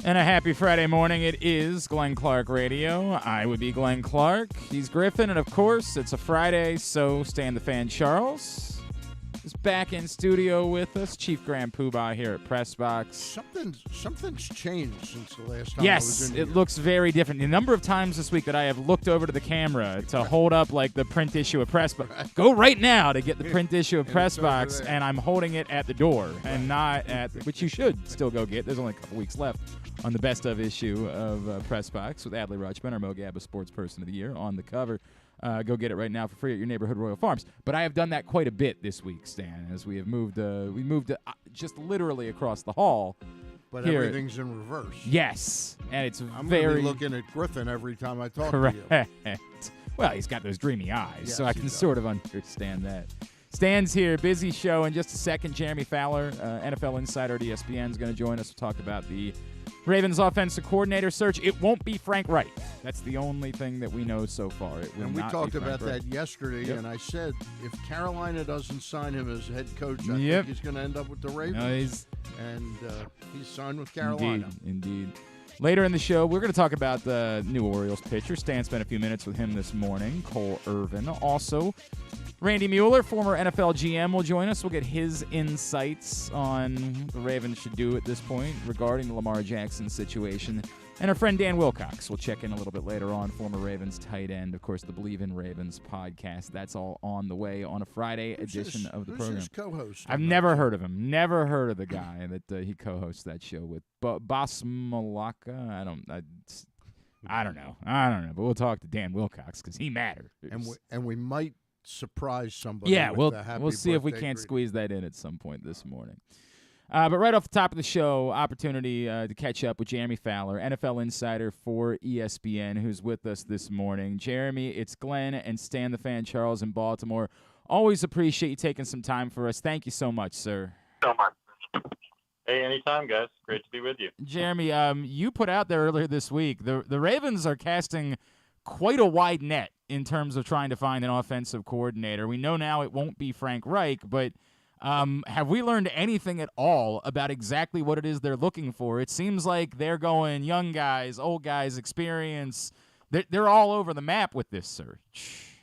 And a happy Friday morning. It is Glenn Clark Radio. I would be Glenn Clark. He's Griffin, and of course, it's a Friday, so Stan the Fan Charles is back in studio with us. Chief Grand Poobah here at Press Box. Something's changed since the last time I was in here. Yes, it looks very different. The number of times this week that I have looked over to the camera to hold up like the print issue of Press Box. Go right now to get the print issue of Press Box, and I'm holding it at the door and not at, which you should still go get. There's only a couple weeks left on the best of issue of Press Box with Adley Rutschman, our Mo Gabba Sports Person of the Year, on the cover. Go get it right now for free at your neighborhood Royal Farms. But I have done that quite a bit this week, Stan, as we have moved. We moved just literally across the hall. But here. Everything's in reverse. Yes, and it's I'm very. I'm going to be looking at Griffin every time I talk correct. to you. Well, he's got those dreamy eyes, Yes, so I he can does. sort of understand that. Stan's here, busy show. In just a second, Jeremy Fowler, NFL insider at ESPN, is going to join us to talk about the Ravens offensive coordinator search. It won't be Frank Reich. That's the only thing that we know so far. It will And we not talked be Frank about Reich. that yesterday, Yep. and I said if Carolina doesn't sign him as head coach, I Yep. think he's going to end up with the Ravens. No, he's signed with Carolina. Indeed. Later in the show, we're going to talk about the new Orioles pitcher. Stan spent a few minutes with him this morning, Cole Irvin. Also, Randy Mueller, former NFL GM, will join us. We'll get his insights on what the Ravens should do at this point regarding the Lamar Jackson situation. And our friend Dan Wilcox will check in a little bit later on, former Ravens tight end. Of course, the Believe in Ravens podcast. That's all on the way on a Friday edition of the program. Who's his co-host? I've never heard of him. Never heard of the guy that he co-hosts that show with. Bas Malaka? I don't know. But we'll talk to Dan Wilcox because he matters. And we might surprise somebody. Yeah, with the happy we'll see if we birthday can't greeting. squeeze that in at some point this morning. But right off the top of the show, opportunity to catch up with Jeremy Fowler, NFL insider for ESPN, who's with us this morning. Jeremy, it's Glenn and Stan the Fan Charles in Baltimore. Always appreciate you taking some time for us. Thank you so much, sir. So much. Hey, anytime, guys. Great to be with you. Jeremy, you put out there earlier this week, the Ravens are casting quite a wide net in terms of trying to find an offensive coordinator. We know now it won't be Frank Reich, but have we learned anything at all about exactly what it is they're looking for? It seems like they're going young guys, old guys, experience. They're all over the map with this search.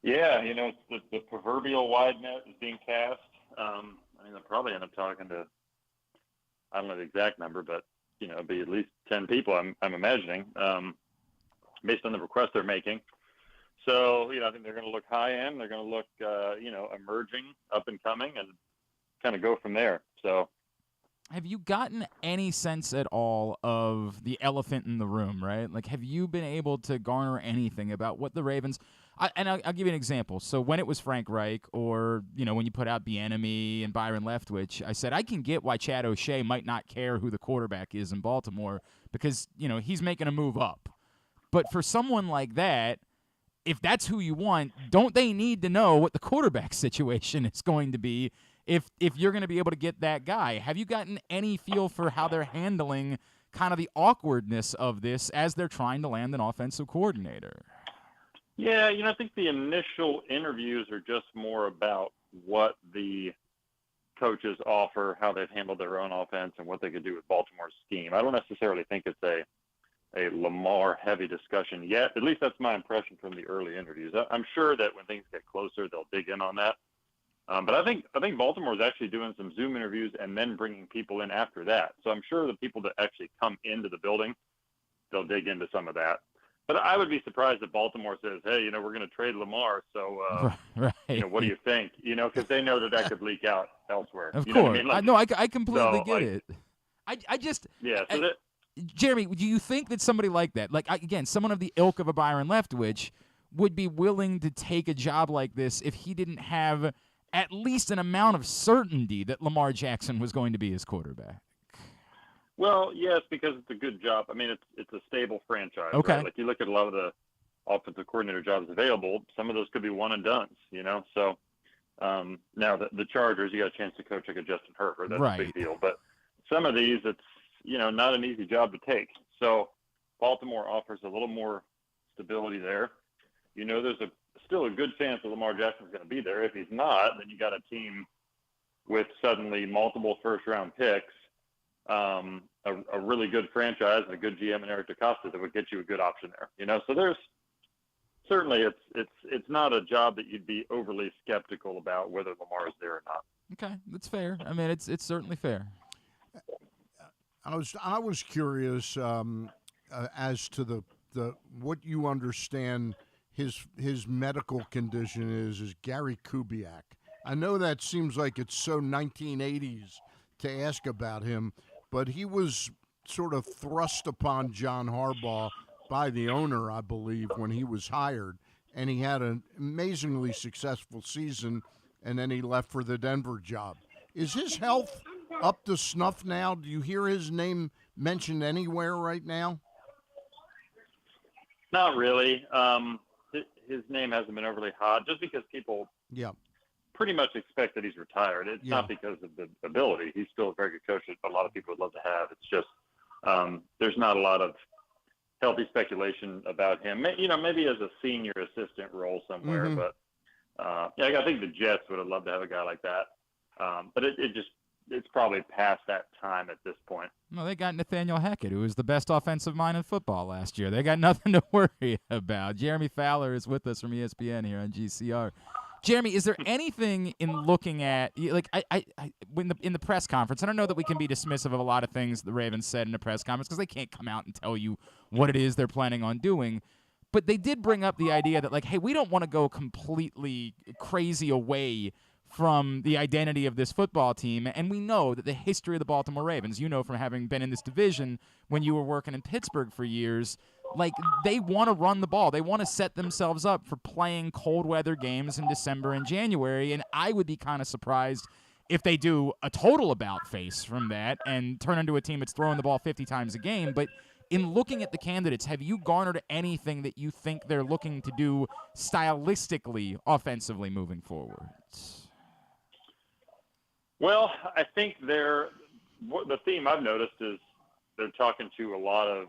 Yeah, it's the proverbial wide net is being cast. They'll probably end up talking to, I don't know the exact number, but, it'll be at least 10 people, I'm imagining, based on the request they're making. So, I think they're going to look high end. They're going to look, emerging, up and coming, and kind of go from there. So, have you gotten any sense at all of the elephant in the room, right? Like, have you been able to garner anything about what the Ravens I'll give you an example. So when it was Frank Reich or, when you put out Bieniemy and Byron Leftwich, I said I can get why Chad O'Shea might not care who the quarterback is in Baltimore because, he's making a move up. But for someone like that, if that's who you want, don't they need to know what the quarterback situation is going to be if you're going to be able to get that guy? Have you gotten any feel for how they're handling kind of the awkwardness of this as they're trying to land an offensive coordinator? Yeah, I think the initial interviews are just more about what the coaches offer, how they've handled their own offense, and what they could do with Baltimore's scheme. I don't necessarily think it's a Lamar-heavy discussion yet. At least that's my impression from the early interviews. I'm sure that when things get closer, they'll dig in on that. But I think Baltimore is actually doing some Zoom interviews and then bringing people in after that. So I'm sure the people that actually come into the building, they'll dig into some of that. But I would be surprised if Baltimore says, hey, we're going to trade Lamar. So, right. What do you think? Because they know that could leak out elsewhere. Of you course. Know what I mean? I completely get it. I just – yeah. So Jeremy, do you think that somebody like that, again, someone of the ilk of a Byron Leftwich, would be willing to take a job like this if he didn't have at least an amount of certainty that Lamar Jackson was going to be his quarterback? Well, yes, because it's a good job. I mean, it's a stable franchise. Okay. Right? Like you look at a lot of the offensive coordinator jobs available, some of those could be one and dones, So now the Chargers, you got a chance to coach like a Justin Herbert. That's right. a big deal. But some of these, it's, not an easy job to take. So Baltimore offers a little more stability there. There's still a good chance that Lamar Jackson's going to be there. If he's not, then you got a team with suddenly multiple first-round picks. a really good franchise and a good GM in Eric DeCosta that would get you a good option there. So there's certainly it's not a job that you'd be overly skeptical about whether Lamar is there or not. Okay, that's fair. I mean, it's certainly fair. I was curious as to the what you understand his medical condition is Gary Kubiak. I know that seems like it's so 1980s to ask about him, but he was sort of thrust upon John Harbaugh by the owner, I believe, when he was hired, and he had an amazingly successful season, and then he left for the Denver job. Is his health up to snuff now? Do you hear his name mentioned anywhere right now? Not really. His name hasn't been overly hot, just because people pretty much expect that he's retired. It's not because of the ability. He's still a very good coach that a lot of people would love to have. It's just there's not a lot of healthy speculation about him. Maybe as a senior assistant role somewhere, but I think the Jets would have loved to have a guy like that. But it's probably past that time at this point. Well, they got Nathaniel Hackett, who was the best offensive mind in football last year. They got nothing to worry about. Jeremy Fowler is with us from ESPN here on GCR. Jeremy, is there anything in looking at, like, in the press conference, I don't know that we can be dismissive of a lot of things the Ravens said in the press conference because they can't come out and tell you what it is they're planning on doing. But they did bring up the idea that, like, hey, we don't want to go completely crazy away from the identity of this football team, and we know that the history of the Baltimore Ravens, from having been in this division when you were working in Pittsburgh for years, like, they want to run the ball. They want to set themselves up for playing cold weather games in December and January, and I would be kind of surprised if they do a total about-face from that and turn into a team that's throwing the ball 50 times a game. But in looking at the candidates, have you garnered anything that you think they're looking to do stylistically, offensively moving forward? Well, I think the theme I've noticed is they're talking to a lot of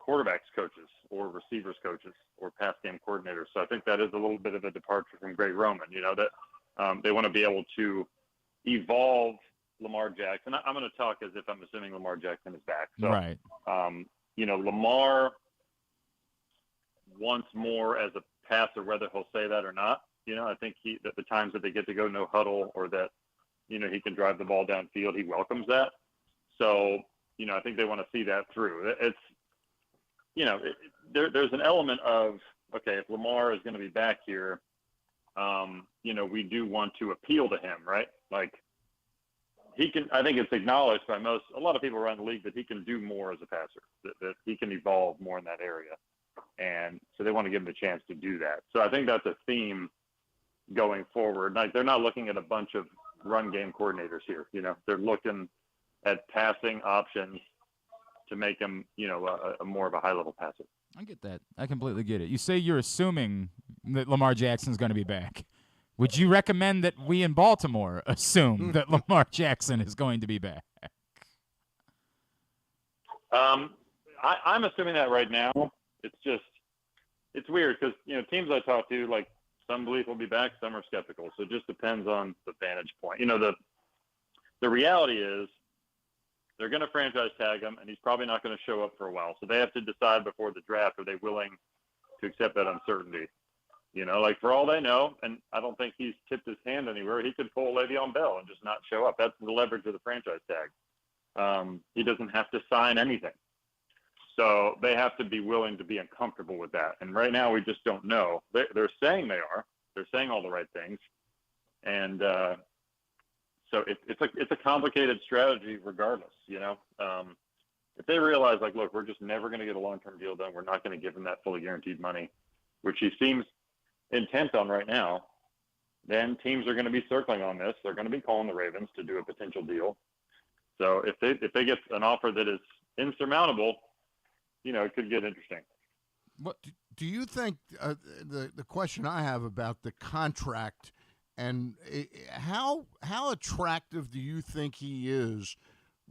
quarterbacks coaches or receivers coaches or pass game coordinators. So I think that is a little bit of a departure from Greg Roman, that they want to be able to evolve Lamar Jackson. I'm going to talk as if I'm assuming Lamar Jackson is back. So, right. Lamar wants more as a passer, whether he'll say that or not. I think that the times that they get to go no huddle or that, he can drive the ball downfield, he welcomes that. So, I think they want to see that through. It's, there's an element of, okay, if Lamar is going to be back here, we do want to appeal to him, right? Like, I think it's acknowledged by a lot of people around the league that he can do more as a passer, that he can evolve more in that area. And so they want to give him the chance to do that. So I think that's a theme going forward. Like, they're not looking at a bunch of run game coordinators here. They're looking at passing options to make him, a more of a high-level passer. I get that. I completely get it. You say you're assuming that Lamar Jackson's going to be back. Would you recommend that we in Baltimore assume that Lamar Jackson is going to be back? I'm assuming that right now. It's weird because, teams I talk to, like, some believe he'll be back, some are skeptical. So it just depends on the vantage point. The reality is they're going to franchise tag him, and he's probably not going to show up for a while. So they have to decide before the draft, are they willing to accept that uncertainty? Like, for all they know, and I don't think he's tipped his hand anywhere, he could pull Le'Veon Bell and just not show up. That's the leverage of the franchise tag. He doesn't have to sign anything. So they have to be willing to be uncomfortable with that. And right now we just don't know. They're saying they are. They're saying all the right things. And so it's a complicated strategy regardless, If they realize, like, look, we're just never going to get a long-term deal done, we're not going to give him that fully guaranteed money, which he seems intent on right now, then teams are going to be circling on this. They're going to be calling the Ravens to do a potential deal. So if they get an offer that is insurmountable, it could get interesting. What do you think? The question I have about the contract and how attractive do you think he is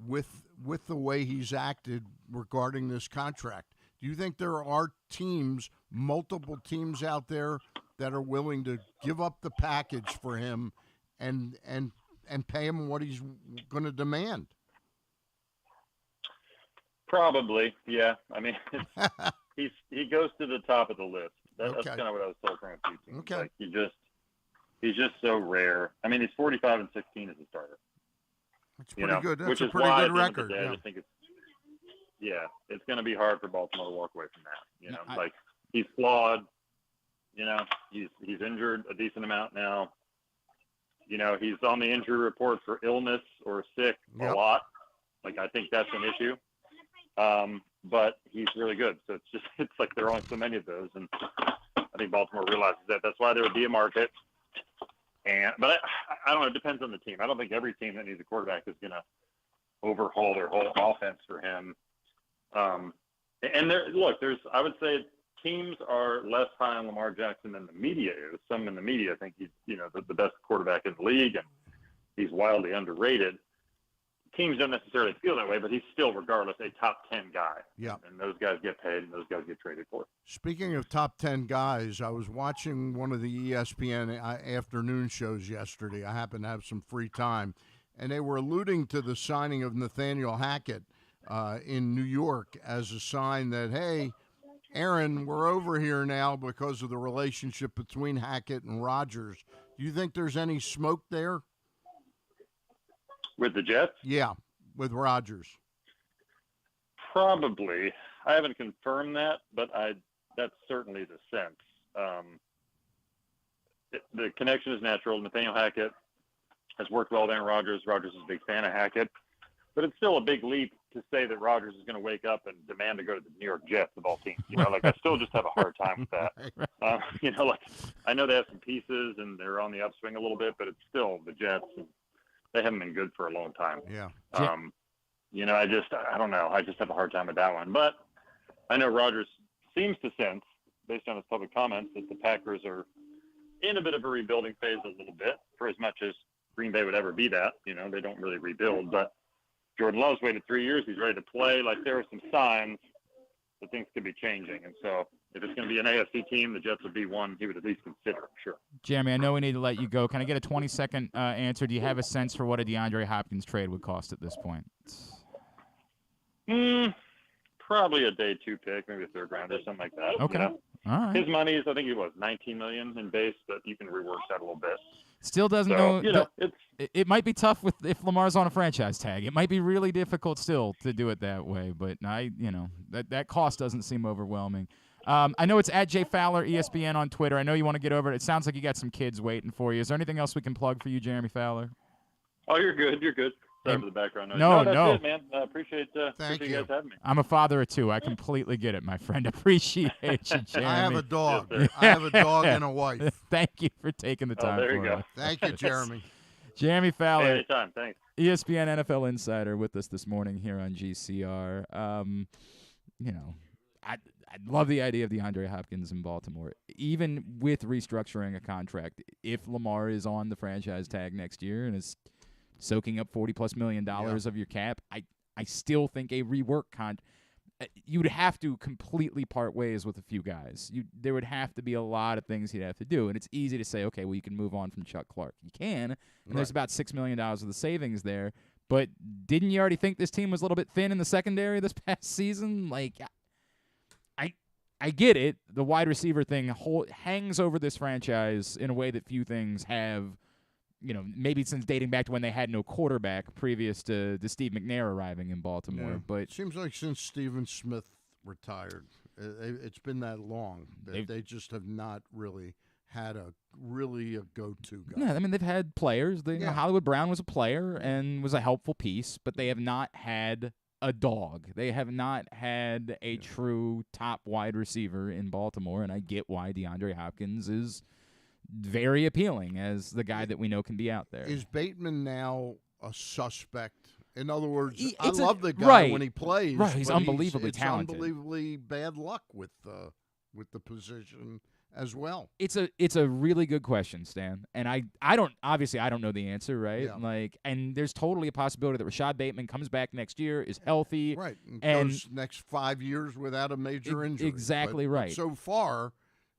with the way he's acted regarding this contract? Do you think there are multiple teams out there that are willing to give up the package for him and pay him what he's going to demand? Probably, yeah. I mean, he goes to the top of the list. That's Okay. kind of what I was told from a few teams. Okay. Like he's just so rare. I mean, he's 45-16 as a starter. That's pretty good. That's which a is pretty why good at the end of record. the day, Yeah. I just think it's going to be hard for Baltimore to walk away from that. Like he's flawed. He's injured a decent amount now. He's on the injury report for illness or sick a lot. Like I think that's an issue. But he's really good. So it's like there are only so many of those, and I think Baltimore realizes that. That's why there would be a market. But I don't know. It depends on the team. I don't think every team that needs a quarterback is going to overhaul their whole offense for him. And I would say teams are less high on Lamar Jackson than the media is. Some in the media think he's the best quarterback in the league, and he's wildly underrated. Teams don't necessarily feel that way, but he's still, regardless, a top 10 guy. Yeah. And those guys get paid, and those guys get traded for. Speaking of top 10 guys, I was watching one of the ESPN afternoon shows yesterday. I happened to have some free time, and they were alluding to the signing of Nathaniel Hackett in New York as a sign that, hey, Aaron, we're over here now because of the relationship between Hackett and Rodgers. Do you think there's any smoke there? With the Jets? Yeah, with Rodgers. Probably. I haven't confirmed that, but that's certainly the sense. The connection is natural. Nathaniel Hackett has worked well with Aaron Rodgers. Rodgers is a big fan of Hackett. But it's still a big leap to say that Rodgers is going to wake up and demand to go to the New York Jets of all teams. I still just have a hard time with that. I know they have some pieces and they're on the upswing a little bit, but it's still the Jets. And they haven't been good for a long time. Yeah. I don't know. I just have a hard time with that one. But I know Rodgers seems to sense, based on his public comments, that the Packers are in a bit of a rebuilding phase a little bit, for as much as Green Bay would ever be that. They don't really rebuild. But Jordan Love's waited 3 years. He's ready to play. Like, there are some signs that things could be changing. And so if it's going to be an AFC team, the Jets would be one he would at least consider, sure. Jeremy, I know we need to let you go. Can I get a 20-second answer? Do you have a sense for what a DeAndre Hopkins trade would cost at this point? Probably a day 2 pick, maybe a third rounder, something like that. Okay. All right. His money is, I think it was $19 million in base, but you can rework that a little bit. Still doesn't know. It might be tough if Lamar's on a franchise tag. It might be really difficult still to do it that way. But that cost doesn't seem overwhelming. I know it's at Jay Fowler, ESPN on Twitter. I know you want to get over it. It sounds like you got some kids waiting for you. Is there anything else we can plug for you, Jeremy Fowler? Oh, you're good. You're good. Sorry for the background noise. No. That's it, man. I appreciate you guys having me. I'm a father of 2. I completely get it, my friend. Appreciate you, Jeremy. I have a dog. Yes, I have a dog and a wife. Thank you for taking the time. There you go. Thank you, Jeremy. Jeremy Fowler. Hey, anytime. Thanks. ESPN NFL Insider with us this morning here on GCR. I love the idea of DeAndre Hopkins in Baltimore. Even with restructuring a contract, if Lamar is on the franchise tag next year and is soaking up $40+ million of your cap, I still think a rework you'd have to completely part ways with a few guys. There would have to be a lot of things he'd have to do, and it's easy to say, okay, well, you can move on from Chuck Clark. You can, and there's about $6 million of the savings there, but didn't you already think this team was a little bit thin in the secondary this past season? Like, I get it. The wide receiver thing hangs over this franchise in a way that few things have, maybe since dating back to when they had no quarterback previous to Steve McNair arriving in Baltimore. Yeah. But it seems like since Stephen Smith retired, it's been that long that they just have not really had a go-to guy. Yeah, I mean, they've had players. Hollywood Brown was a player and was a helpful piece, but they have not had a dog. They have not had a true top wide receiver in Baltimore, and I get why DeAndre Hopkins is very appealing as the guy that we know can be out there. Is Bateman now a suspect? In other words, I love the guy when he plays. Right, he's unbelievably talented. It's unbelievably bad luck with the position as well. It's a really good question, Stan. And I don't know the answer, right? Yeah. And there's totally a possibility that Rashad Bateman comes back next year, is healthy. Right. And goes next 5 years without a major injury. Exactly right. But so far,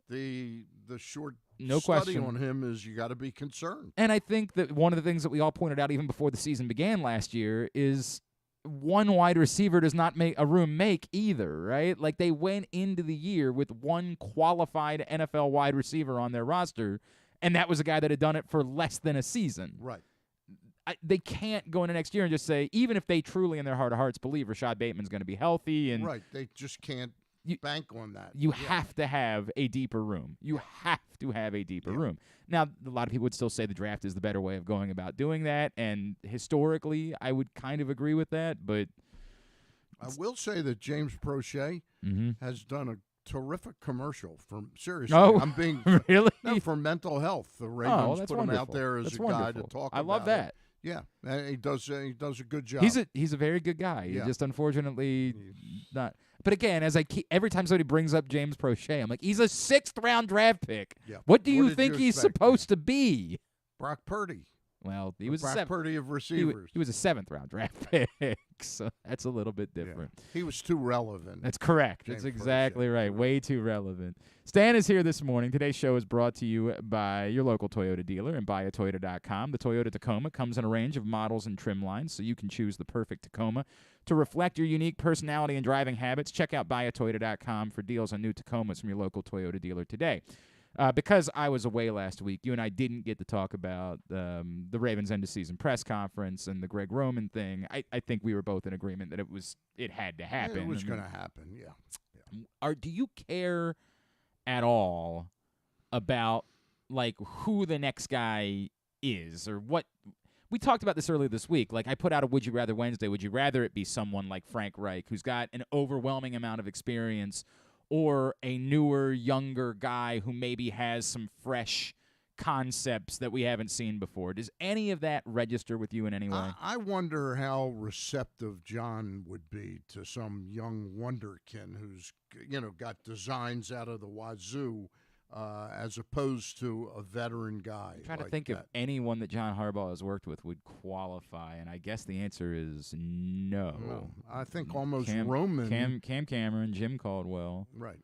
the short study question on him is you got to be concerned. And I think that one of the things that we all pointed out even before the season began last year is one wide receiver does not make a room make either, right? Like, they went into the year with one qualified NFL wide receiver on their roster, and that was a guy that had done it for less than a season. Right. They can't go into next year and just say, even if they truly in their heart of hearts believe Rashad Bateman's going to be healthy, and Right. They just can't bank on that. you have to have a deeper room. You have to have a deeper room. Now, a lot of people would still say the draft is the better way of going about doing that, and historically, I would kind of agree with that, but I will say that James Prochet has done a terrific commercial for seriously. Oh, I'm being really? No, for mental health. The Ravens that's put him out wonderful. there as That's a guy wonderful. to talk I about. love that. It. Yeah, and he does a good job. He's a very good guy. Yeah. He just unfortunately not. But again, as every time somebody brings up James Prochet, I'm like, he's a 6th round draft pick. Yeah. What do you did think he's expect? supposed to be? Brock Purdy. Well, he was a Brock 7th. Purdy of He receivers. was a 7th round draft pick, so that's a little bit different. Yeah. He was too relevant. That's correct. James That's exactly Prochet. right. Way too relevant. Stan is here this morning. Today's show is brought to you by your local Toyota dealer and buyatoyota.com. The Toyota Tacoma comes in a range of models and trim lines, so you can choose the perfect Tacoma. To reflect your unique personality and driving habits, check out buyatoyota.com for deals on new Tacomas from your local Toyota dealer today. Because I was away last week, you and I didn't get to talk about the Ravens end-of-season press conference and the Greg Roman thing. I think we were both in agreement that it had to happen. It was going to happen, yeah. Do you care at all about, like, who the next guy is or what? We talked about this earlier this week. Like, I put out a Would You Rather Wednesday. Would you rather it be someone like Frank Reich, who's got an overwhelming amount of experience, or a newer, younger guy who maybe has some fresh concepts that we haven't seen before? Does any of that register with you in any way? I wonder how receptive John would be to some young wonderkin who's got designs out of the wazoo, as opposed to a veteran guy. I'm trying to like think that. if anyone that John Harbaugh has worked with would qualify, and I guess the answer is no. No, I think almost Cam Roman. Cam Cameron, Jim Caldwell, Right.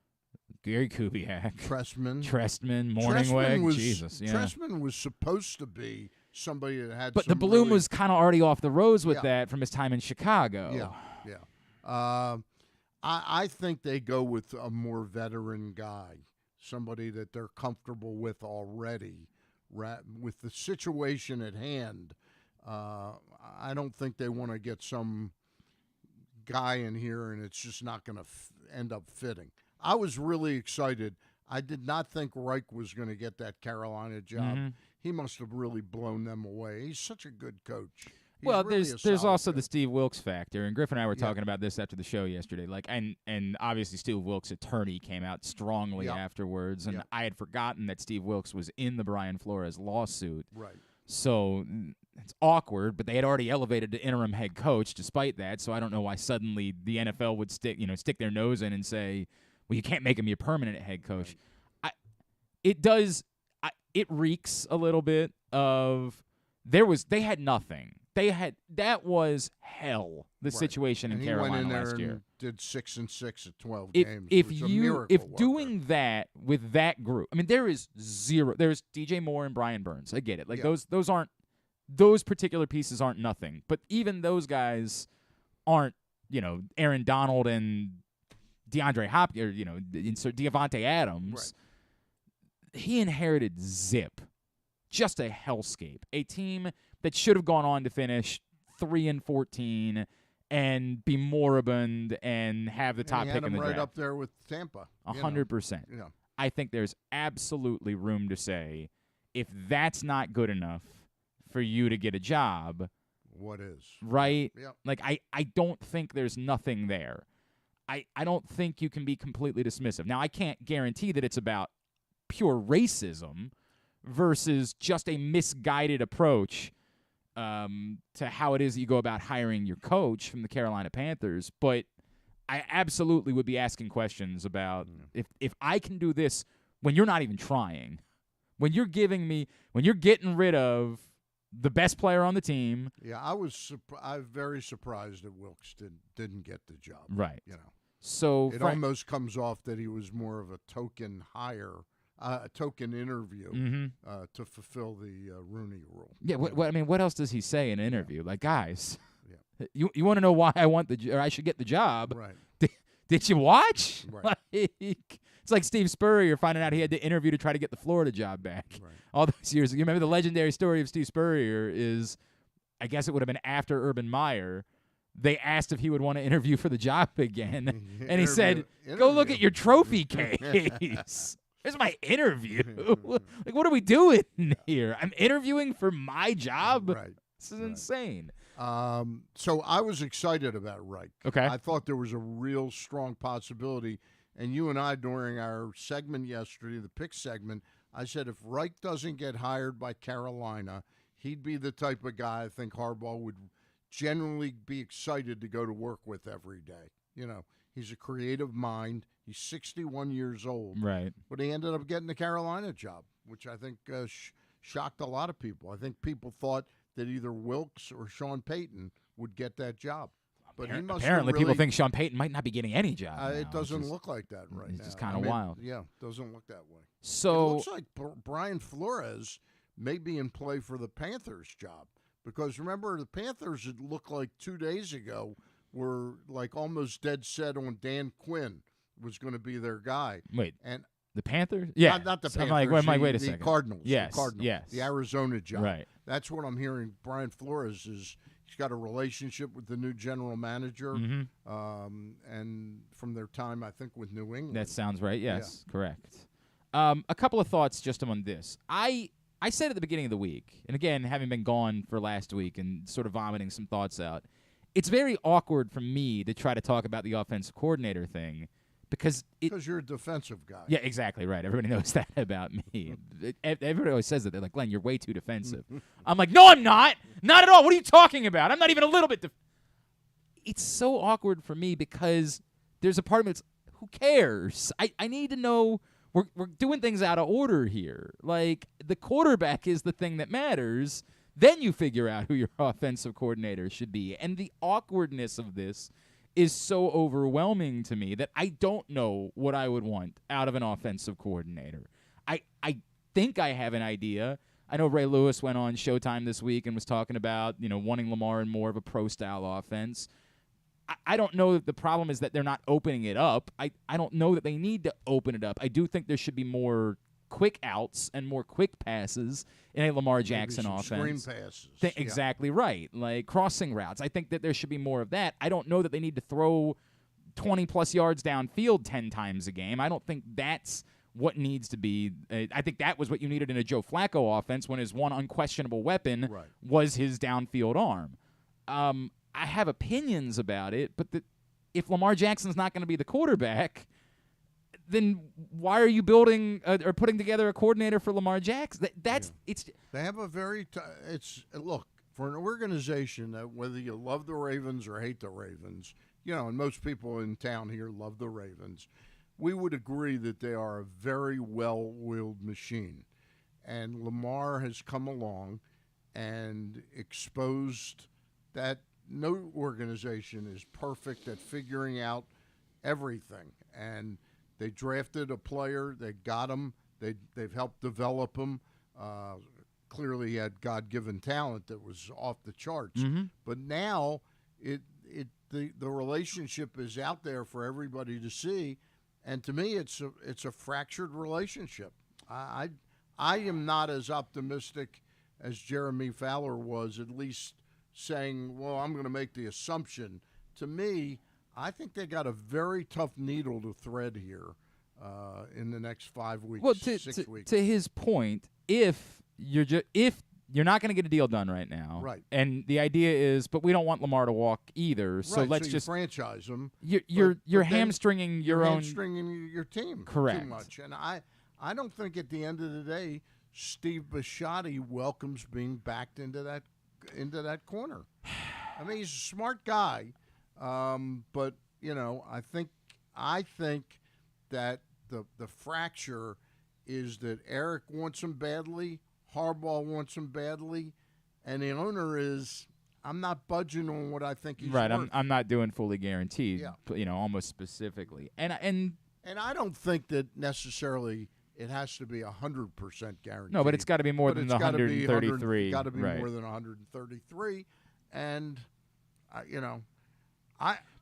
Gary Kubiak, Trestman. Morningway. Jesus, yeah. Trestman was supposed to be somebody that had But some the balloon really, was kind of already off the rose with Yeah. that from his time in Chicago. Yeah. I think they go with a more veteran guy, somebody that they're comfortable with already. With the situation at hand, I don't think they want to get some guy in here and it's just not going to end up fitting. I was really excited. I did not think Reich was going to get that Carolina job. Mm-hmm. He must have really blown them away. He's such a good coach. He's Well, really a there's solid also the coach. Steve Wilkes factor, and Griffin and I were Yeah. talking about this after the show yesterday. Like, and obviously Steve Wilkes' attorney came out strongly Yeah. afterwards, and Yeah. I had forgotten that Steve Wilkes was in the Brian Flores lawsuit. Right. So it's awkward, but they had already elevated to interim head coach despite that. So I don't know why suddenly the NFL would stick their nose in and say, well, you can't make him your permanent head coach. It reeks a little bit of they had nothing. That was hell. The Right. situation And in he went Carolina in there last year. and did 6-6 at 12 If games. if It was a you miracle if worker. doing that with that group, I mean, there is zero. There's DJ Moore and Brian Burns. I get it. Like Yeah. those particular pieces aren't nothing. But even those guys aren't Aaron Donald and DeAndre Hopkins or insert Devontae Adams. Right. He inherited zip, just a hellscape. A team that should have gone on to finish 3-14 and be moribund and have the And top he pick had in him the right draft. up there with Tampa. 100%. Yeah. I think there's absolutely room to say, if that's not good enough for you to get a job, What is? right? Yeah. Like, I don't think there's nothing there. I don't think you can be completely dismissive. Now, I can't guarantee that it's about pure racism versus just a misguided approach to how it is that you go about hiring your coach from the Carolina Panthers, but I absolutely would be asking questions about if I can do this when you're not even trying, when you're getting rid of the best player on the team. Yeah, I'm very surprised that Wilkes didn't get the job. Right. So So it almost comes off that he was more of a token hire, a token interview to fulfill the Rooney rule. yeah. What else does he say in an interview? Like, guys, You want to know why I want or I should get the job? Right. Did you watch? Right. It's like Steve Spurrier finding out he had to interview to try to get the Florida job back. Right. All those years. You remember the legendary story of Steve Spurrier is, I guess it would have been after Urban Meyer. They asked if he would want to interview for the job again, and he said, "Go look at your trophy case. There's my interview. Like, what are we doing here? I'm interviewing for my job. Right. This is insane." So I was excited about Reich. Okay. I thought there was a real strong possibility. And you and I, during our segment yesterday, the pick segment, I said if Reich doesn't get hired by Carolina, he'd be the type of guy I think Harbaugh would generally be excited to go to work with every day. You know, he's a creative mind. He's 61 years old. Right. But he ended up getting the Carolina job, which I think shocked a lot of people. I think people thought that either Wilkes or Sean Payton would get that job. But he must apparently really, people think Sean Payton might not be getting any job. Now, it doesn't look like that right now. It's just kind of wild. Yeah, doesn't look that way. So it looks like Brian Flores may be in play for the Panthers job, because remember the Panthers, it looked like 2 days ago, were like almost dead set on Dan Quinn was going to be their guy. Wait, and the Panthers? Yeah, not the so Panthers. I'm like, wait a second. The Cardinals. Yes, the Cardinals. yes. The Arizona job. Right. That's what I'm hearing. Brian Flores is. He's got a relationship with the new general manager, and from their time, I think, with New England. That sounds right. Yes, correct. A couple of thoughts just on this. I said at the beginning of the week, and again, having been gone for last week and sort of vomiting some thoughts out, it's very awkward for me to try to talk about the offensive coordinator thing because you're a defensive guy. Yeah, exactly right. Everybody knows that about me. Everybody always says that. They're like, Glenn, you're way too defensive. I'm like, no, I'm not. Not at all. What are you talking about? I'm not even a little bit It's so awkward for me because there's a part of me that's, who cares? I need to know we're doing things out of order here. Like, the quarterback is the thing that matters. Then you figure out who your offensive coordinator should be. And the awkwardness of this is so overwhelming to me that I don't know what I would want out of an offensive coordinator. I think I have an idea. I know Ray Lewis went on Showtime this week and was talking about, wanting Lamar in more of a pro-style offense. I don't know that the problem is that they're not opening it up. I don't know that they need to open it up. I do think there should be more quick outs and more quick passes in a Lamar Jackson offense. Screen passes. Exactly right. Like crossing routes. I think that there should be more of that. I don't know that they need to throw 20-plus yards downfield 10 times a game. I don't think that's what needs to be. I think that was what you needed in a Joe Flacco offense when his one unquestionable weapon was his downfield arm. I have opinions about it, but if Lamar Jackson's not going to be the quarterback, then why are you building or putting together a coordinator for Lamar Jackson? It's. They have a very. Look, for an organization that whether you love the Ravens or hate the Ravens, and most people in town here love the Ravens, we would agree that they are a very well-oiled machine, and Lamar has come along and exposed that no organization is perfect at figuring out everything, and they drafted a player. They got him. They've helped develop him. Clearly, he had God-given talent that was off the charts. Mm-hmm. But now, the relationship is out there for everybody to see, and to me, it's a fractured relationship. I am not as optimistic as Jeremy Fowler was, at least saying, "Well, I'm going to make the assumption." To me, I think they got a very tough needle to thread here in the next 5 weeks, well, 6 weeks. To his point, if you're not going to get a deal done right now, right? And the idea is, but we don't want Lamar to walk either, so let's just franchise him. You're hamstringing hamstringing your team, correct? Too much, and I don't think at the end of the day, Steve Bisciotti welcomes being backed into that corner. I mean, he's a smart guy. But I think that the fracture is that Eric wants him badly, Harbaugh wants him badly, and the owner is, I'm not budging on what I think he's right. worth. I'm not doing fully guaranteed. Almost specifically, and I don't think that necessarily it has to be 100% guaranteed. No, but it's got to be more than the 133. It's got to be right. more than 133, and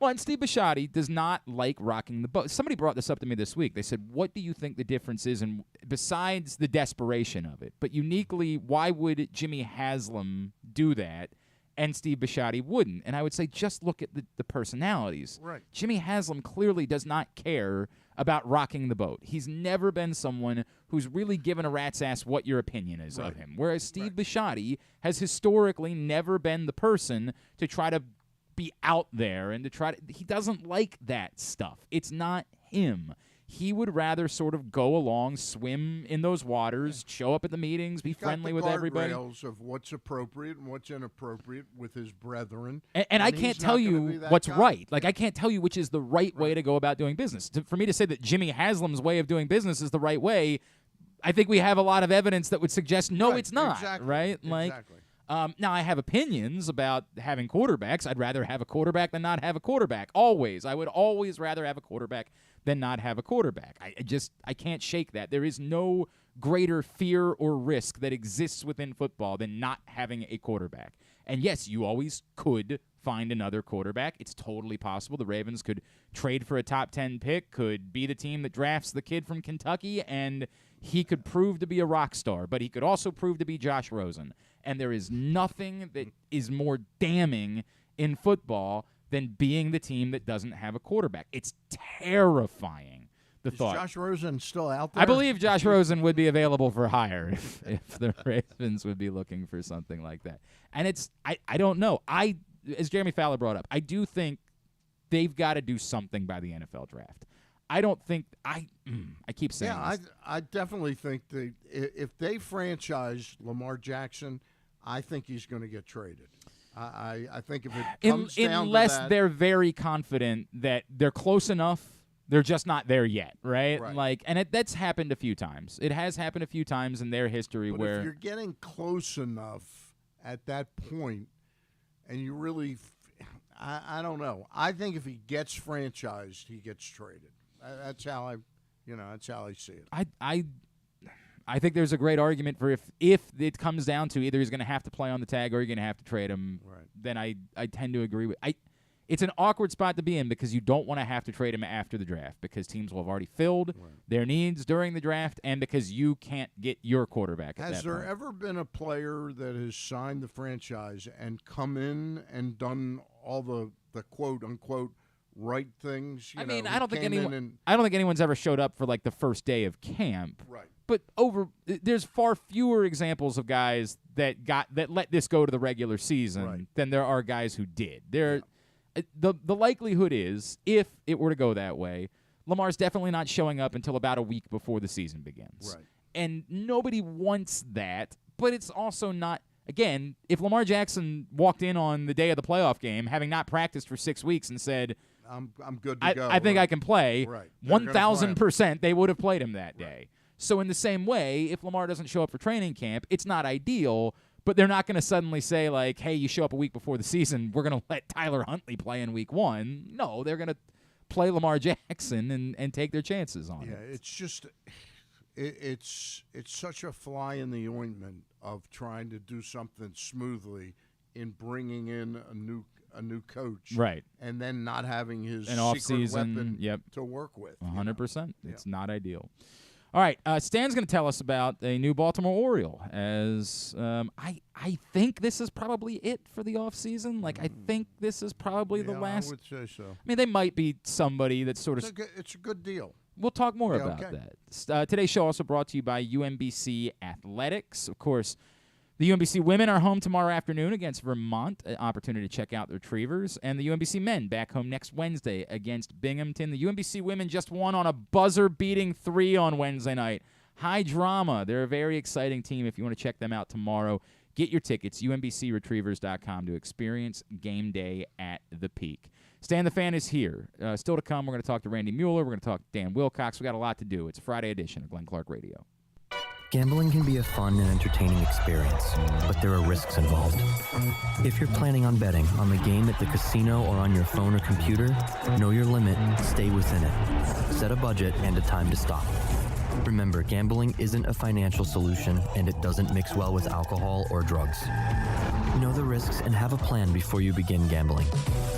Well, and Steve Bisciotti does not like rocking the boat. Somebody brought this up to me this week. They said, what do you think the difference is, besides the desperation of it, but uniquely, why would Jimmy Haslam do that and Steve Bisciotti wouldn't? And I would say, just look at the personalities. Right. Jimmy Haslam clearly does not care about rocking the boat. He's never been someone who's really given a rat's ass what your opinion is of him, whereas Steve Bisciotti has historically never been the person to try to be out there and he doesn't like that stuff. It's not him. He would rather sort of go along, swim in those waters, show up at the meetings, be friendly with everybody. Guardrails of what's appropriate and what's inappropriate with his brethren. And I can't tell you what's right. Like, I can't tell you which is the right way to go about doing business. For me to say that Jimmy Haslam's way of doing business is the right way, I think we have a lot of evidence that would suggest no, it's not. Exactly. Right? Exactly. Now, I have opinions about having quarterbacks. I'd rather have a quarterback than not have a quarterback. Always. I would always rather have a quarterback than not have a quarterback. I can't shake that. There is no greater fear or risk that exists within football than not having a quarterback. And yes, you always could find another quarterback. It's totally possible. The Ravens could trade for a top 10 pick, could be the team that drafts the kid from Kentucky, and he could prove to be a rock star, but he could also prove to be Josh Rosen. And there is nothing that is more damning in football than being the team that doesn't have a quarterback. It's terrifying, the thought. Is Josh Rosen still out there? I believe Josh Rosen would be available for hire if the Ravens would be looking for something like that. And I don't know. As Jeremy Fowler brought up, I do think they've got to do something by the NFL draft. I don't think I keep saying this. I definitely think if they franchise Lamar Jackson, I think he's going to get traded. I think if it comes down to that, unless they're very confident that they're close enough, they're just not there yet, right? And that's happened a few times. It has happened a few times in their history but where if you're getting close enough at that point, and you really, I don't know. I think if he gets franchised, he gets traded. That's how I see it. I think there's a great argument for if it comes down to either he's going to have to play on the tag or you're going to have to trade him. Right. Then I tend to agree with. It's an awkward spot to be in because you don't want to have to trade him after the draft because teams will have already filled their needs during the draft and because you can't get your quarterback. Has there ever been a player that has signed the franchise and come in and done all the quote unquote right things? I don't think anyone's ever showed up for like the first day of camp. Right. But there's far fewer examples of guys that let this go to the regular season than there are guys who did. The likelihood is, if it were to go that way, Lamar's definitely not showing up until about a week before the season begins. Right. And nobody wants that, but it's also not. Again, if Lamar Jackson walked in on the day of the playoff game, having not practiced for 6 weeks, and said, "I'm good to go. I think I can play," 1,000% they would have played him that day. So in the same way, if Lamar doesn't show up for training camp, it's not ideal, but they're not going to suddenly say, like, hey, you show up a week before the season, we're going to let Tyler Huntley play in week 1. No, they're going to play Lamar Jackson and take their chances on it. Yeah, it's just it's such a fly in the ointment of trying to do something smoothly in bringing in a new coach, right? And then not having his an secret off-season weapon to work with. 100%. It's not ideal. All right, Stan's going to tell us about a new Baltimore Oriole. As I think this is probably it for the offseason. Like, I think this is probably the last. I would say so. I mean, they might be somebody that's sort of. It's a good deal. We'll talk more about that. Today's show also brought to you by UMBC Athletics. Of course, the UMBC women are home tomorrow afternoon against Vermont, an opportunity to check out the Retrievers. And the UMBC men back home next Wednesday against Binghamton. The UMBC women just won on a buzzer-beating 3 on Wednesday night. High drama. They're a very exciting team if you want to check them out tomorrow. Get your tickets, umbcretrievers.com, to experience game day at the Peak. Stan the Fan is here. Still to come, we're going to talk to Randy Mueller. We're going to talk to Dan Wilcox. We got a lot to do. It's a Friday edition of Glenn Clark Radio. Gambling can be a fun and entertaining experience, but there are risks involved. If you're planning on betting on the game at the casino or on your phone or computer, know your limit, stay within it. Set a budget and a time to stop. Remember, gambling isn't a financial solution, and it doesn't mix well with alcohol or drugs. Know the risks and have a plan before you begin gambling.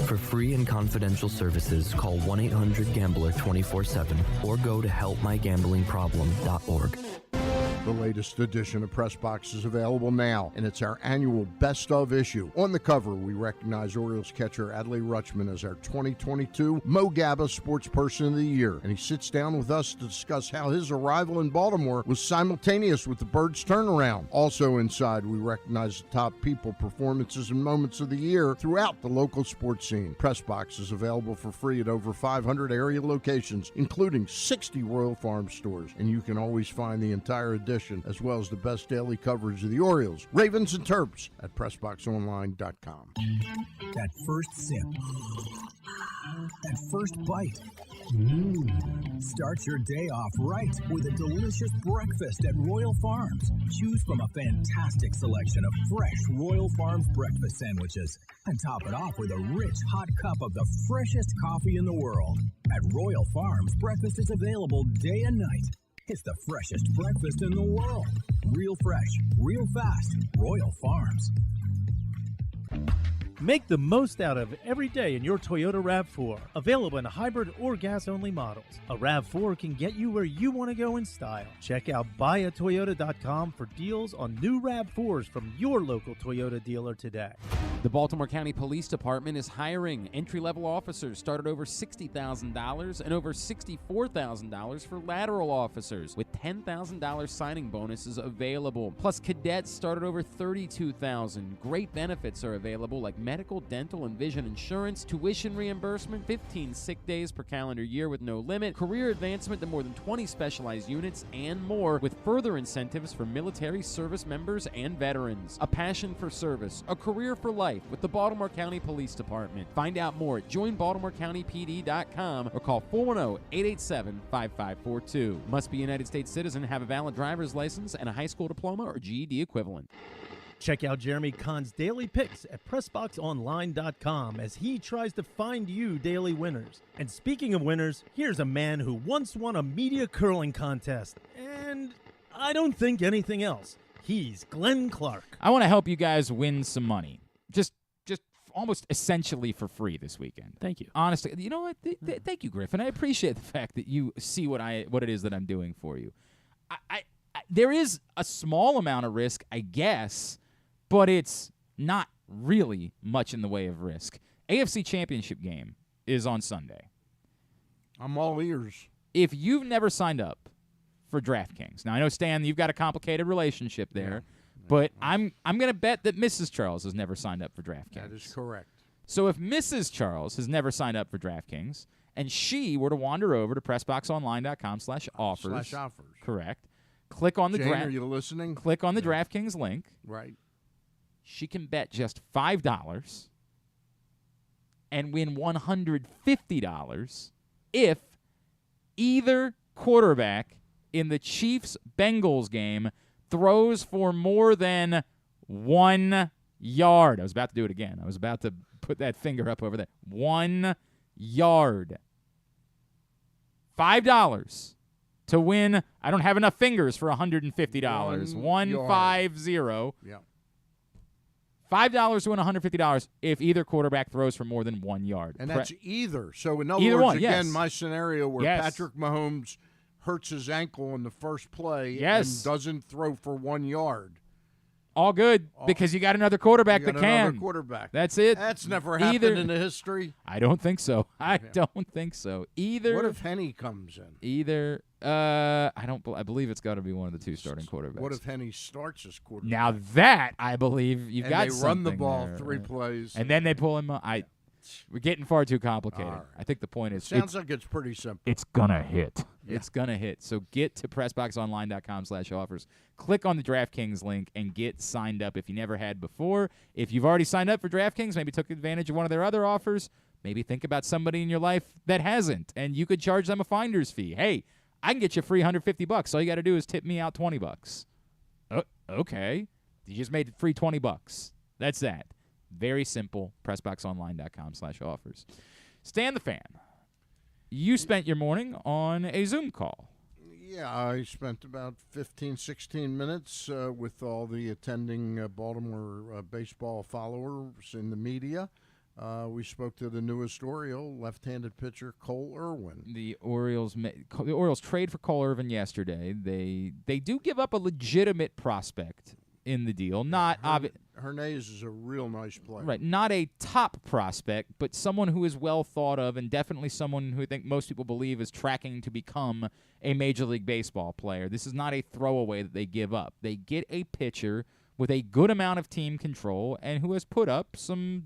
For free and confidential services, call 1-800-GAMBLER 24/7 or go to helpmygamblingproblem.org. The latest edition of Press Box is available now, and it's our annual Best Of issue. On the cover, we recognize Orioles catcher Adley Rutschman as our 2022 Mo Gabba Sports Person of the Year, and he sits down with us to discuss how his arrival in Baltimore was simultaneous with the Birds' turnaround. Also inside, we recognize the top people, performances, and moments of the year throughout the local sports scene. Press Box is available for free at over 500 area locations, including 60 Royal Farm stores, and you can always find the entire edition as well as the best daily coverage of the Orioles, Ravens, and Terps at PressBoxOnline.com. That first sip. That first bite. Start your day off right with a delicious breakfast at Royal Farms. Choose from a fantastic selection of fresh Royal Farms breakfast sandwiches and top it off with a rich hot cup of the freshest coffee in the world. At Royal Farms, breakfast is available day and night. It's the freshest breakfast in the world. Real fresh, real fast. Royal Farms. Make the most out of every day in your Toyota RAV4. Available in hybrid or gas-only models. A RAV4 can get you where you want to go in style. Check out buyatoyota.com for deals on new RAV4s from your local Toyota dealer today. The Baltimore County Police Department is hiring. Entry-level officers start at over $60,000 and over $64,000 for lateral officers, with $10,000 signing bonuses available. Plus, cadets start at over $32,000. Great benefits are available like medical, dental, and vision insurance, tuition reimbursement, 15 sick days per calendar year with no limit, career advancement to more than 20 specialized units, and more, with further incentives for military service members and veterans. A passion for service, a career for life with the Baltimore County Police Department. Find out more at joinbaltimorecountypd.com or call 410-887-5542. Must be a United States citizen, have a valid driver's license, and a high school diploma or GED equivalent. Check out Jeremy Kahn's daily picks at PressBoxOnline.com as he tries to find you daily winners. And speaking of winners, here's a man who once won a media curling contest, and I don't think anything else. He's Glenn Clark. I want to help you guys win some money. Just almost essentially for free this weekend. Thank you. Honestly, you know what? Thank you, Griffin. I appreciate the fact that you see what it is that I'm doing for you. I there is a small amount of risk, I guess, but it's not really much in the way of risk. AFC Championship game is on Sunday. I'm all ears. If you've never signed up for DraftKings, now I know, Stan, you've got a complicated relationship there, but I'm going to bet that Mrs. Charles has never signed up for DraftKings. That is correct. So if Mrs. Charles has never signed up for DraftKings and she were to wander over to PressBoxOnline.com/offers, correct, click on the Jane, are you listening? Click on the DraftKings link. Right. She can bet just $5 and win $150 if either quarterback in the Chiefs-Bengals game throws for more than 1 yard. I was about to do it again. I was about to put that finger up over there. 1 yard. $5 to win. I don't have enough fingers for $150. 150. Yeah. $5 to win $150 if either quarterback throws for more than 1 yard. And that's either. So in other either words, one, again, yes. my scenario where Yes. Patrick Mahomes hurts his ankle in the first play Yes. and doesn't throw for 1 yard. All good, because you got another quarterback You got that can. another quarterback. That's it. That's never happened in the history. I don't think so. I don't think so. Either. What if Henny comes in? Either. I believe it's got to be one of the two starting quarterbacks. What if Henny starts as quarterback? Now that I believe you've and got they run the something ball there. 3 plays. And then they pull him. We're getting far too complicated. All right. I think the point is Sounds like it's pretty simple. It's gonna hit. Yeah. It's gonna hit. So get to PressBoxOnline.com/offers. Click on the DraftKings link and get signed up if you never had before. If you've already signed up for DraftKings, maybe took advantage of one of their other offers, maybe think about somebody in your life that hasn't, and you could charge them a finder's fee. Hey, I can get you free $150. All you got to do is tip me out $20. Okay. You just made it free $20. That's that. Very simple. PressBoxOnline.com/offers. Stan the Fan, you spent your morning on a Zoom call. Yeah, I spent about 15, 16 minutes with all the attending Baltimore baseball followers in the media. We spoke to the newest Oriole, left-handed pitcher Cole Irvin. The Orioles trade for Cole Irvin yesterday. They do give up a legitimate prospect in the deal. Not Hernandez is a real nice player. Right, not a top prospect, but someone who is well thought of and definitely someone who I think most people believe is tracking to become a Major League Baseball player. This is not a throwaway that they give up. They get a pitcher with a good amount of team control and who has put up some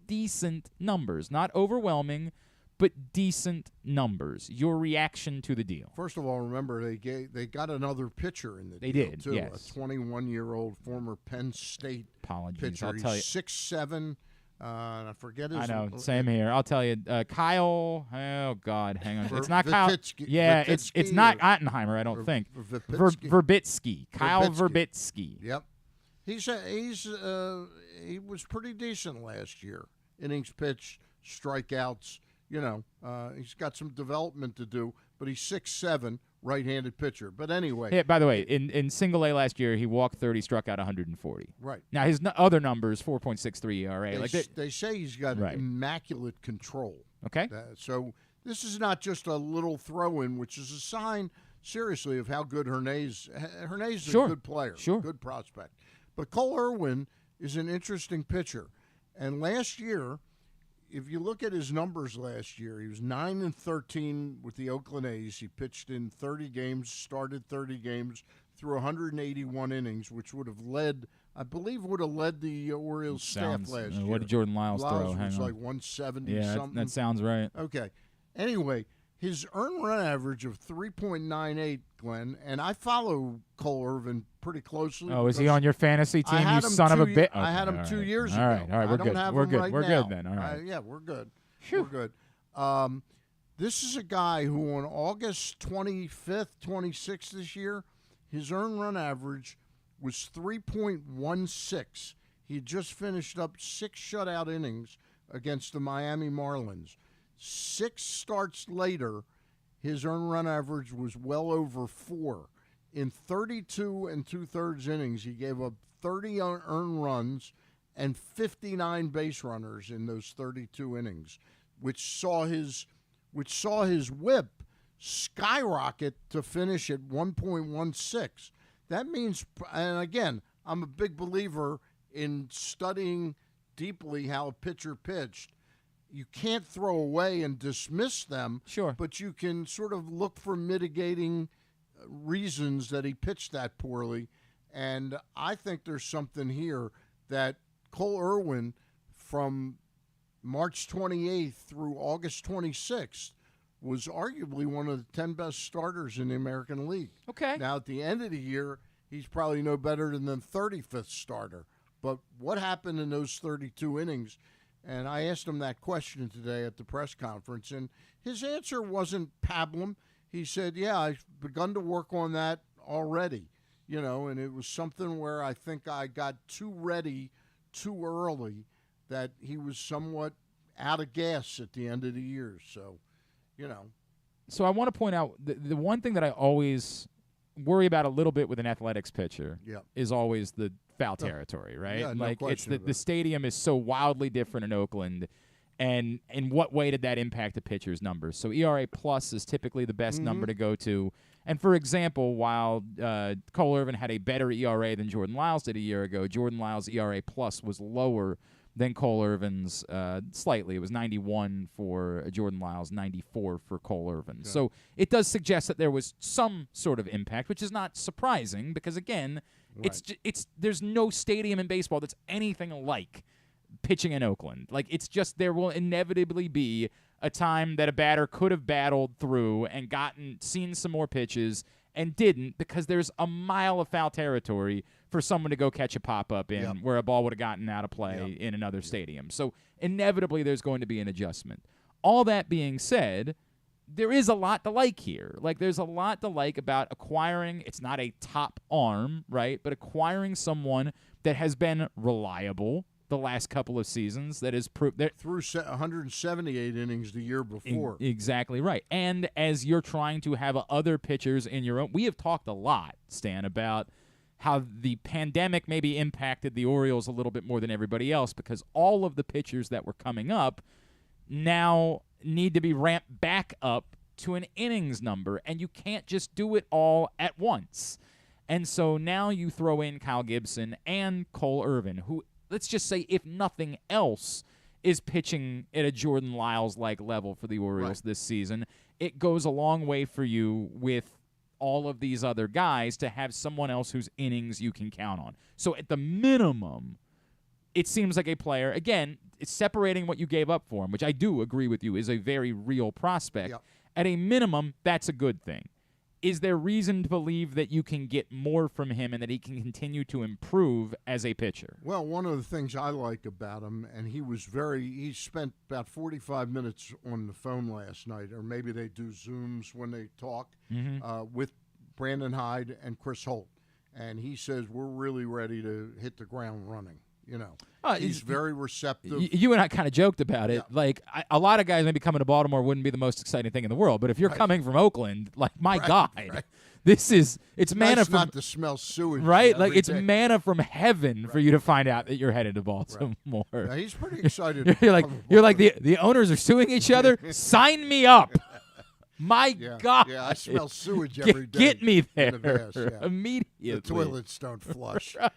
decent numbers. Not overwhelming, but decent numbers. Your reaction to the deal? First of all, remember they got another pitcher in the deal. They did, too. yes. A 21-year-old former Penn State pitcher. I'll tell you. He's 6'7". I forget his. I know. Same here. I'll tell you. Kyle. Oh God, hang on. It's not Kyle. Yeah, it's not Ottenheimer. I don't think. Verbitsky. Kyle Verbitsky. Yep. He was pretty decent last year. Innings pitched, strikeouts. You know, he's got some development to do, but he's 6'7", right-handed pitcher. But anyway. Yeah, by the way, in single A last year, he walked 30, struck out 140. Right. Now, his other numbers, 4.63 ERA. They say he's got immaculate control. Okay. So this is not just a little throw-in, which is a sign, seriously, of how good Hernandez is a good player. Sure. Good prospect. But Cole Irvin is an interesting pitcher. And last year, if you look at his numbers last year, he was 9-13 with the Oakland A's. He pitched in 30 games, started 30 games, through 181 innings, which would have led the Orioles staff last year. What did Jordan Lyles throw? Hang on. Like 170 something. That sounds right. Okay. Anyway, his earned run average of 3.98, Glenn, and I follow Cole Irvin pretty closely. Oh, is he on your fantasy team, you son of a bitch? I had him 2 years ago. All right, we're good. We're good. We're good then. All right. Yeah, we're good. We're good. This is a guy who on August 25th, 26th this year, his earned run average was 3.16. He had just finished up 6 shutout innings against the Miami Marlins. 6 starts later, his earned run average was well over 4. In 32 2/3 innings, he gave up 30 earned runs and 59 base runners in those 32 innings, which saw his WHIP skyrocket to finish at 1.16. That means, and again, I'm a big believer in studying deeply how a pitcher pitched. You can't throw away and dismiss them. Sure. But you can sort of look for mitigating reasons that he pitched that poorly. And I think there's something here that Cole Irvin, from March 28th through August 26th, was arguably one of the 10 best starters in the American League. Okay. Now, at the end of the year, he's probably no better than the 35th starter. But what happened in those 32 innings? And I asked him that question today at the press conference, and his answer wasn't pablum. He said, yeah, I've begun to work on that already, and it was something where I think I got too ready too early, that he was somewhat out of gas at the end of the year. So, So I want to point out the one thing that I always worry about a little bit with an athletics pitcher is always the foul territory, right? Yeah, like no it's the stadium is so wildly different in Oakland, and in what way did that impact the pitcher's numbers? So ERA plus is typically the best number to go to. And for example, while Cole Irvin had a better ERA than Jordan Lyles did a year ago, Jordan Lyles' ERA plus was lower than Cole Irvin's slightly. It was 91 for Jordan Lyles, 94 for Cole Irvin. Okay. So it does suggest that there was some sort of impact, which is not surprising because, again, it's there's no stadium in baseball that's anything like pitching in Oakland. Like, it's just there will inevitably be a time that a batter could have battled through and seen some more pitches and didn't, because there's a mile of foul territory for someone to go catch a pop-up in where a ball would have gotten out of play in another stadium. So inevitably there's going to be an adjustment. All that being said, there is a lot to like here. Like, there's a lot to like about acquiring, it's not a top arm, right, but acquiring someone that has been reliable the last couple of seasons that has proved that through 178 innings the year before. Exactly right. And as you're trying to have other pitchers in your own, we have talked a lot, Stan, about how the pandemic maybe impacted the Orioles a little bit more than everybody else because all of the pitchers that were coming up now need to be ramped back up to an innings number, and you can't just do it all at once. And so now you throw in Kyle Gibson and Cole Irvin, who, let's just say, if nothing else, is pitching at a Jordan Lyles-like level for the Orioles this season. It goes a long way for you with all of these other guys to have someone else whose innings you can count on. So at the minimum, it seems like a player, again, it's separating what you gave up for him, which I do agree with you is a very real prospect. Yep. At a minimum, that's a good thing. Is there reason to believe that you can get more from him and that he can continue to improve as a pitcher? Well, one of the things I like about him, and he spent about 45 minutes on the phone last night, or maybe they do Zooms when they talk, with Brandon Hyde and Chris Holt. And he says, we're really ready to hit the ground running. You know, he's very receptive. You and I kind of joked about it. Yeah. Like, a lot of guys maybe coming to Baltimore wouldn't be the most exciting thing in the world. But if you're coming from Oakland, like, my God, it's manna nice from not to smell sewage. right. Like, it's day. manna from heaven for you to find out that you're headed to Baltimore. Yeah, he's pretty excited. you're like the owners are suing each other. Sign me up. My God. Yeah, I smell sewage every day. Get me there in the vest, yeah. immediately. The toilets don't flush. Right.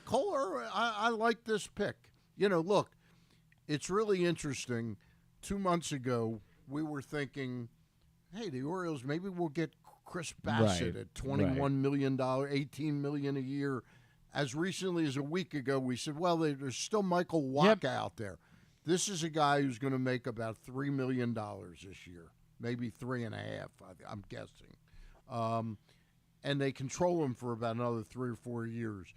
Cole Irvin, I like this pick. You know, look, it's really interesting. 2 months ago, we were thinking, hey, the Orioles, maybe we'll get Chris Bassett at $21 million, $18 million a year. As recently as a week ago, we said, well, there's still Michael Wacha out there. This is a guy who's going to make about $3 million this year, maybe $3.5 million, I'm guessing. And they control him for about another 3 or 4 years.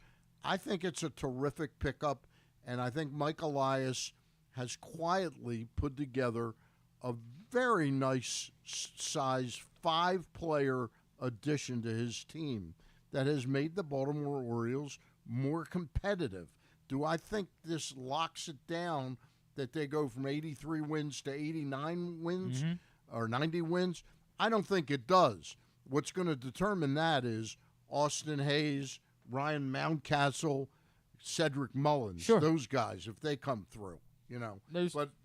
I think it's a terrific pickup, and I think Mike Elias has quietly put together a very nice size 5-player addition to his team that has made the Baltimore Orioles more competitive. Do I think this locks it down that they go from 83 wins to 89 wins or 90 wins? I don't think it does. What's going to determine that is Austin Hayes, Ryan Mountcastle, Cedric Mullins, those guys, if they come through, you know.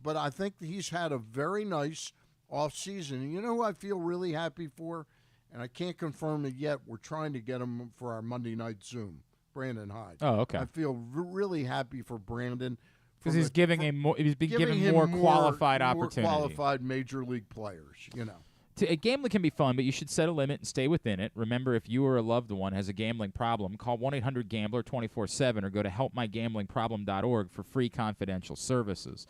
But I think he's had a very nice offseason. And you know who I feel really happy for? And I can't confirm it yet. We're trying to get him for our Monday night Zoom, Brandon Hyde. Oh, okay. I feel really happy for Brandon. Because he's he's been given more qualified opportunity. More qualified major league players, you know. A gambling can be fun, but you should set a limit and stay within it. Remember, if you or a loved one has a gambling problem, call 1-800-GAMBLER 24/7 or go to helpmygamblingproblem.org for free confidential services.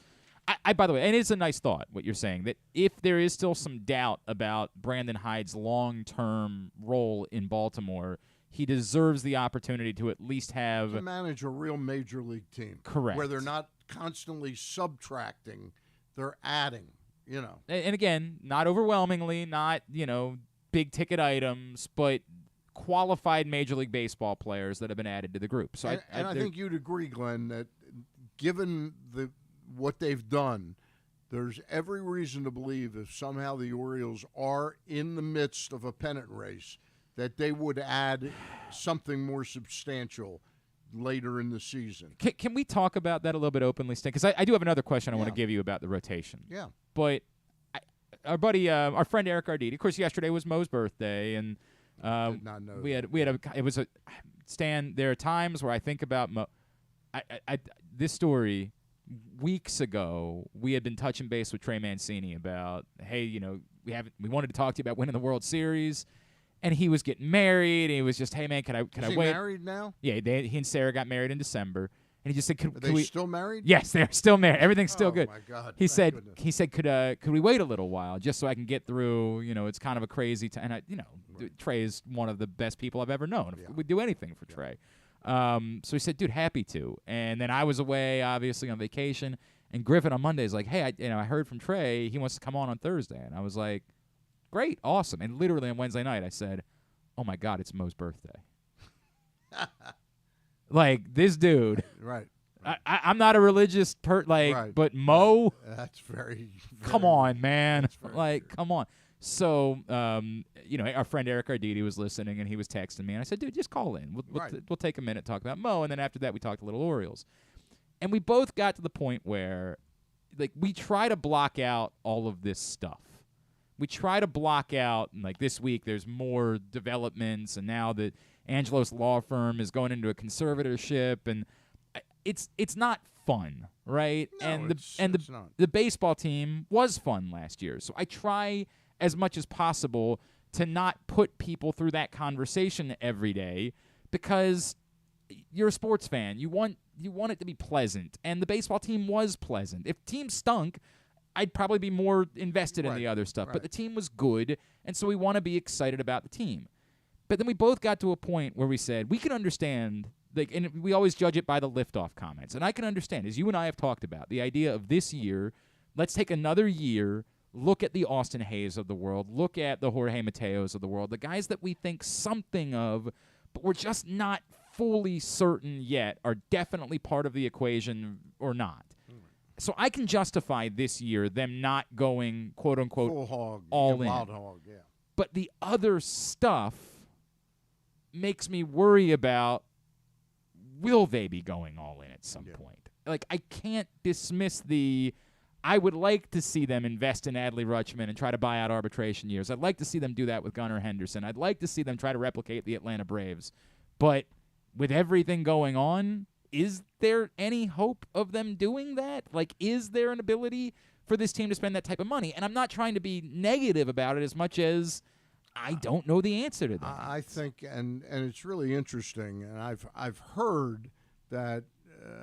I, by the way, and it's a nice thought, what you're saying, that if there is still some doubt about Brandon Hyde's long-term role in Baltimore, he deserves the opportunity to at least have to manage a real major league team. Correct. Where they're not constantly subtracting, they're adding. You know, and again, not overwhelmingly, not, big ticket items, but qualified Major League Baseball players that have been added to the group. So I think you'd agree, Glenn, that given what they've done, there's every reason to believe if somehow the Orioles are in the midst of a pennant race, that they would add something more substantial later in the season. Can we talk about that a little bit openly, Stan? Because I do have another question I want to give you about the rotation. Yeah. But our buddy, our friend Eric Arditi, of course, yesterday was Mo's birthday, and did not know Stan, there are times where I think about Mo. This story, weeks ago, we had been touching base with Trey Mancini about, hey, we wanted to talk to you about winning the World Series. And he was getting married, and he was just, hey, man, can I wait? Is he married now? Yeah, he and Sarah got married in December. And he just said, Are they still married? Yes, they're still married. Everything's still good. Oh, my God. He said, goodness. could we wait a little while just so I can get through, it's kind of a crazy time. And, Trey is one of the best people I've ever known. Yeah. We'd do anything for Trey. So he said, dude, happy to. And then I was away, obviously, on vacation. And Griffin on Monday is like, hey, I heard from Trey. He wants to come on Thursday. And I was like, great, awesome. And literally on Wednesday night, I said, oh, my God, it's Mo's birthday. Like, this dude. Right. I'm not a religious Right. but Mo, That's very come on, man. That's very true. Come on. So, our friend Eric Arditi was listening, and he was texting me, and I said, dude, just call in. We'll take a minute, talk about Mo, and then after that we talked a little Orioles. And we both got to the point where, we try to block out all of this stuff. We try to block out, this week there's more developments, and now that Angelo's law firm is going into a conservatorship, and it's not fun, right? No, it's not. The baseball team was fun last year. So I try as much as possible to not put people through that conversation every day, because you're a sports fan. You want it to be pleasant, and the baseball team was pleasant. If team stunk, I'd probably be more invested in the other stuff. Right. But the team was good, and so we want to be excited about the team. But then we both got to a point where we said we can understand, and we always judge it by the liftoff comments. And I can understand, as you and I have talked about, the idea of this year, let's take another year, look at the Austin Hayes of the world, look at the Jorge Mateos of the world, the guys that we think something of, but we're just not fully certain yet are definitely part of the equation or not. So I can justify this year them not going, quote-unquote, Full hog, all in. Wild hog, yeah. But the other stuff makes me worry about, will they be going all in at some point? I can't dismiss I would like to see them invest in Adley Rutschman and try to buy out arbitration years. I'd like to see them do that with Gunnar Henderson. I'd like to see them try to replicate the Atlanta Braves. But with everything going on, is there any hope of them doing that? Is there an ability for this team to spend that type of money? And I'm not trying to be negative about it as much as I don't know the answer to that. I think, and it's really interesting, and I've heard that,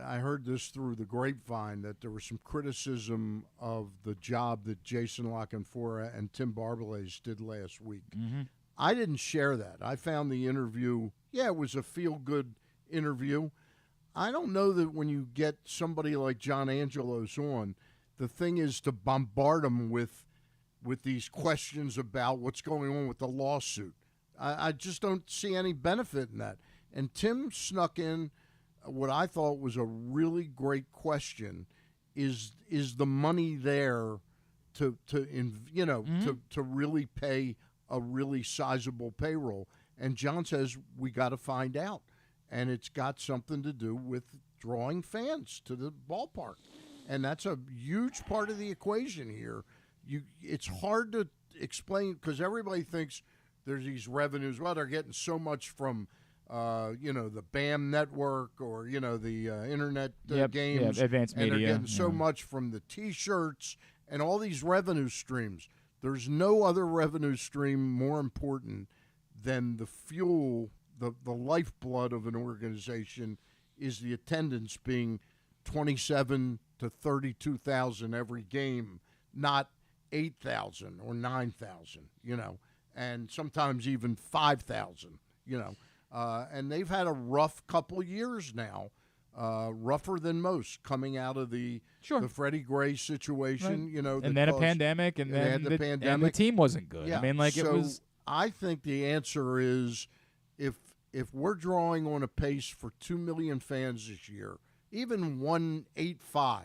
I heard this through the grapevine, that there was some criticism of the job that Jason LaCanfora and Tim Barbalace did last week. Mm-hmm. I didn't share that. I found the interview, it was a feel-good interview. I don't know that when you get somebody like John Angelos on, the thing is to bombard them with these questions about what's going on with the lawsuit. I just don't see any benefit in that. And Tim snuck in what I thought was a really great question: is the money there to really pay a really sizable payroll? And John says we got to find out. And it's got something to do with drawing fans to the ballpark. And that's a huge part of the equation here. It's hard to explain because everybody thinks there's these revenues. Well, they're getting so much from, the BAM network or, the internet games. Advanced and media. They're getting so much from the T-shirts and all these revenue streams. There's no other revenue stream more important than the fuel. The lifeblood of an organization is the attendance being 27 to 32,000 every game, not 8,000 or 9,000, and sometimes even 5,000, and they've had a rough couple years now, rougher than most, coming out of the Freddie Gray situation, right. And then a pandemic, and then the pandemic, and the team wasn't good. Yeah. It was. I think the answer is, if we're drawing on a pace for 2 million fans this year, even 185,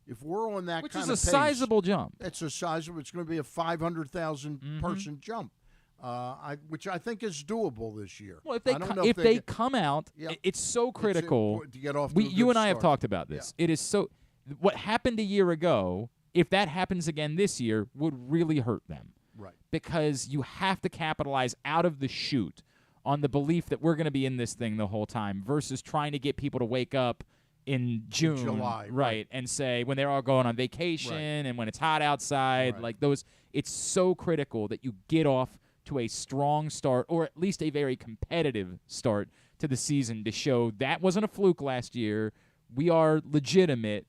if we're on that which kind is of a pace, sizable jump. It's a sizable. It's going to be a 500,000 person jump, which I think is doable this year. Well, if they come out, it's so critical to get off. You and I have talked about this. Yeah. It is so. What happened a year ago, if that happens again this year, would really hurt them. Right. Because you have to capitalize out of the chute on the belief that we're going to be in this thing the whole time versus trying to get people to wake up in June, July, right, and say when they're all going on vacation and when it's hot outside, it's so critical that you get off to a strong start or at least a very competitive start to the season to show that wasn't a fluke last year. We are legitimate.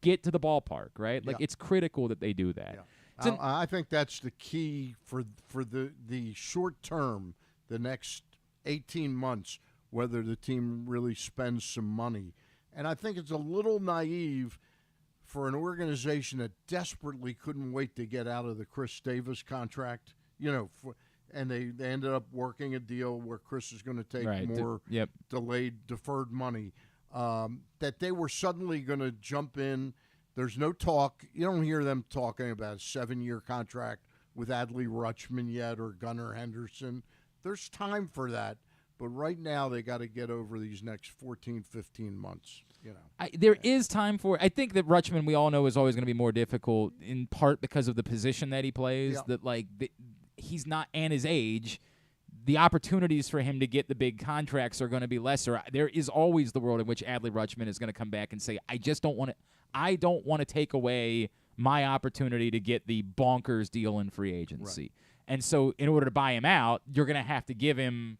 Get to the ballpark, right? It's critical that they do that. Yeah. I think that's the key for the short term, the next 18 months, whether the team really spends some money. And I think it's a little naive for an organization that desperately couldn't wait to get out of the Chris Davis contract, and they ended up working a deal where Chris is going to take more delayed, deferred money. that they were suddenly going to jump in. There's no talk. You don't hear them talking about a 7-year contract with Adley Rutschman yet or Gunnar Henderson. There's time for that. But right now they got to get over these next 14, 15 months. There is time for it. I think that Rutschman, we all know, is always going to be more difficult, in part because of the position that he plays, that he's not, and his age. The opportunities for him to get the big contracts are going to be lesser. There is always the world in which Adley Rutschman is going to come back and say, I don't want to take away my opportunity to get the bonkers deal in free agency. Right. And so in order to buy him out, you're going to have to give him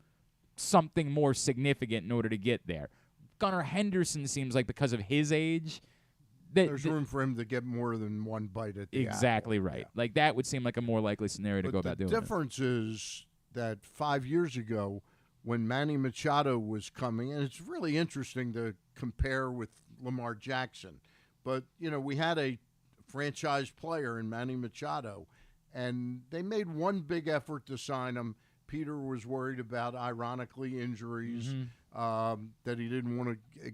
something more significant in order to get there. Gunnar Henderson seems like, because of his age, there's room for him to get more than one bite at the exactly apple. right. Yeah. Like, that would seem like a more likely scenario to go about doing it. The difference is that 5 years ago, when Manny Machado was coming, and it's really interesting to compare with Lamar Jackson, but we had a franchise player in Manny Machado, and they made one big effort to sign him. Peter was worried about, ironically, injuries, that he didn't want to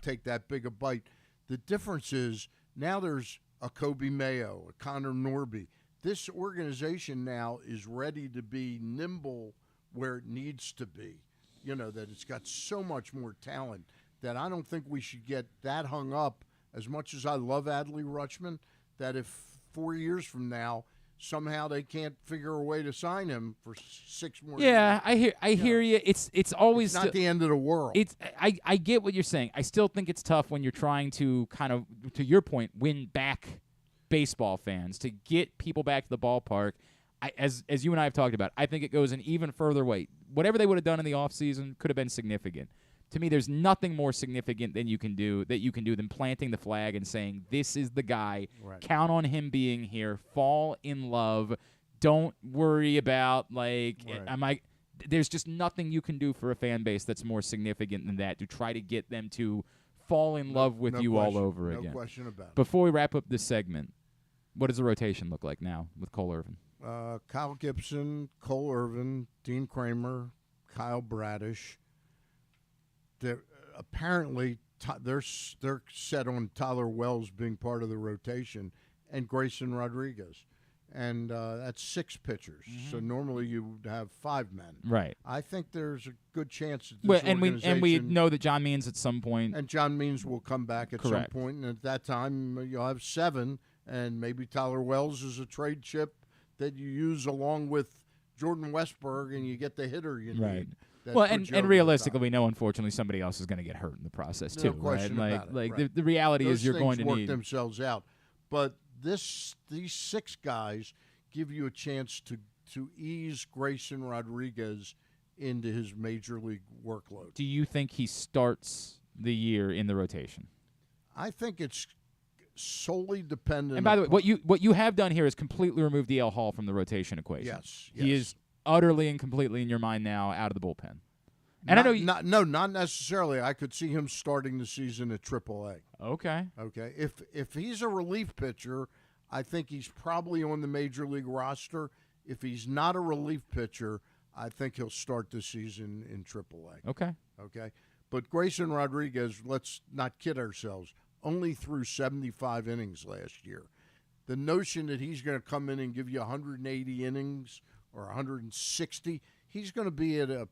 take that big a bite. The difference is now there's a Kobe Mayo, a Connor Norby. This organization now is ready to be nimble where it needs to be, that it's got so much more talent that I don't think we should get that hung up, as much as I love Adley Rutschman, that if 4 years from now somehow they can't figure a way to sign him for 6 more years. I hear you. It's always not the end of the world. I get what you're saying. I still think it's tough when you're trying to kind of, to your point, win back baseball fans, to get people back to the ballpark. As you and I have talked about, I think it goes an even further way. Whatever they would have done in the offseason could have been significant. To me, there's nothing more significant than you can do than planting the flag and saying, this is the guy. Right. Count on him being here. Fall in love. Don't worry about, there's just nothing you can do for a fan base that's more significant than that, to try to get them to fall in love with you all over again. No question about it. Before we wrap up this segment, what does the rotation look like now with Cole Irvin? Kyle Gibson, Cole Irvin, Dean Kramer, Kyle Bradish. Apparently, they're set on Tyler Wells being part of the rotation, and Grayson Rodriguez, and that's 6 pitchers. Mm-hmm. So normally you would have 5 men. Right. I think there's a good chance that this and we know that John Means at some point, and John Means will come back at some point, and at that time you'll have 7, and maybe Tyler Wells is a trade chip that you use along with Jordan Westberg, and you get the hitter you need. Well, and realistically, we know, unfortunately, somebody else is going to get hurt in the process too, right? The reality Those is you're going to work need themselves out. But these 6 guys give you a chance to ease Grayson Rodriguez into his major league workload. Do you think he starts the year in the rotation? I think it's solely dependent. And by the way, what you have done here is completely remove DL Hall from the rotation equation. Yes. He is utterly and completely in your mind now out of the bullpen. And not necessarily. I could see him starting the season at AAA. Okay. If he's a relief pitcher, I think he's probably on the major league roster. If he's not a relief pitcher, I think he'll start the season in AAA. Okay. But Grayson Rodriguez, let's not kid ourselves, only threw 75 innings last year. The notion that he's going to come in and give you 180 innings or 160, he's going to be at a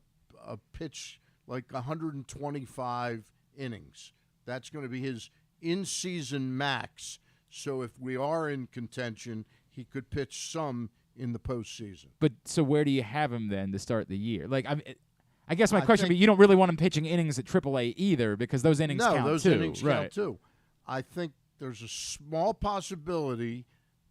pitch like 125 innings. That's going to be his in-season max. So if we are in contention, he could pitch some in the postseason. But so where do you have him then to start the year? I guess my question would be, you don't really want him pitching innings at AAA either, because those innings count too. No, those innings count too. I think there's a small possibility,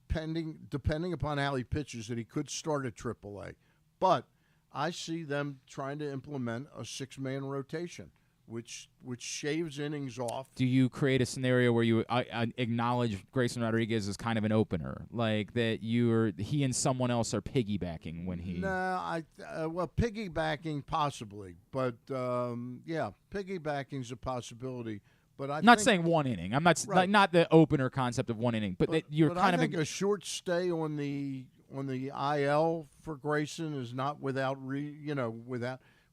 depending upon how he pitches, that he could start at AAA. But I see them trying to implement a 6-man rotation, which shaves innings off. Do you create a scenario where you acknowledge Grayson Rodriguez as kind of an opener, like that he and someone else are piggybacking when he? No, piggybacking possibly, but piggybacking's a possibility. But I'm not saying 1 inning. I'm not not the opener concept of 1 inning, but you're kind of a short stay on the IL for Grayson is not without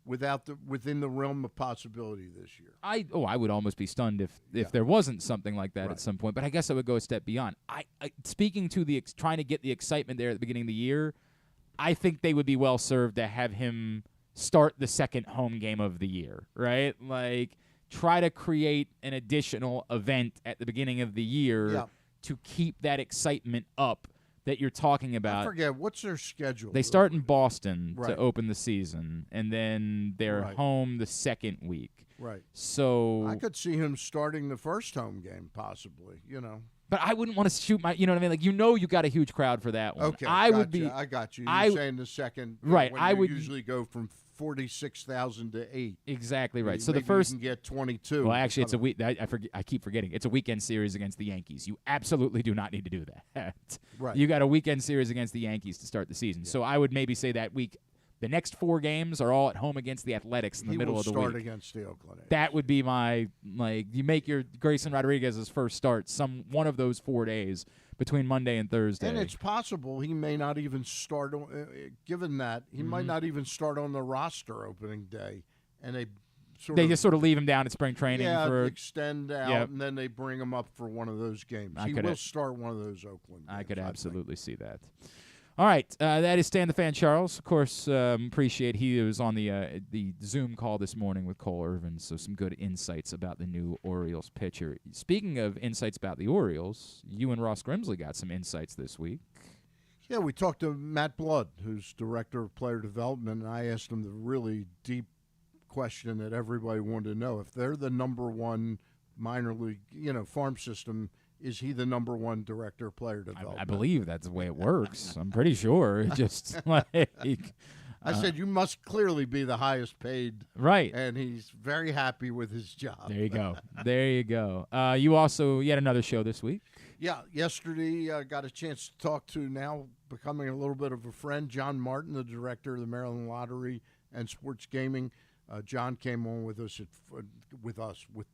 within the realm of possibility this year. I would almost be stunned if there wasn't something like that at some point. But I guess I would go a step beyond. Speaking to trying to get the excitement there at the beginning of the year, I think they would be well served to have him start the second home game of the year, right? Like, try to create an additional event at the beginning of the year to keep that excitement up that you're talking about. I forget, what's their schedule? They start in Boston to open the season, and then they're home the second week. Right. So I could see him starting the first home game, possibly, But I wouldn't want to shoot you know what I mean? Like, you got a huge crowd for that one. Okay, I got you. You're saying the second. Right. When I would usually go from 46,000 to 8. Exactly right. So maybe the first you can get 22. Well, actually, it's a week. I keep forgetting. It's a weekend series against the Yankees. You absolutely do not need to do that. Right. You got a weekend series against the Yankees to start the season. Yeah. So I would maybe say that week, the next 4 games are all at home against the Athletics in the middle of the week. He will start against the Oakland A's. That would be my you make your Grayson Rodriguez's first start one of those 4 days between Monday and Thursday. And it's possible he may not even start. Given that he might not even start on the roster opening day, and they just sort of leave him down at spring training for extend out, and then they bring him up for one of those games. He will start one of those Oakland games. I could absolutely see that. All right, that is Stan the Fan Charles. Of course, appreciate he was on the Zoom call this morning with Cole Irvin, so some good insights about the new Orioles pitcher. Speaking of insights about the Orioles, you and Ross Grimsley got some insights this week. Yeah, we talked to Matt Blood, who's director of player development, and I asked him the really deep question that everybody wanted to know. If they're the number one minor league, farm system, is he the number one director of player development? I believe that's the way it works. I'm pretty sure. Just like I said, you must clearly be the highest paid. Right. And he's very happy with his job. There you go. There you go. You had another show this week. Yeah, yesterday I got a chance to talk to, now becoming a little bit of a friend, John Martin, the director of the Maryland Lottery and Sports Gaming. John came on with us with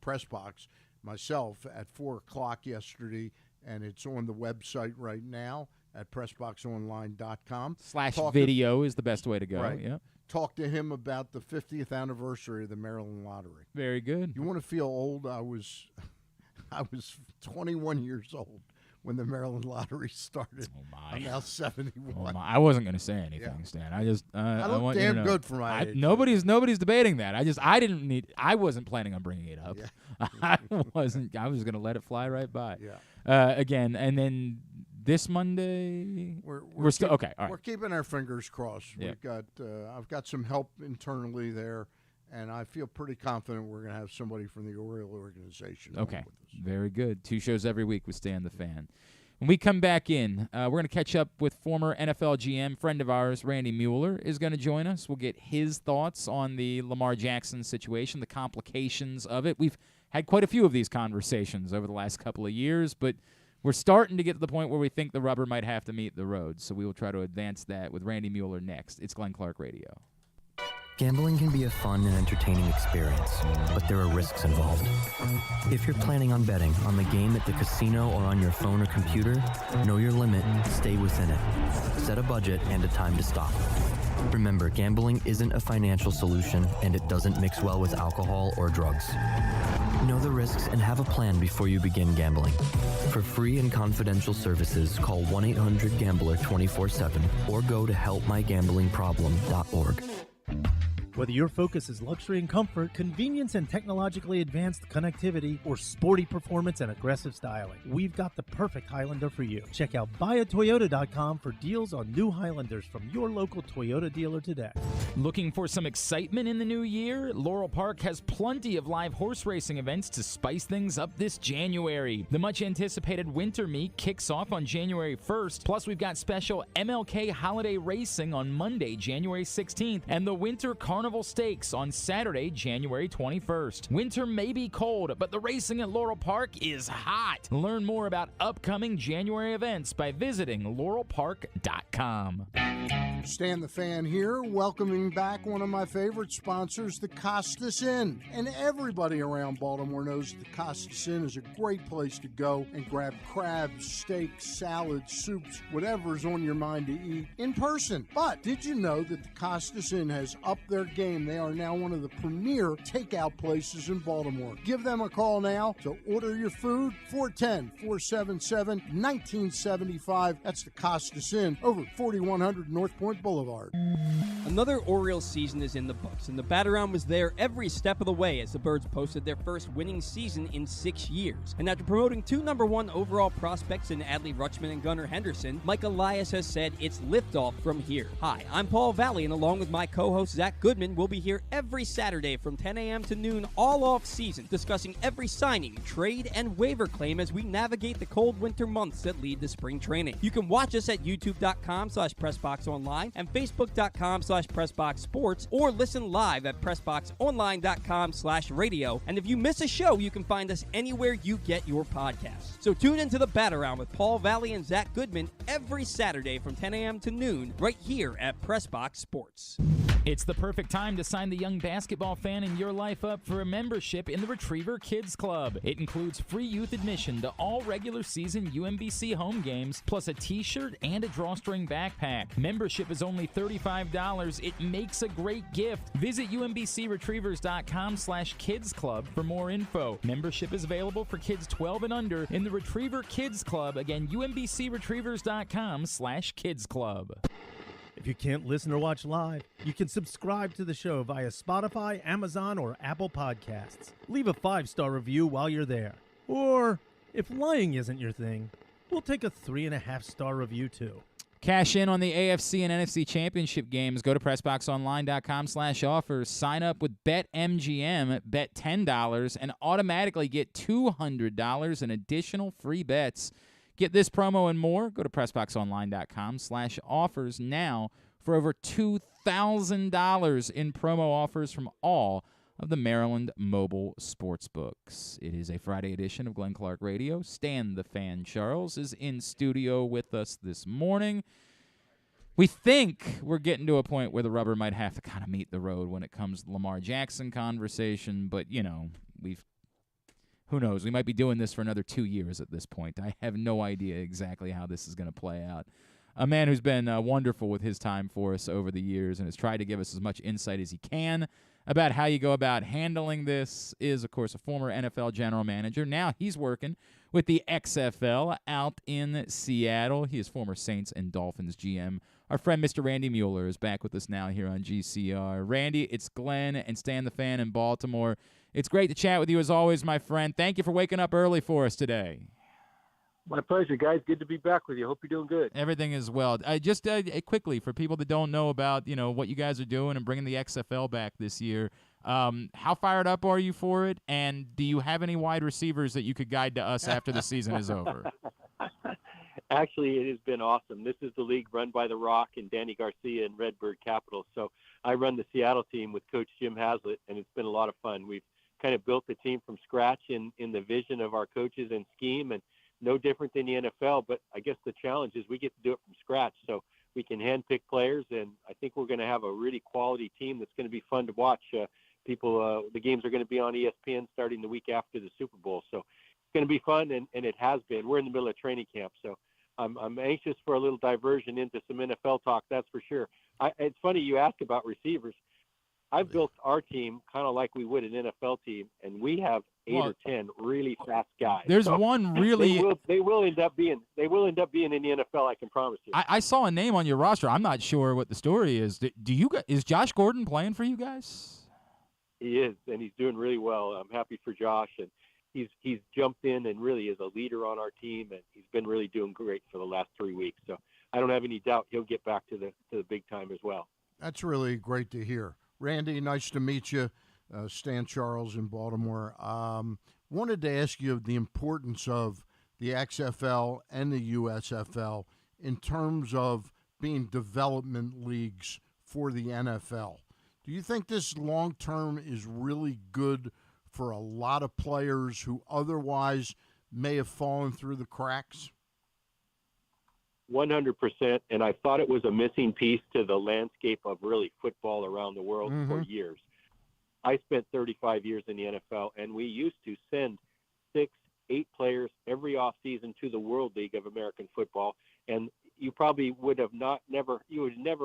Pressbox, myself, at 4 o'clock yesterday, and it's on the website right now at PressBoxOnline.com. /video is the best way to go. Right. Yeah. Talk to him about the 50th anniversary of the Maryland Lottery. Very good. You want to feel old? I was 21 years old when the Maryland Lottery started. Oh my! I'm now 71. Oh my. I wasn't going to say anything, Stan. I just I look damn good for my age. Nobody's debating that. I wasn't planning on bringing it up. Yeah. I wasn't. I was going to let it fly right by. Yeah. Again, and then this Monday we're still okay. All right. We're keeping our fingers crossed. Yeah. We've got I've got some help internally there. And I feel pretty confident we're going to have somebody from the Oriole organization. Okay, with us. Very good. 2 shows every week with Stan the Fan. When we come back in, we're going to catch up with former NFL GM, friend of ours, Randy Mueller, is going to join us. We'll get his thoughts on the Lamar Jackson situation, the complications of it. We've had quite a few of these conversations over the last couple of years, but we're starting to get to the point where we think the rubber might have to meet the road. So we will try to advance that with Randy Mueller next. It's Glenn Clark Radio. Gambling can be a fun and entertaining experience, but there are risks involved. If you're planning on betting on the game at the casino or on your phone or computer, know your limit, stay within it. Set a budget and a time to stop. Remember, gambling isn't a financial solution, and it doesn't mix well with alcohol or drugs. Know the risks and have a plan before you begin gambling. For free and confidential services, call 1-800-GAMBLER 24/7 or go to helpmygamblingproblem.org. Whether your focus is luxury and comfort, convenience and technologically advanced connectivity, or sporty performance and aggressive styling, we've got the perfect Highlander for you. Check out buyatoyota.com for deals on new Highlanders from your local Toyota dealer today. Looking for some excitement in the new year? Laurel Park has plenty of live horse racing events to spice things up this January. The much-anticipated Winter Meet kicks off on January 1st, plus we've got special MLK Holiday Racing on Monday, January 16th, and the Winter Carnival Stakes on Saturday, January 21st. Winter may be cold, but the racing at Laurel Park is hot. Learn more about upcoming January events by visiting laurelpark.com. Stan the Fan here, welcoming back one of my favorite sponsors, the Costas Inn. And everybody around Baltimore knows that the Costas Inn is a great place to go and grab crabs, steaks, salads, soups, whatever's on your mind to eat in person. But did you know that the Costas Inn has upped their game? They are now one of the premier takeout places in Baltimore. Give them a call now to order your food, 410-477-1975. That's the Costas Inn over 4100 North Point Boulevard. Another Orioles season is in the books, and the Bat-Around was there every step of the way as the Birds posted their first winning season in 6 years. And after promoting 2 #1 overall prospects in Adley Rutschman and Gunnar Henderson, Mike Elias has said it's liftoff from here. Hi, I'm Paul Valley, and along with my co-host Zach Goodman, we'll be here every Saturday from 10 a.m. to noon all off season, discussing every signing, trade, and waiver claim as we navigate the cold winter months that lead to spring training. You can watch us at youtube.com/PressBoxOnline and Facebook.com/PressBoxSports, or listen live at PressBoxOnline.com/radio. And if you miss a show, you can find us anywhere you get your podcasts. So tune into the Bat-Around with Paul Valley and Zach Goodman every Saturday from 10 a.m. to noon right here at PressBox Sports. It's the perfect time to sign the young basketball fan in your life up for a membership in the Retriever Kids Club. It includes free youth admission to all regular season UMBC home games, plus a t-shirt and a drawstring backpack. Membership is only $35. It makes a great gift. Visit UMBCRetrievers.com/Kids Club for more info. Membership is available for kids 12 and under in the Retriever Kids Club. Again, UMBCRetrievers.com/Kids Club. If you can't listen or watch live, you can subscribe to the show via Spotify, Amazon, or Apple Podcasts. Leave a 5-star review while you're there. Or, if lying isn't your thing, we'll take a 3.5-star review too. Cash in on the AFC and NFC championship games. Go to PressBoxOnline.com/offers. Sign up with BetMGM, bet $10, and automatically get $200 in additional free bets. Get this promo and more. Go to PressBoxOnline.com/offers now for over $2,000 in promo offers from all of the Maryland mobile sports books. It is a Friday edition of Glenn Clark Radio. Stan the Fan Charles is in studio with us this morning. We think we're getting to a point where the rubber might have to kind of meet the road when it comes to the Lamar Jackson conversation, but, you know, who knows? We might be doing this for another 2 years at this point. I have no idea exactly how this is going to play out. A man who's been wonderful with his time for us over the years and has tried to give us as much insight as he can about how you go about handling this is, of course, a former NFL general manager. Now he's working with the XFL out in Seattle. He is former Saints and Dolphins GM. Our friend Mr. Randy Mueller is back with us now here on GCR. Randy, it's Glenn and Stan the Fan in Baltimore. It's great to chat with you as always, my friend. Thank you for waking up early for us today. My pleasure, guys. Good to be back with you. Hope you're doing good. Everything is well. Just quickly, for people that don't know about what you guys are doing and bringing the XFL back this year, how fired up are you for it? And do you have any wide receivers that you could guide to us after the season is over? Actually, it has been awesome. This is the league run by The Rock and Danny Garcia and Redbird Capital. So I run the Seattle team with Coach Jim Haslett, and it's been a lot of fun. We've kind of built the team from scratch in the vision of our coaches and scheme, and no different than the NFL. But I guess the challenge is we get to do it from scratch, so we can handpick players, and I think we're going to have a really quality team that's going to be fun to watch. The games are going to be on ESPN starting the week after the Super Bowl, so it's going to be fun, and it has been. We're in the middle of training camp, so I'm anxious for a little diversion into some NFL talk, that's for sure. It's funny you ask about receivers. I've built our team kind of like we would an NFL team, and we have 8 or 10 really fast guys. There's one really. They will end up being in the NFL. I can promise you. I saw a name on your roster. I'm not sure what the story is. Is Josh Gordon playing for you guys? He is, and he's doing really well. I'm happy for Josh, and he's jumped in and really is a leader on our team, and he's been really doing great for the last 3 weeks. So I don't have any doubt he'll get back to the big time as well. That's really great to hear. Randy, nice to meet you. Stan Charles in Baltimore. Wanted to ask you the importance of the XFL and the USFL in terms of being development leagues for the NFL. Do you think this long-term is really good for a lot of players who otherwise may have fallen through the cracks? 100%. And I thought it was a missing piece to the landscape of really football around the world for years. I spent 35 years in the NFL, and we used to send 6, 8 players every offseason to the World League of American Football. And you probably would have never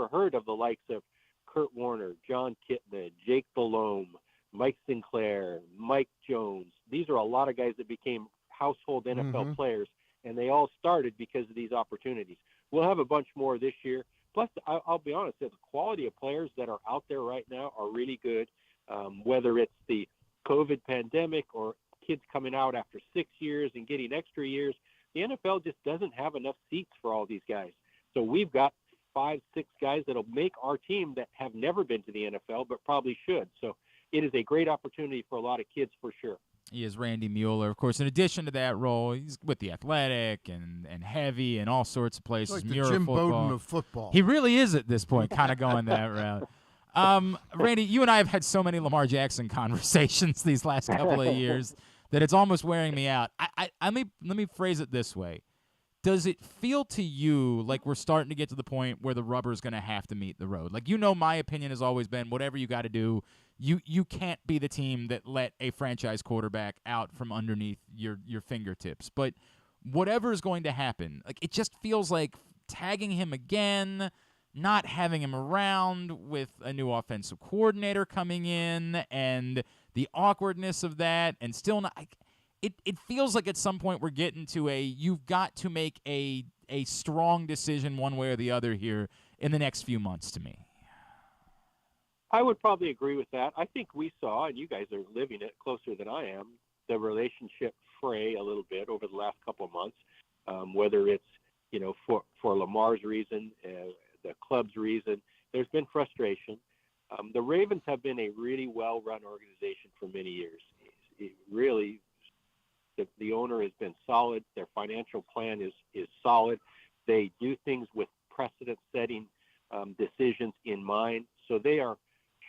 heard of the likes of Kurt Warner, John Kitna, Jake Belome, Mike Sinclair, Mike Jones. These are a lot of guys that became household NFL players, and they all started because of these opportunities. We'll have a bunch more this year. Plus, I'll be honest, the quality of players that are out there right now are really good. Whether it's the COVID pandemic or kids coming out after 6 years and getting extra years, the NFL just doesn't have enough seats for all these guys. So we've got 5, 6 guys that'll make our team that have never been to the NFL but probably should. So it is a great opportunity for a lot of kids for sure. He is Randy Mueller. Of course, in addition to that role, he's with The Athletic and Heavy and all sorts of places. Like the Muir Jim football. Bowden of football. He really is at this point, kind of going that route. Randy, you and I have had so many Lamar Jackson conversations these last couple of years that it's almost wearing me out. Let me phrase it this way. Does it feel to you like we're starting to get to the point where the rubber's going to have to meet the road? Like, my opinion has always been whatever you got to do, you can't be the team that let a franchise quarterback out from underneath your fingertips. But whatever is going to happen, like, it just feels like tagging him again, not having him around with a new offensive coordinator coming in and the awkwardness of that, and still not it feels like at some point we're getting to you've got to make a strong decision one way or the other here in the next few months to me. I would probably agree with that. I think we saw, and you guys are living it closer than I am, the relationship fray a little bit over the last couple of months, whether it's, for Lamar's reason, the club's reason. There's been frustration. The Ravens have been a really well-run organization for many years. It really, the owner has been solid. Their financial plan is solid. They do things with precedent-setting decisions in mind. So they are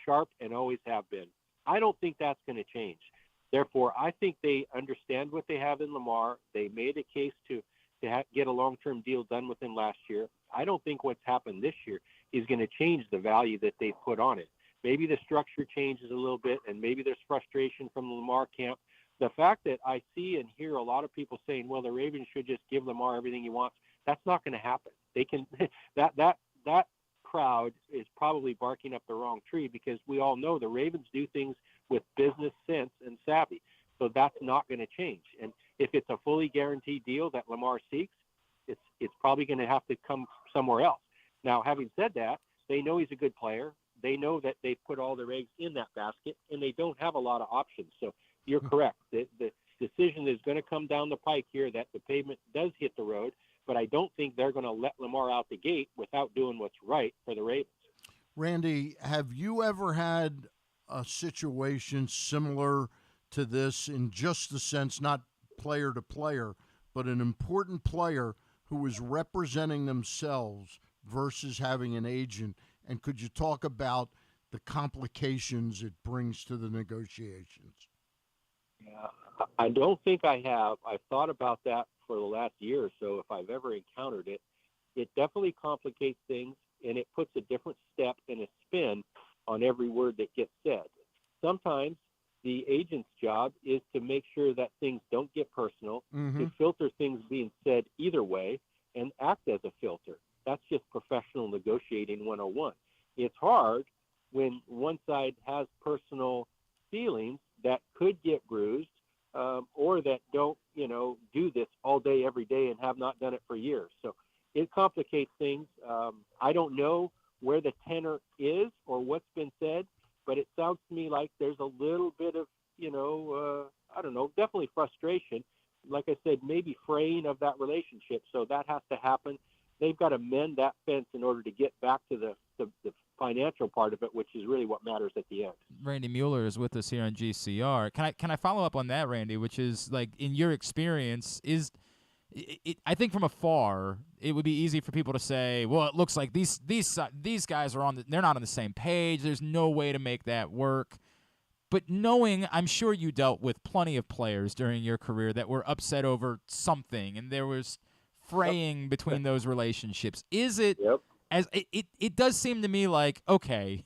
sharp and always have been. I don't think that's going to change. Therefore, I think they understand what they have in Lamar. They made a case to get a long-term deal done with him last year. I don't think what's happened this year is going to change the value that they've put on it. Maybe the structure changes a little bit, and maybe there's frustration from the Lamar camp. The fact that I see and hear a lot of people saying, well, the Ravens should just give Lamar everything he wants, that's not going to happen. They can that crowd is probably barking up the wrong tree, because we all know the Ravens do things with business sense and savvy. So that's not going to change. And if it's a fully guaranteed deal that Lamar seeks, it's probably going to have to come somewhere else. Now, having said that, they know he's a good player. They know that they've put all their eggs in that basket, and they don't have a lot of options. So you're correct. The decision is going to come down the pike here that the pavement does hit the road, but I don't think they're going to let Lamar out the gate without doing what's right for the Ravens. Randy, have you ever had a situation similar to this in just the sense, not player to player, but an important player who is representing themselves versus having an agent? And could you talk about the complications it brings to the negotiations? Yeah, I don't think I have. I've thought about that for the last year or so, if I've ever encountered it. It definitely complicates things, and it puts a different step and a spin on every word that gets said. Sometimes the agent's job is to make sure that things don't get personal, to filter things being said either way, and act as a filter. That's just professional negotiating 101. It's hard when one side has personal feelings that could get bruised, or that don't, do this all day, every day, and have not done it for years. So it complicates things. I don't know where the tenor is or what's been said, but it sounds to me like there's a little bit of, I don't know, definitely frustration. Like I said, maybe fraying of that relationship. So that has to happen. They've got to mend that fence in order to get back to the financial part of it, which is really what matters at the end. Randy Mueller is with us here on GCR. Can I follow up on that, Randy? Which is, like, in your experience, I think from afar it would be easy for people to say, well, it looks like these guys are they're not on the same page. There's no way to make that work. But knowing, I'm sure you dealt with plenty of players during your career that were upset over something, and there was fraying between those relationships. Is it Yep. as it does seem to me like, okay,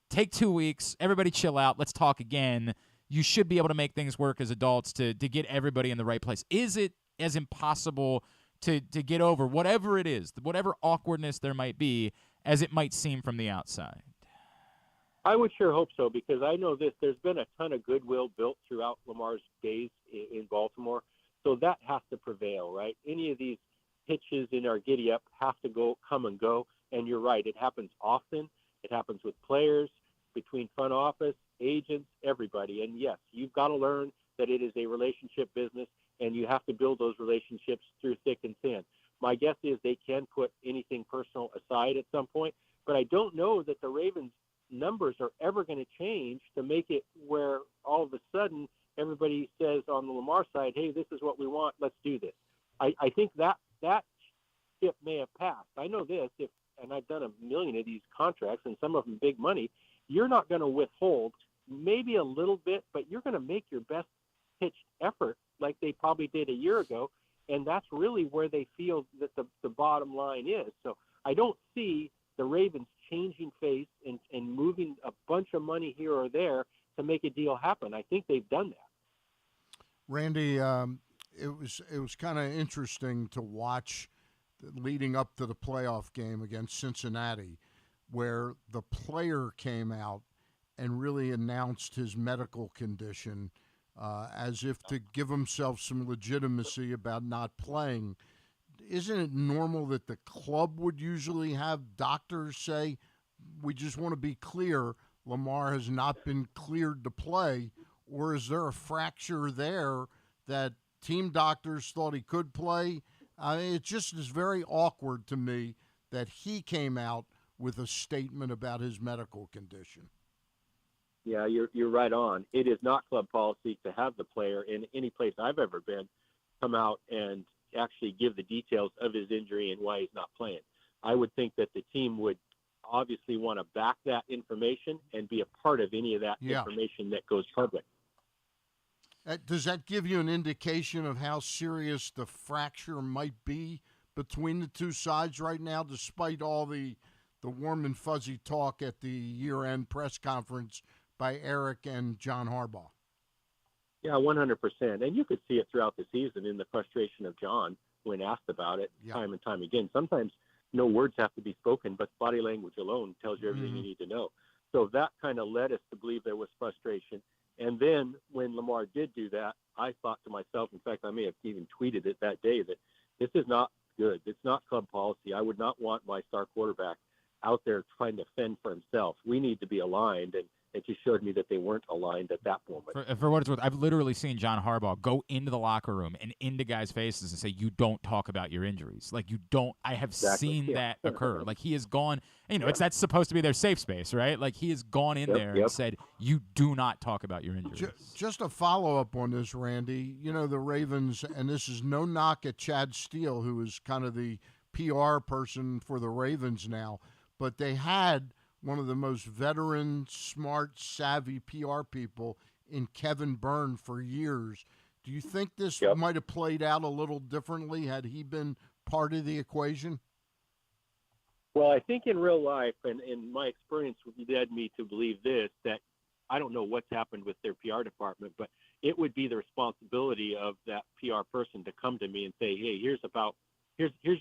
take 2 weeks, everybody chill out, let's talk again. You should be able to make things work as adults to get everybody in the right place. Is it as impossible to get over whatever it is, whatever awkwardness there might be, as it might seem from the outside? I would sure hope so, because I know this. There's been a ton of goodwill built throughout Lamar's days in Baltimore, so that has to prevail, right? Any of these pitches in our giddy-up have to come and go, and you're right. It happens often. It happens with players, between front office, agents, everybody. And, yes, you've got to learn that it is a relationship business, and you have to build those relationships through thick and thin. My guess is they can put anything personal aside at some point, but I don't know that the Ravens numbers are ever going to change to make it where all of a sudden everybody says on the Lamar side, hey, this is what we want, let's do this. I think that ship may have passed. I know this, and I've done a million of these contracts, and some of them big money, you're not going to withhold maybe a little bit, but you're going to make your best pitched effort like they probably did a year ago, and that's really where they feel that the bottom line is. So I don't see the Ravens changing face and moving a bunch of money here or there to make a deal happen. I think they've done that. Randy, it was kind of interesting to watch leading up to the playoff game against Cincinnati, where the player came out and really announced his medical condition as if to give himself some legitimacy about not playing. Isn't it normal that the club would usually have doctors say, we just want to be clear, Lamar has not been cleared to play? Or is there a fracture there that team doctors thought he could play? It just is very awkward to me that he came out with a statement about his medical condition. Yeah, you're right on. It is not club policy to have the player in any place I've ever been come out and actually give the details of his injury and why he's not playing. I would think that the team would obviously want to back that information and be a part of any of that information that goes public. Does that give you an indication of how serious the fracture might be between the two sides right now, despite all the warm and fuzzy talk at the year-end press conference by Eric and John Harbaugh? Yeah, 100%. And you could see it throughout the season in the frustration of John when asked about it time and time again. Sometimes no words have to be spoken, but body language alone tells you everything you need to know. So that kind of led us to believe there was frustration. And then when Lamar did do that, I thought to myself, in fact, I may have even tweeted it that day, that this is not good. It's not club policy. I would not want my star quarterback out there trying to fend for himself. We need to be aligned, and it just showed me that they weren't aligned at that moment. For what it's worth, I've literally seen John Harbaugh go into the locker room and into guys' faces and say, you don't talk about your injuries. Like, you don't. I have seen that occur. Like, he has gone, that's supposed to be their safe space, right? Like, he has gone in there and said, you do not talk about your injuries. Just a follow-up on this, Randy. The Ravens, and this is no knock at Chad Steele, who is kind of the PR person for the Ravens now, but they had one of the most veteran, smart, savvy PR people in Kevin Byrne for years. Do you think this might have played out a little differently had he been part of the equation? Well, I think in real life, and in my experience led me to believe this, that I don't know what's happened with their PR department, but it would be the responsibility of that PR person to come to me and say, hey, here's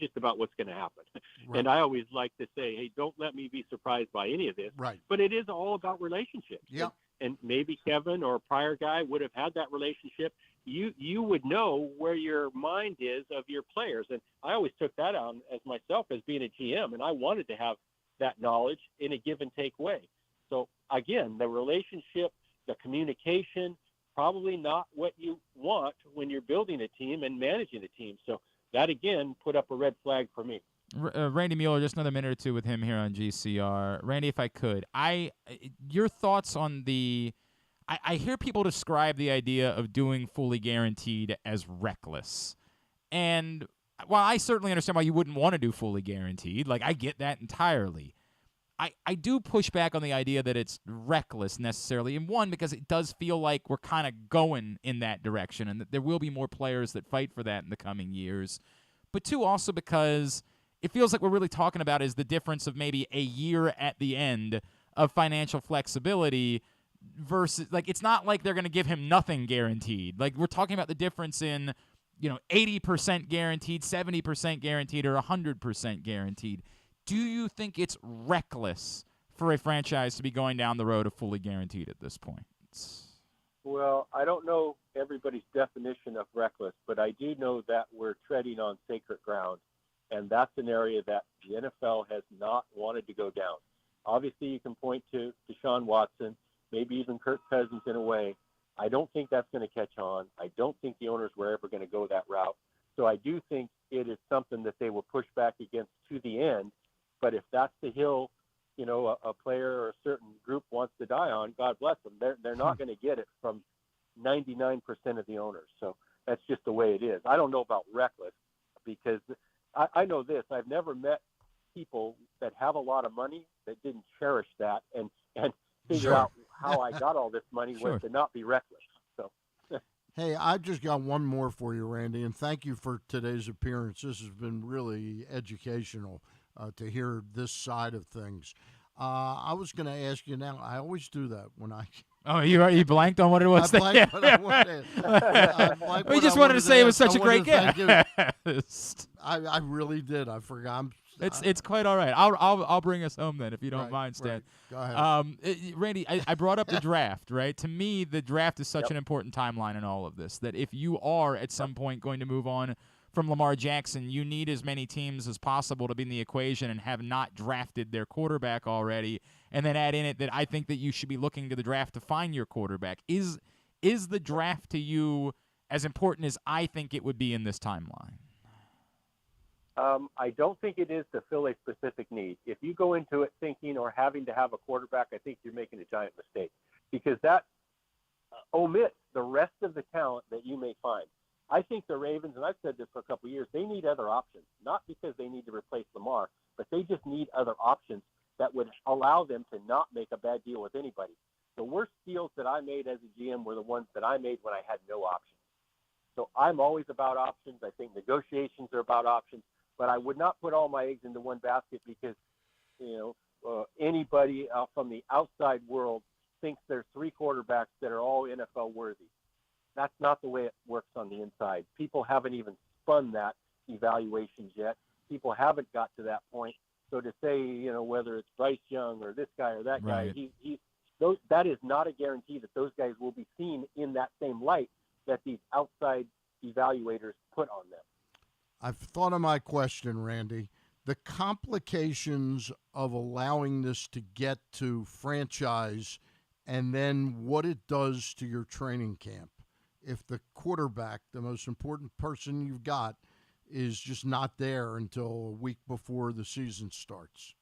just about what's going to happen. Right. And I always like to say, hey, don't let me be surprised by any of this. Right. But it is all about relationships. Yeah. And maybe Kevin or a prior guy would have had that relationship. You would know where your mind is of your players. And I always took that on as myself as being a GM, and I wanted to have that knowledge in a give and take way. So, again, the relationship, the communication, probably not what you want when you're building a team and managing a team. So that, again, put up a red flag for me. Randy Mueller, just another minute or two with him here on GCR. Randy, if I could, your thoughts on I hear people describe the idea of doing fully guaranteed as reckless. And while I certainly understand why you wouldn't want to do fully guaranteed, like, I get that entirely, I do push back on the idea that it's reckless necessarily. And one, because it does feel like we're kind of going in that direction and that there will be more players that fight for that in the coming years. but two, also because it feels like we're really talking about is the difference of maybe a year at the end of financial flexibility versus, like, it's not like they're going to give him nothing guaranteed. Like, we're talking about the difference in, 80% guaranteed, 70% guaranteed, or 100% guaranteed. Do you think it's reckless for a franchise to be going down the road of fully guaranteed at this point? Well, I don't know everybody's definition of reckless, but I do know that we're treading on sacred ground, and that's an area that the NFL has not wanted to go down. Obviously, you can point to Deshaun Watson, maybe even Kirk Cousins in a way. I don't think that's going to catch on. I don't think the owners were ever going to go that route. So I do think it is something that they will push back against to the end. But if that's the hill, a player or a certain group wants to die on, God bless them. They're not going to get it from 99% of the owners. So that's just the way it is. I don't know about reckless, because I know this. I've never met people that have a lot of money that didn't cherish that and figure out how I got all this money was to not be reckless. So, hey, I've just got one more for you, Randy, and thank you for today's appearance. This has been really educational to hear this side of things. I was going to ask you now. I always do that when I. Oh, you blanked on what it was. I blanked what I wanted. We just wanted to say it was such a great guest. I really did. I forgot. It's quite all right. I'll bring us home then, if you don't mind, Stan. Right. Go ahead. Randy, I brought up the draft, right? To me, the draft is such an important timeline in all of this, that if you are at some point going to move on from Lamar Jackson, you need as many teams as possible to be in the equation and have not drafted their quarterback already, and then add in it that I think that you should be looking to the draft to find your quarterback. Is the draft to you as important as I think it would be in this timeline? I don't think it is to fill a specific need. If you go into it thinking or having to have a quarterback, I think you're making a giant mistake, because that omits the rest of the talent that you may find. I think the Ravens, and I've said this for a couple of years, they need other options, not because they need to replace Lamar, but they just need other options that would allow them to not make a bad deal with anybody. The worst deals that I made as a GM were the ones that I made when I had no options. So I'm always about options. I think negotiations are about options, but I would not put all my eggs into one basket, because, anybody from the outside world thinks there's three quarterbacks that are all NFL worthy. That's not the way it works on the inside. People haven't even spun that evaluations yet. People haven't got to that point. So to say, whether it's Bryce Young or this guy or that guy, that is not a guarantee that those guys will be seen in that same light that these outside evaluators put on them. I've thought of my question, Randy. The complications of allowing this to get to franchise, and then what it does to your training camp. If the quarterback, the most important person you've got, is just not there until a week before the season starts.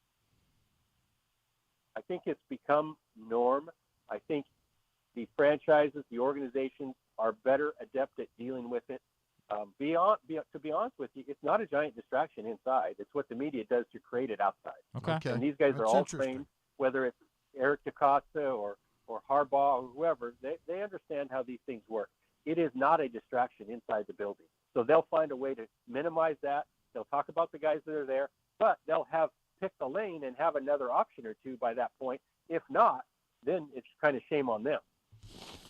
I think it's become norm. I think the franchises, the organizations are better adept at dealing with it. To be honest with you, it's not a giant distraction inside. It's what the media does to create it outside. Okay. And these guys are all trained, whether it's Eric DeCosta or Harbaugh or whoever, they understand how these things work. It is not a distraction inside the building. So they'll find a way to minimize that. They'll talk about the guys that are there, but they'll have picked a lane and have another option or two by that point. If not, then it's kind of shame on them.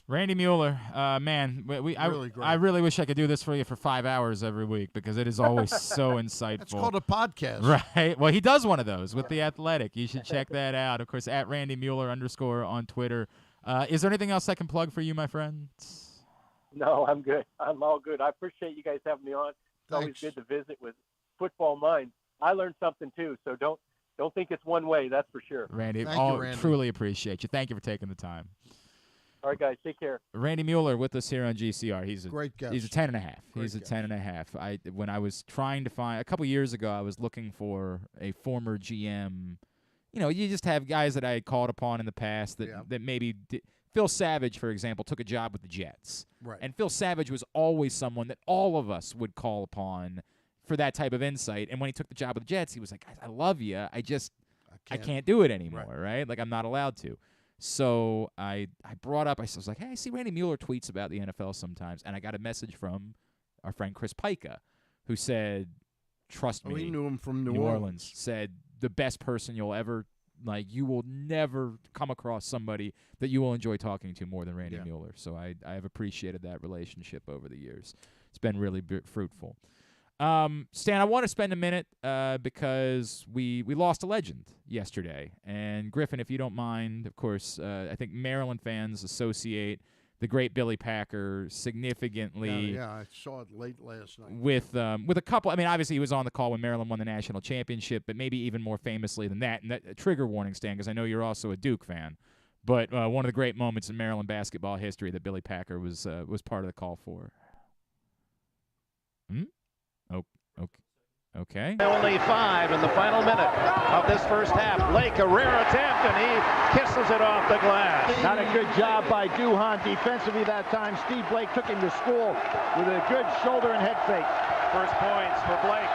Randy Mueller, man, I really wish I could do this for you for 5 hours every week, because it is always so insightful. It's called a podcast. Right. Well, he does one of those with The Athletic. You should check that out. Of course, at Randy Mueller _ on Twitter. Is there anything else I can plug for you, my friend? No, I'm good. I'm all good. I appreciate you guys having me on. It's always good to visit with Football Minds. I learned something too, so don't think it's one way. That's for sure. Randy, Randy. Truly appreciate you. Thank you for taking the time. All right, guys, take care. Randy Mueller with us here on GCR. He's a great guest. He's a 10.5. He's a 10.5. When I was trying to find a couple years ago, I was looking for a former GM. You just have guys that I had called upon in the past that maybe Phil Savage, for example, took a job with the Jets. Right. And Phil Savage was always someone that all of us would call upon for that type of insight. And when he took the job with the Jets, he was like, I love you. I can't do it anymore, right? Like, I'm not allowed to. So I brought up, I was like, hey, I see Randy Mueller tweets about the NFL sometimes. And I got a message from our friend Chris Pica, who said, trust me. We knew him from New Orleans. Said the best person you'll ever you will never come across somebody that you will enjoy talking to more than Randy Mueller. So I have appreciated that relationship over the years. It's been really fruitful. Stan, I want to spend a minute because we lost a legend yesterday. And Griffin, if you don't mind, of course, I think Maryland fans associate the great Billy Packer significantly. Yeah, I saw it late last night. With a couple. I mean, obviously he was on the call when Maryland won the national championship, but maybe even more famously than that. And that trigger warning, Stan, because I know you're also a Duke fan. But one of the great moments in Maryland basketball history that Billy Packer was part of the call for. Okay. Only 5 in the final minute of this first half. Blake, a rare attempt, and he kisses it off the glass. Not a good job by Duhon defensively that time. Steve Blake took him to school with a good shoulder and head fake. First points for Blake.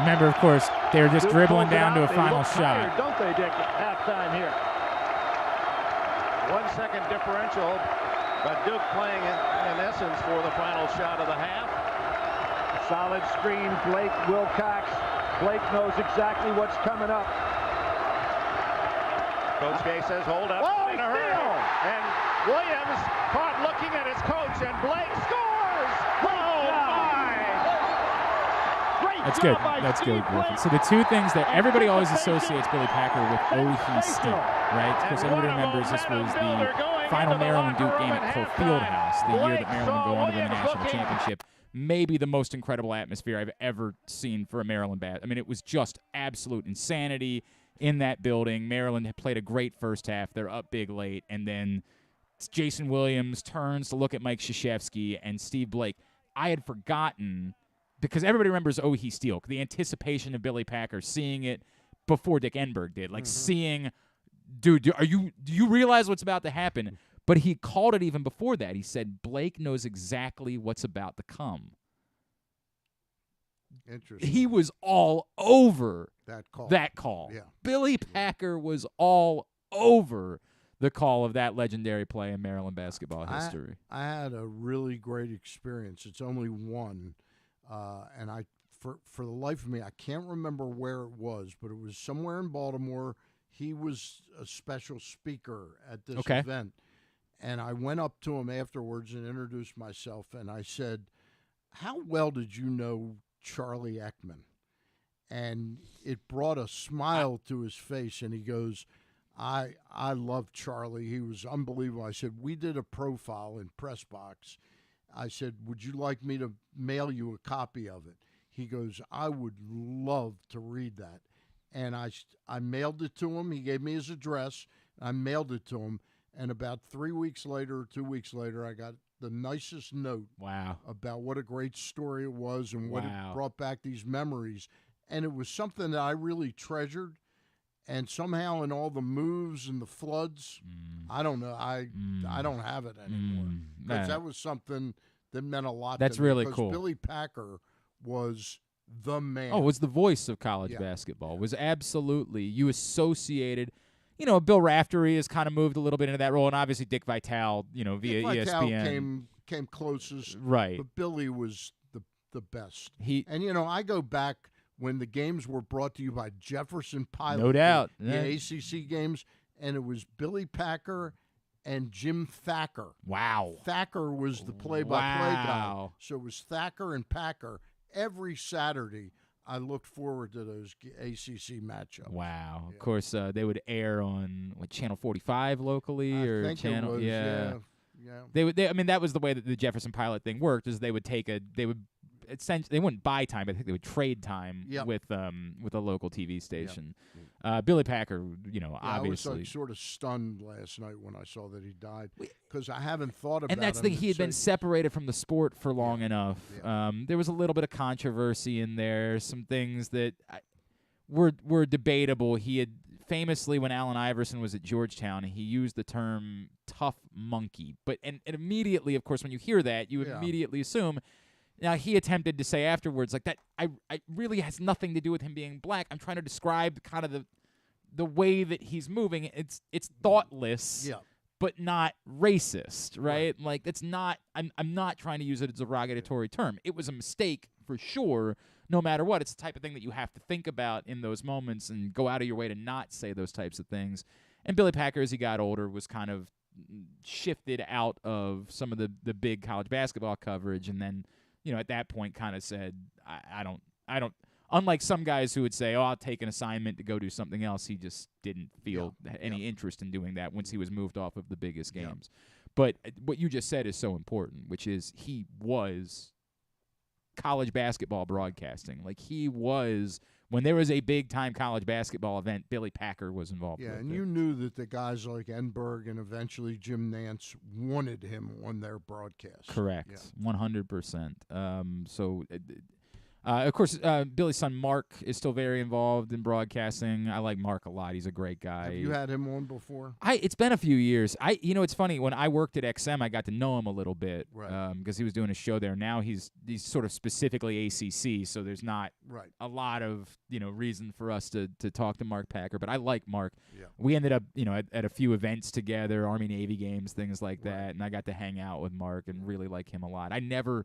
Remember, of course, they were just dribbling down to a final shot. Tired, don't they, Dick, at halftime here? 1 second differential, but Duke playing in essence for the final shot of the half. Solid screen, Blake, Wilcox. Blake knows exactly what's coming up. Coach K says hold up in a hurry. And Williams caught looking at his coach, and Blake scores! Oh, my! That's good. That's good, Griffin. So the two things that everybody always associates Billy Packer with, he steal, right? Because everybody remembers this was the final Maryland-Duke game at Cole Fieldhouse, the year that Maryland would go on to win the national championship. Maybe the most incredible atmosphere I've ever seen for a Maryland I mean, it was just absolute insanity in that building. Maryland had played a great first half. They're up big late, and then Jason Williams turns to look at Mike Krzyzewski and Steve Blake. I had forgotten, because everybody remembers he steal, the anticipation of Billy Packer, seeing it before Dick Enberg did, seeing, dude, do you realize what's about to happen? But he called it even before that. He said, Blake knows exactly what's about to come. Interesting. He was all over that call. Yeah. Billy Packer was all over the call of that legendary play in Maryland basketball history. I had a really great experience. It's only one, and for the life of me, I can't remember where it was, but it was somewhere in Baltimore. He was a special speaker at this event. And I went up to him afterwards and introduced myself, and I said, how well did you know Charlie Ekman? And it brought a smile to his face, and he goes, I love Charlie. He was unbelievable. I said, we did a profile in Press Box. I said, would you like me to mail you a copy of it? He goes, I would love to read that. And I mailed it to him. He gave me his address. I mailed it to him. And about 3 weeks later, 2 weeks later, I got the nicest note about what a great story it was and what it brought back these memories. And it was something that I really treasured. And somehow in all the moves and the floods, I don't know, I don't have it anymore. Because that was something that meant a lot to me. That's really cool. Billy Packer was the man. Oh, was the voice of college basketball. Was absolutely, you associated. You know, Bill Raftery has kind of moved a little bit into that role, and obviously Dick Vitale, via Dick Vitale ESPN. came closest. Right. But Billy was the best. And I go back when the games were brought to you by Jefferson Pilot. No doubt. The ACC games, and it was Billy Packer and Jim Thacker. Wow. Thacker was the play-by-play guy. So it was Thacker and Packer every Saturday. I looked forward to those ACC matchups. Wow. Of course, they would air on Channel 45 locally or think Channel. It was, yeah. They would. I mean, that was the way that the Jefferson Pilot thing worked. Is they would essentially, they wouldn't buy time, but I think they would trade time with a local TV station. Billy Packer, obviously. I was sort of stunned last night when I saw that he died because I haven't thought about it. And that's the thing, he had been separated from the sport for long enough. There was a little bit of controversy in there, some things that were debatable. He had famously, when Allen Iverson was at Georgetown, he used the term tough monkey. And immediately, of course, when you hear that, you immediately assume. Now, he attempted to say afterwards, like, that I really has nothing to do with him being black. I'm trying to describe kind of the way that he's moving. It's thoughtless, but not racist, right? Like, it's not. I'm not trying to use it as a derogatory term. It was a mistake for sure, no matter what. It's the type of thing that you have to think about in those moments and go out of your way to not say those types of things. And Billy Packer, as he got older, was kind of shifted out of some of the big college basketball coverage, and then, at that point kind of said, I don't, unlike some guys who would say, I'll take an assignment to go do something else, he just didn't feel any interest in doing that once he was moved off of the biggest games. But what you just said is so important, which is he was college basketball broadcasting. Like, he was, when there was a big-time college basketball event, Billy Packer was involved with it. And you knew that the guys like Enberg and eventually Jim Nantz wanted him on their broadcast. Correct, 100%. Of course, Billy's son Mark is still very involved in broadcasting. I like Mark a lot. He's a great guy. Have you had him on before? It's been a few years. It's funny, when I worked at XM, I got to know him a little bit, because he was doing a show there. Now he's sort of specifically ACC, so there's not a lot of reason for us to talk to Mark Packer. But I like Mark. Yeah. We ended up at a few events together, Army Navy games, things like that, and I got to hang out with Mark and really like him a lot. I've never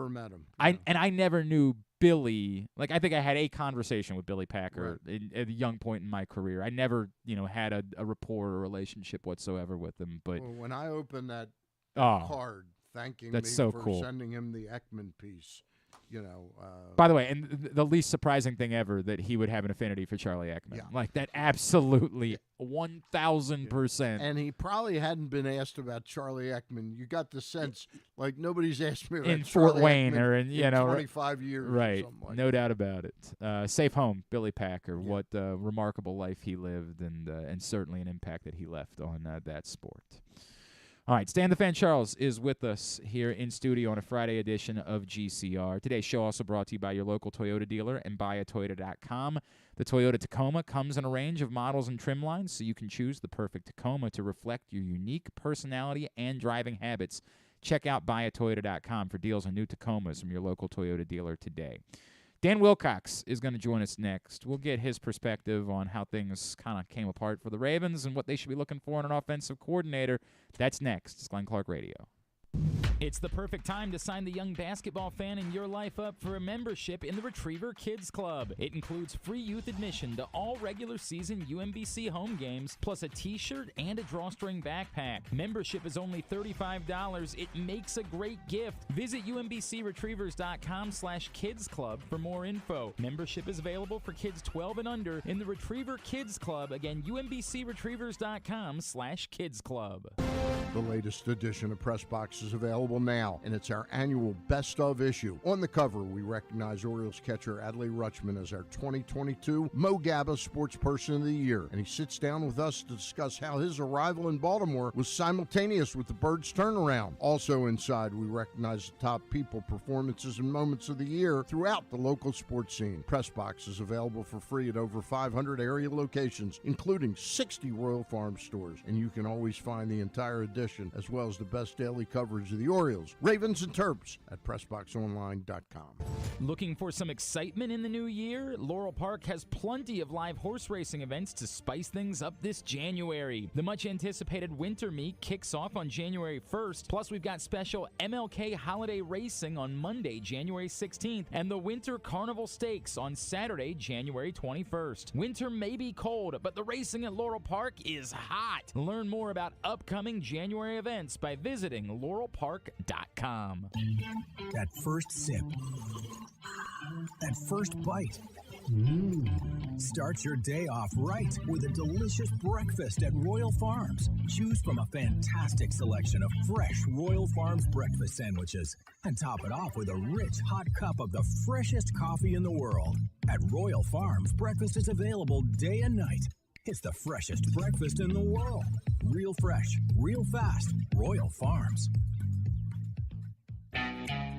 met him. I never knew Billy, like, I think I had a conversation with Billy Packer at a young point in my career. I never, had a rapport or relationship whatsoever with him. But when I opened that card thanking me for sending him the Ekman piece, By the way, and the least surprising thing ever, that he would have an affinity for Charlie Ekman. Yeah. Like, that absolutely 1,000%. And he probably hadn't been asked about Charlie Ekman. You got the sense, like, nobody's asked me about in Charlie Fort Wayne Ekman or in 25 years. Right. Or something like no that. doubt about it. Safe home, Billy Packer. Yeah. What a remarkable life he lived, and certainly an impact that he left on that sport. All right, Stan the Fan Charles is with us here in studio on a Friday edition of GCR. Today's show also brought to you by your local Toyota dealer and buyatoyota.com. The Toyota Tacoma comes in a range of models and trim lines, so you can choose the perfect Tacoma to reflect your unique personality and driving habits. Check out buyatoyota.com for deals on new Tacomas from your local Toyota dealer today. Dan Wilcox is going to join us next. We'll get his perspective on how things kind of came apart for the Ravens and what they should be looking for in an offensive coordinator. That's next. It's Glenn Clark Radio. It's the perfect time to sign the young basketball fan in your life up for a membership in the Retriever Kids Club. It includes free youth admission to all regular season UMBC home games, plus a t-shirt and a drawstring backpack. Membership is only $35. It makes a great gift. Visit UMBCRetrievers.com/Kids Club for more info. Membership is available for kids 12 and under in the Retriever Kids Club. Again, UMBCRetrievers.com/Kids Club. The latest edition of Press Box is available now, and it's our annual Best Of issue. On the cover, we recognize Orioles catcher Adley Rutschman as our 2022 Mo Gabba Sports Person of the Year, and he sits down with us to discuss how his arrival in Baltimore was simultaneous with the Birds' turnaround. Also inside, we recognize the top people, performances, and moments of the year throughout the local sports scene. Press Box is available for free at over 500 area locations, including 60 Royal Farm stores, and you can always find the entire edition, as well as the best daily coverage of the Orioles, Ravens, and Terps at PressBoxOnline.com. Looking for some excitement in the new year? Laurel Park has plenty of live horse racing events to spice things up this January. The much-anticipated winter meet kicks off on January 1st, plus we've got special MLK holiday racing on Monday, January 16th, and the Winter Carnival Stakes on Saturday, January 21st. Winter may be cold, but the racing at Laurel Park is hot. Learn more about upcoming January events by visiting laurelpark.com. That first sip. That first bite. Start your day off right with a delicious breakfast at Royal Farms. Choose from a fantastic selection of fresh Royal Farms breakfast sandwiches and top it off with a rich hot cup of the freshest coffee in the world. At Royal Farms, breakfast is available day and night. It's the freshest breakfast in the world. Real fresh, real fast. Royal Farms.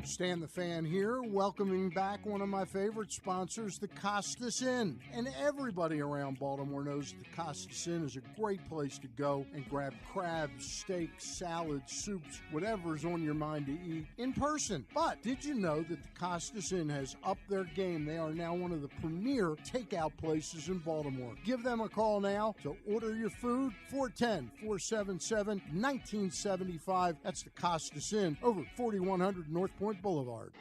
Stan the Fan here, welcoming back one of my favorite sponsors, the Costas Inn. And everybody around Baltimore knows the Costas Inn is a great place to go and grab crabs, steaks, salads, soups, whatever's on your mind to eat in person. But did you know that the Costas Inn has upped their game? They are now one of the premier takeout places in Baltimore. Give them a call now to order your food, 410-477-1975. That's the Costas Inn over 4100 North Point Boulevard.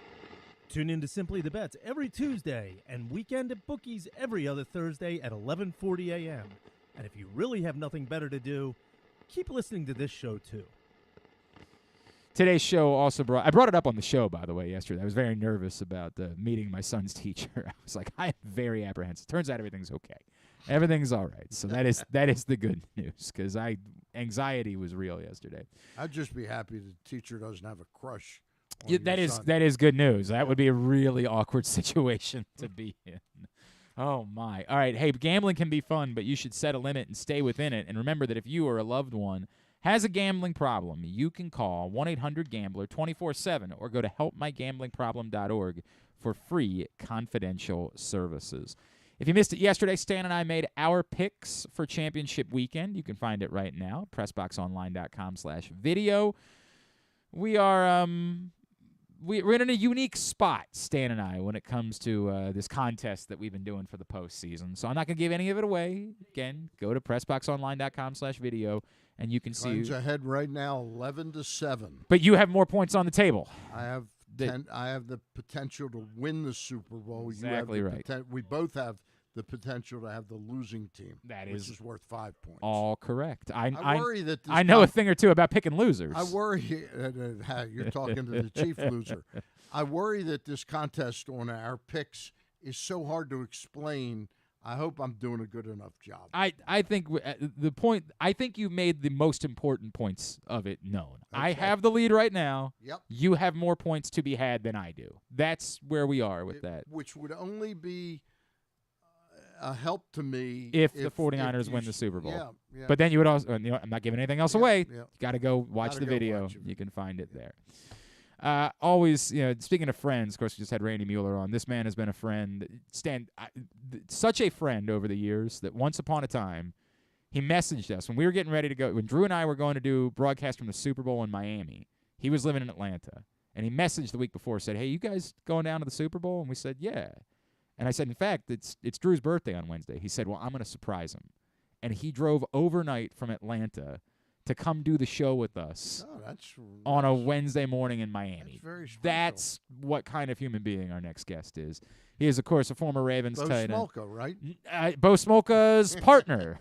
Tune in to Simply the Bets every Tuesday and Weekend at Bookies every other Thursday at 11:40 a.m. And if you really have nothing better to do, keep listening to this show too. Today's show also I brought it up on the show, by the way, yesterday. I was very nervous about meeting my son's teacher. I was like, I'm very apprehensive. Turns out everything's okay. Everything's all right. So that is the good news, because anxiety was real yesterday. I'd just be happy the teacher doesn't have a crush. Yeah, that is good news. That would be a really awkward situation to be in. Oh, my. All right. Hey, gambling can be fun, but you should set a limit and stay within it. And remember that if you or a loved one has a gambling problem, you can call 1-800-GAMBLER 24/7 or go to helpmygamblingproblem.org for free confidential services. If you missed it yesterday, Stan and I made our picks for championship weekend. You can find it right now, pressboxonline.com/video. We are we're in a unique spot, Stan and I, when it comes to this contest that we've been doing for the postseason. So I'm not going to give any of it away. Again, go to pressboxonline.com/video, and you can see. Line's ahead right now, 11-7. But you have more points on the table. I have I have the potential to win the Super Bowl. Exactly right. We both have the potential to have the losing team, which is worth 5 points. All correct. I worry that I know a thing or two about picking losers. I worry you're talking to the chief loser. I worry that this contest on our picks is so hard to explain. I hope I'm doing a good enough job. I think I think you made the most important points of it known. Okay. I have the lead right now. Yep. You have more points to be had than I do. That's where we are with that. Which would only be a help to me if the 49ers win the Super Bowl. Yeah. But then you would also, I'm not giving anything else away. You got to go watch the video. You can find it there. Always, speaking of friends, of course, we just had Randy Mueller on. This man has been a friend, such a friend over the years that once upon a time, he messaged us when we were getting ready to go. When Drew and I were going to do broadcast from the Super Bowl in Miami, he was living in Atlanta, and he messaged the week before, said, "Hey, you guys going down to the Super Bowl?" And we said, "Yeah." And I said, "In fact, it's Drew's birthday on Wednesday." He said, "Well, I'm going to surprise him," and he drove overnight from Atlanta to come do the show with us on a Wednesday morning in Miami. That's very special. That's what kind of human being our next guest is. He is, of course, a former Ravens tight end. Bo Smolka, right? Bo Smolka's partner.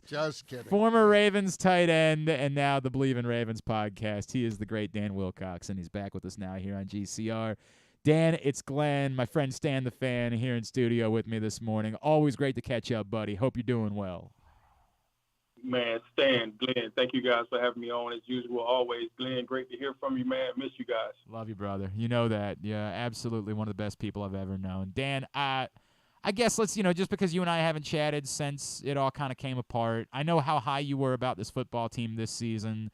Just kidding. Former Ravens tight end, and now the Believe in Ravens podcast. He is the great Dan Wilcox, and he's back with us now here on GCR. Dan, it's Glenn, my friend Stan the Fan, here in studio with me this morning. Always great to catch up, buddy. Hope you're doing well. Man, Stan, Glenn, thank you guys for having me on as usual. Always, Glenn, great to hear from you, man. Miss you guys. Love you, brother. You know that. Yeah, absolutely one of the best people I've ever known. Dan, I guess let's, just because you and I haven't chatted since it all kind of came apart, I know how high you were about this football team this season.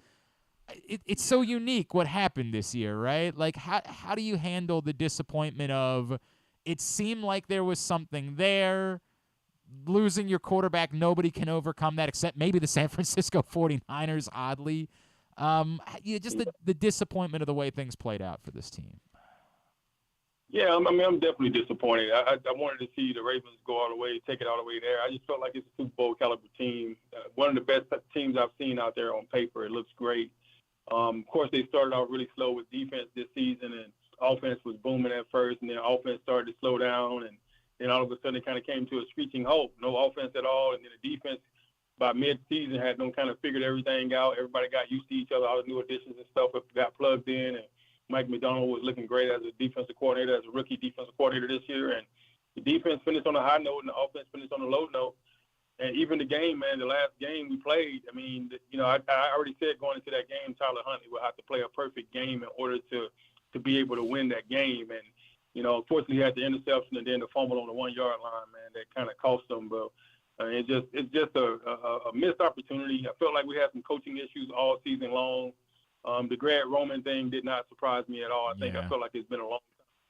It's so unique what happened this year, right? Like, how do you handle the disappointment of it seemed like there was something there, losing your quarterback, nobody can overcome that except maybe the San Francisco 49ers, oddly. Just the disappointment of the way things played out for this team. Yeah, I'm definitely disappointed. I wanted to see the Ravens go all the way, take it all the way there. I just felt like it's a Super Bowl caliber team. One of the best teams I've seen out there on paper. It looks great. Of course, they started off really slow with defense this season, and offense was booming at first, and then offense started to slow down, and then all of a sudden it kind of came to a screeching halt. No offense at all, and then the defense by mid-season had them kind of figured everything out. Everybody got used to each other. All the new additions and stuff got plugged in, and Mike McDonald was looking great as a defensive coordinator, as a rookie defensive coordinator this year, and the defense finished on a high note, and the offense finished on a low note. And even the game, man, the last game we played, I mean, I already said going into that game, Tyler Huntley would have to play a perfect game in order to be able to win that game. And, unfortunately, he had the interception and then the fumble on the 1 yard line, man, that kind of cost them. But it's just a missed opportunity. I felt like we had some coaching issues all season long. The Greg Roman thing did not surprise me at all. I felt like it's been a long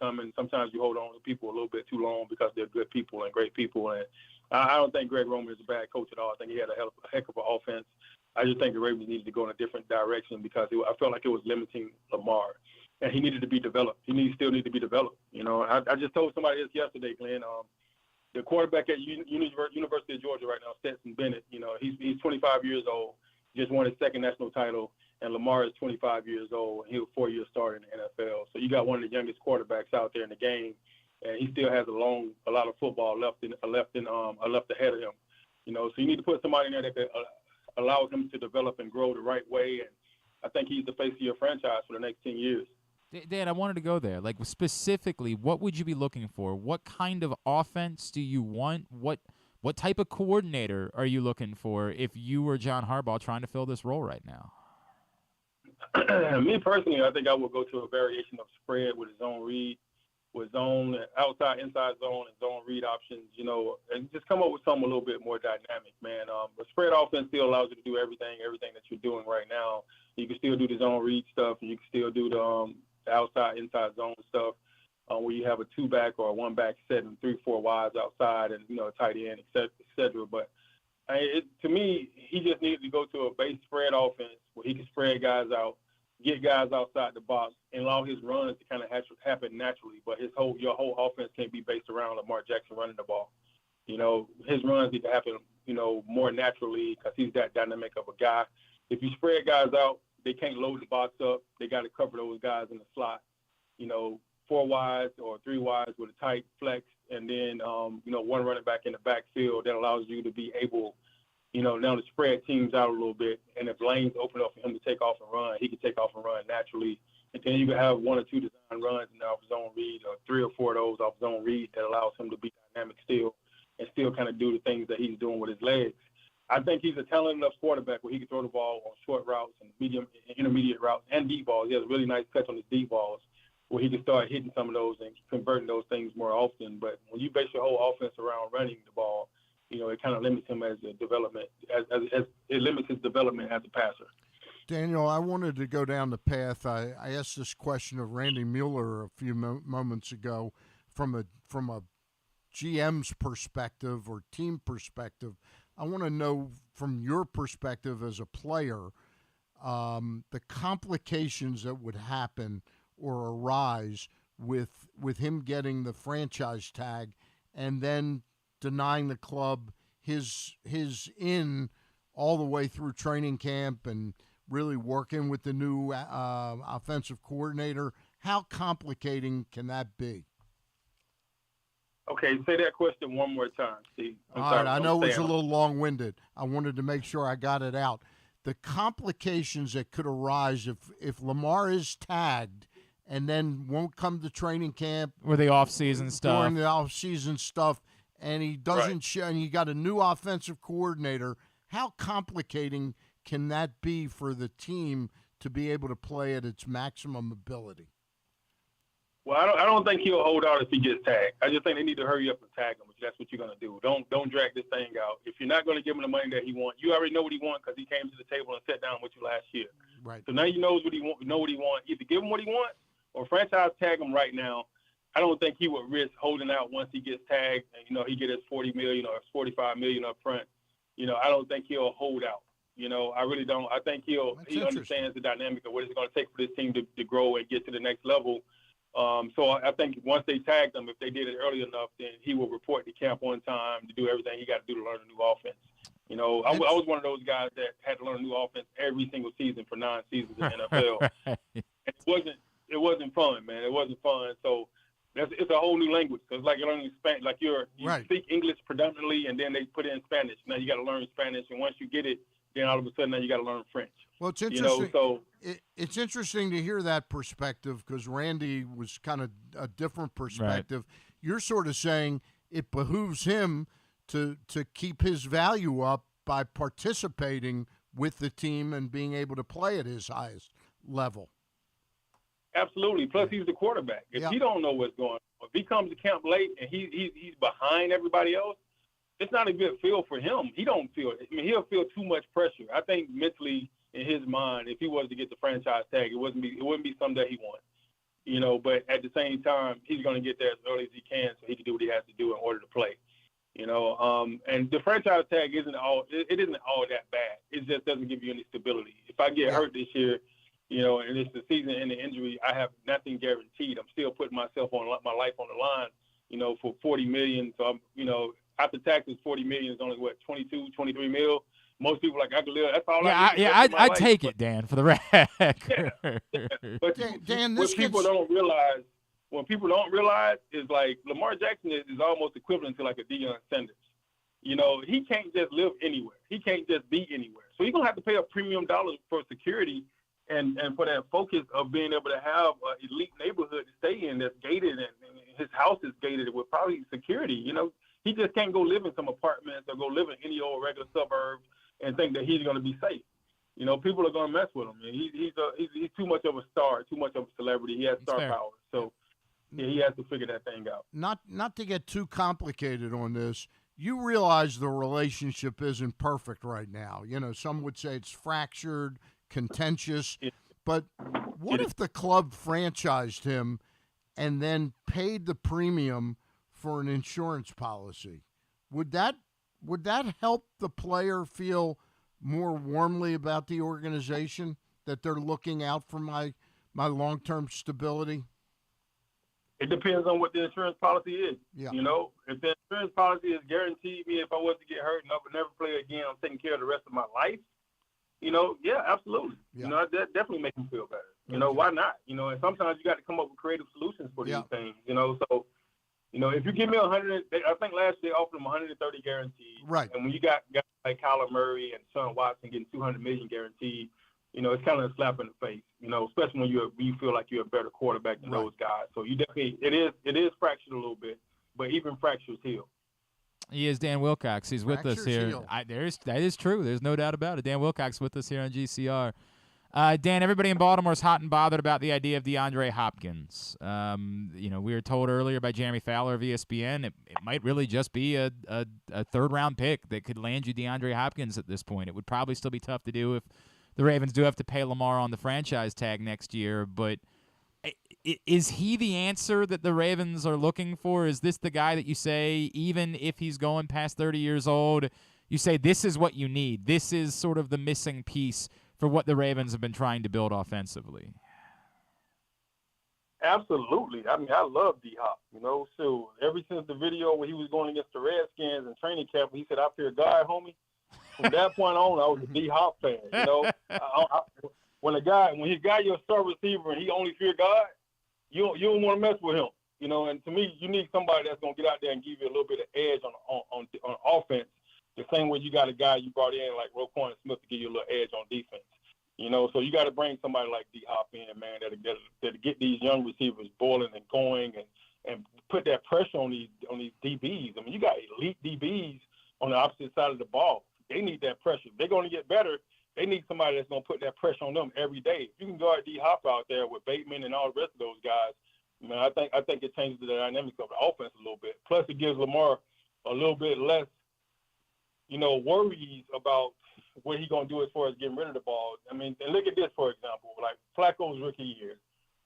time coming. Sometimes you hold on to people a little bit too long because they're good people and great people. And I don't think Greg Roman is a bad coach at all. I think he had a heck of an offense. I just think the Ravens needed to go in a different direction because I felt like it was limiting Lamar. And he needed to be developed. Still need to be developed. I just told somebody this yesterday, Glenn. The quarterback at University of Georgia right now, Stetson Bennett, he's 25 years old, just won his second national title. and Lamar is 25 years old, and he was 4-year starter in the NFL. So you got one of the youngest quarterbacks out there in the game, and he still has a lot of football left ahead of him. So you need to put somebody in there that could allow him to develop and grow the right way, and I think he's the face of your franchise for the next 10 years. Dan, I wanted to go there. Like, specifically, what would you be looking for? What kind of offense do you want? What type of coordinator are you looking for if you were John Harbaugh trying to fill this role right now? Me personally, I think I would go to a variation of spread with his own read, with zone, outside, inside zone, and zone read options, and just come up with something a little bit more dynamic, man. The spread offense still allows you to do everything that you're doing right now. You can still do the zone read stuff, and you can still do the outside, inside zone stuff, where you have a 2-back or a 1-back set and 3-4 wides outside and, a tight end, et cetera. But to me, he just needed to go to a base spread offense where he can spread guys out, get guys outside the box, and allow his runs to kind of happen naturally. But your whole offense can't be based around Lamar Jackson running the ball. His runs need to happen, more naturally because he's that dynamic of a guy. If you spread guys out, they can't load the box up. They got to cover those guys in the slot, 4 wides or 3 wides with a tight flex, and then, one running back in the backfield that allows you to be able, now to spread teams out a little bit. And if lanes open up for him to take off and run, he can take off and run naturally. And then you can have 1 or 2 design runs in off zone read, or 3 or 4 of those off zone read that allows him to be dynamic still and still kind of do the things that he's doing with his legs. I think he's a talented enough quarterback where he can throw the ball on short routes and medium and intermediate routes and deep balls. He has a really nice touch on his deep balls where he can start hitting some of those and converting those things more often. But when you base your whole offense around running the ball, it kind of limits him as a development, as it limits his development as a passer. Daniel, I wanted to go down the path. I asked this question of Randy Mueller a few moments ago from a GM's perspective or team perspective. I want to know from your perspective as a player, the complications that would happen or arise with him getting the franchise tag and then denying the club his in all the way through training camp and really working with the new offensive coordinator. How complicating can that be? Okay, say that question one more time, Steve. All right, I know it was a little long-winded. I wanted to make sure I got it out. The complications that could arise if Lamar is tagged and then won't come to training camp or the off-season stuff, during the off-season stuff, and he doesn't show, and you got a new offensive coordinator. How complicating can that be for the team to be able to play at its maximum ability? Well, I don't think he'll hold out if he gets tagged. I just think they need to hurry up and tag him, if that's what you're going to do. Don't drag this thing out. If you're not going to give him the money that he wants, you already know what he wants because he came to the table and sat down with you last year. Right. So now you know what he wants. Either give him what he wants or franchise tag him right now. I don't think he would risk holding out once he gets tagged and, he get his $40 million or $45 million up front. I don't think he'll hold out. I really don't. I think he understands the dynamic of what it's going to take for this team to grow and get to the next level. So I think once they tagged him, if they did it early enough, then he will report to camp on time to do everything he got to do to learn a new offense. I was one of those guys that had to learn a new offense every single season for 9 seasons in the NFL. It wasn't fun, man. It wasn't fun. So it's a whole new language. It's like you're learning Spanish. Like you speak English predominantly, and then they put in Spanish. Now you got to learn Spanish, and once you get it, then all of a sudden now you got to learn French. Well, it's interesting. It's interesting to hear that perspective because Randy was kind of a different perspective. Right. You're sort of saying it behooves him to keep his value up by participating with the team and being able to play at his highest level. Absolutely. Plus, he's the quarterback. If he don't know what's going on, if he comes to camp late and he's behind everybody else, it's not a good feel for him. He don't feel it. I mean, he'll feel too much pressure. I think mentally in his mind, if he was to get the franchise tag, it wouldn't be something that he wants. But at the same time, he's going to get there as early as he can so he can do what he has to do in order to play. And the franchise tag isn't all that bad. It just doesn't give you any stability. If I get hurt this year, and it's the season and the injury, I have nothing guaranteed. I'm still putting my life on the line, for $40 million. So I'm, after taxes, $40 million is only 22, 23 mil. Most people like I can live. That's all Yeah, I need. I take it, Dan, for the record. But Dan, what people don't realize, is like Lamar Jackson is almost equivalent to like a Deion Sanders. You know, he can't just live anywhere. He can't just be anywhere. So you're gonna have to pay a premium dollars for security and for that focus of being able to have an elite neighborhood to stay in that's gated and his house is gated with probably security. You know, he just can't go live in some apartments or go live in any old regular suburb and think that he's gonna be safe. You know, people are gonna mess with him. And he's too much of a star, too much of a celebrity. He has star power. So yeah, he has to figure that thing out. Not to get too complicated on this. You realize the relationship isn't perfect right now. You know, some would say it's fractured, contentious. But what if the club franchised him and then paid the premium for an insurance policy? Would that help the player feel more warmly about the organization, that they're looking out for my long-term stability? It depends on what the insurance policy is. Yeah. You know, if the insurance policy is guaranteed me if I was to get hurt and I would never play again, I'm taking care of the rest of my life, you know, yeah, absolutely. Yeah. You know, that definitely makes me feel better. You know, why not? You know, and sometimes you got to come up with creative solutions for these things, you know. So, you know, if you give me 100, I think last year they offered them 130 guaranteed. Right. And when you got guys like Kyler Murray and Sean Watson getting 200 million guaranteed, you know, it's kind of a slap in the face, you know, especially when you feel like you're a better quarterback than those guys. So you definitely, it is fractured a little bit, but even fractures heal. He is Dan Wilcox. He's with us here. That is true. There's no doubt about it. Dan Wilcox with us here on GCR. Dan, everybody in Baltimore is hot and bothered about the idea of DeAndre Hopkins. You know, we were told earlier by Jeremy Fowler of ESPN it might really just be a third-round pick that could land you DeAndre Hopkins at this point. It would probably still be tough to do if the Ravens do have to pay Lamar on the franchise tag next year, but is he the answer that the Ravens are looking for? Is this the guy that you say, even if he's going past 30 years old, you say this is what you need? This is sort of the missing piece for what the Ravens have been trying to build offensively. Absolutely. I mean, I love D-Hop, you know. So ever since the video where he was going against the Redskins in training camp, he said, I fear God, homie. From that point on, I was a D-Hop fan, you know. When his guy your star receiver and he only fear God, you don't want to mess with him, you know. And to me, you need somebody that's going to get out there and give you a little bit of edge on offense, the same way you got a guy you brought in like Roquan Smith to give you a little edge on defense, you know. So you got to bring somebody like D-Hop in, man, that'll get these young receivers boiling and going and put that pressure on these DBs. I mean, you got elite DBs on the opposite side of the ball. They need that pressure. If they're going to get better, they need somebody that's going to put that pressure on them every day. If you can guard D-Hop out there with Bateman and all the rest of those guys, man, I think it changes the dynamics of the offense a little bit. Plus, it gives Lamar a little bit less, you know, worries about what he's going to do as far as getting rid of the ball. I mean, and look at this, for example. Like, Flacco's rookie year,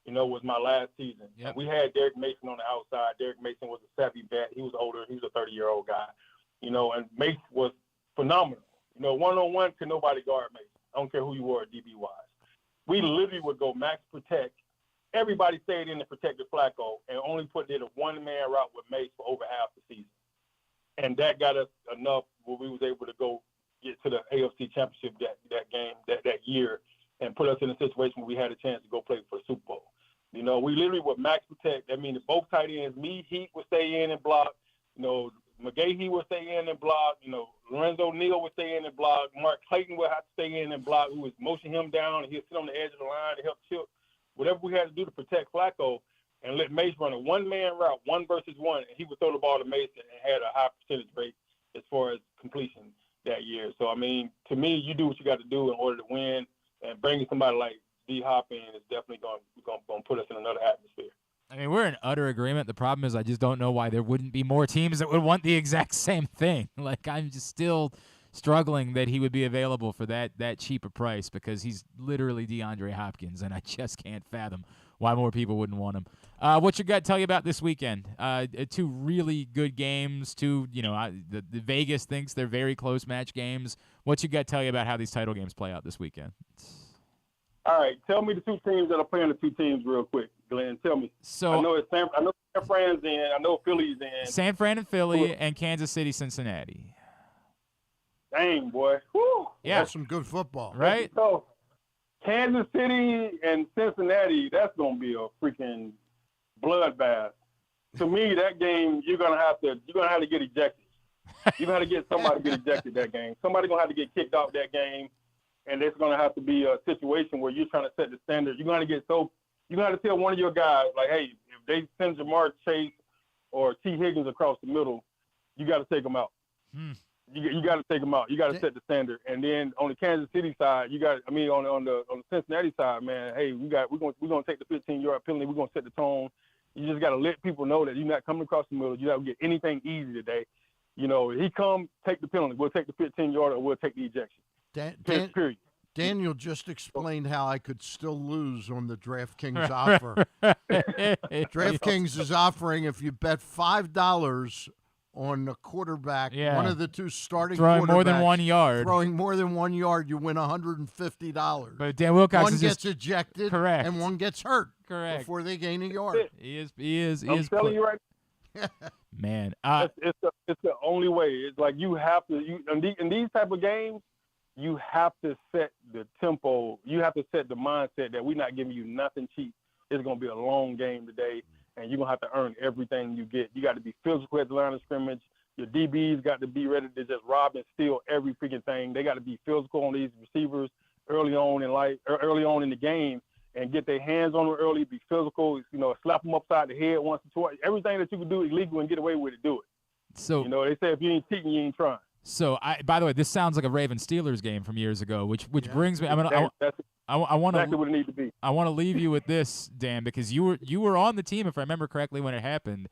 you know, was my last season. Yep. We had Derek Mason on the outside. Derek Mason was a savvy vet. He was older. He was a 30-year-old guy, you know, and Mason was phenomenal. You know, one-on-one could nobody guard Mason. I don't care who you were DB-wise. We literally would go max protect. Everybody stayed in and protected Flacco and only did a one-man route with Mace for over half the season. And that got us enough where we was able to go get to the AFC Championship that year and put us in a situation where we had a chance to go play for the Super Bowl. You know, we literally would max protect. That means both tight ends, me, Heat would stay in and block. You know, McGahee would stay in and block. You know, Lorenzo Neal would stay in and block. Mark Clayton would have to stay in and block. We would motion him down, and he'd sit on the edge of the line to help chip. Whatever we had to do to protect Flacco and let Mace run a one-man route, 1 versus 1, and he would throw the ball to Mace and had a high percentage rate as far as completion that year. So, I mean, to me, you do what you got to do in order to win, and bringing somebody like D-Hop in is definitely going to put us in another atmosphere. I mean, we're in utter agreement. The problem is I just don't know why there wouldn't be more teams that would want the exact same thing. Like, I'm just still struggling that he would be available for that cheaper price because he's literally DeAndre Hopkins, and I just can't fathom why more people wouldn't want him. What's your gut tell you about this weekend? 2 really good games. The Vegas thinks they're very close match games. What's your gut tell you about how these title games play out this weekend? All right, tell me the 2 teams that are playing the 2 teams real quick, Glenn. Tell me. So I know San Fran's in. I know Philly's in. San Fran and Philly and Kansas City, Cincinnati. Dang, boy. Whew. Yeah. That's some good football. Right? So, Kansas City and Cincinnati, that's going to be a freaking bloodbath. To me, that game, you're gonna have to get ejected. You're gonna have to get somebody to get ejected that game. Somebody's gonna have to get kicked out that game, and there's gonna have to be a situation where you're trying to set the standard. You're gonna have to tell one of your guys, like, hey, if they send Jamar Chase or T. Higgins across the middle, you got to take them out. You got to take them out. You got to set the standard. And then on the Kansas City side, on the Cincinnati side, man, hey, we're gonna take the 15-yard penalty. We're gonna set the tone. You just got to let people know that you're not coming across the middle. You don't get anything easy today. You know, he come, take the penalty. We'll take the 15-yard or we'll take the ejection. Period. Daniel just explained how I could still lose on the DraftKings offer. DraftKings is offering, if you bet $5 on the quarterback, one of the two starting throwing more than 1 yard. Throwing more than 1 yard, you win $150. But Dan Wilcox one is gets just ejected, correct, and one gets hurt. Correct. Before they gain a yard. He is. I'm telling you right. Man, it's the only way. It's like you have to. In these type of games, you have to set the tempo. You have to set the mindset that we're not giving you nothing cheap. It's going to be a long game today, and you're going to have to earn everything you get. You got to be physical at the line of scrimmage. Your DBs got to be ready to just rob and steal every freaking thing. They got to be physical on these receivers early on in the game, and get their hands on them early, be physical, slap them upside the head once or twice. Everything that you can do illegal and get away with it, do it. So they say if you ain't cheating, you ain't trying. So, by the way, this sounds like a Ravens-Steelers game from years ago, which brings me. That's I want exactly what it needs to be. I want to leave you with this, Dan, because you were on the team, if I remember correctly, when it happened.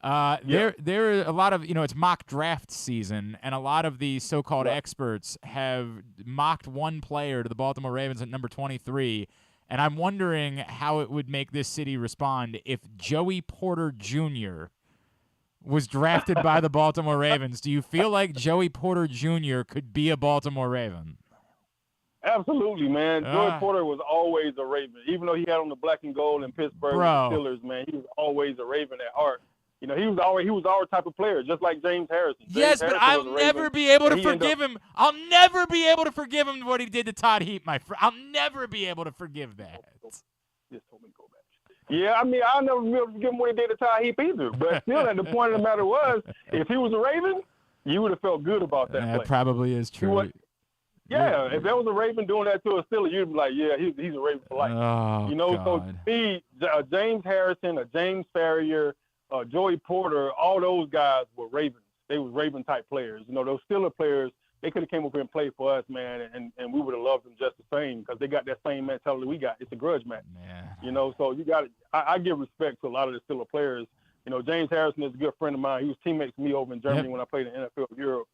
There are a lot of, it's mock draft season, and a lot of the so-called experts have mocked one player to the Baltimore Ravens at number 23. And I'm wondering how it would make this city respond if Joey Porter Jr. was drafted by the Baltimore Ravens. Do you feel like Joey Porter Jr. could be a Baltimore Raven? Absolutely, man. Joey Porter was always a Raven. Even though he had on the black and gold in Pittsburgh and the Steelers, man, he was always a Raven at heart. He was our type of player, just like James Harrison. But I'll never be able to forgive him. I'll never be able to forgive him what he did to Todd Heap, my friend. I'll never be able to forgive that. Just told me to go back. Yeah, I'll never be able to forgive him what he did to Todd Heap either. But still, at the point of the matter was, if he was a Raven, you would have felt good about that play. That probably is true. If there was a Raven doing that to a Steeler, you'd be like, yeah, he's a Raven for life. Oh, So to me, James Harrison, James Farrier, Joey Porter, all those guys were Ravens. They were Raven-type players. Those Steeler players, they could have came up here and played for us, man, and we would have loved them just the same because they got that same mentality we got. It's a grudge match. Man. So you got I give respect to a lot of the Steeler players. James Harrison is a good friend of mine. He was teammates with me over in Germany when I played in NFL Europe.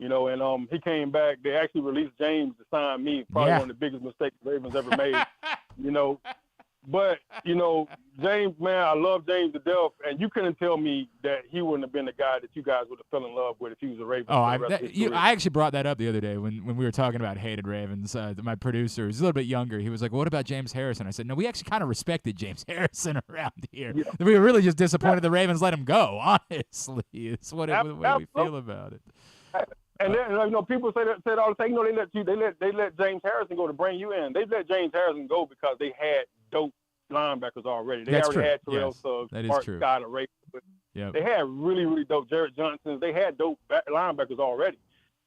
And he came back. They actually released James to sign me. Probably one of the biggest mistakes the Ravens ever made. But, James, man, I love James to death, and you couldn't tell me that he wouldn't have been the guy that you guys would have fell in love with if he was a Raven. I actually brought that up the other day when we were talking about hated Ravens. My producer, he's a little bit younger. He was like, what about James Harrison? I said, no, we actually kind of respected James Harrison around here. Yeah. We were really just disappointed the Ravens let him go, honestly. It's the way we feel about it. And then, people say all the time, they let James Harrison go to bring you in. They let James Harrison go because they had dope linebackers already. They already had Terrell Suggs, Art Scott, and Ray. They had really, really dope Jarrett Johnsons. They had dope linebackers already.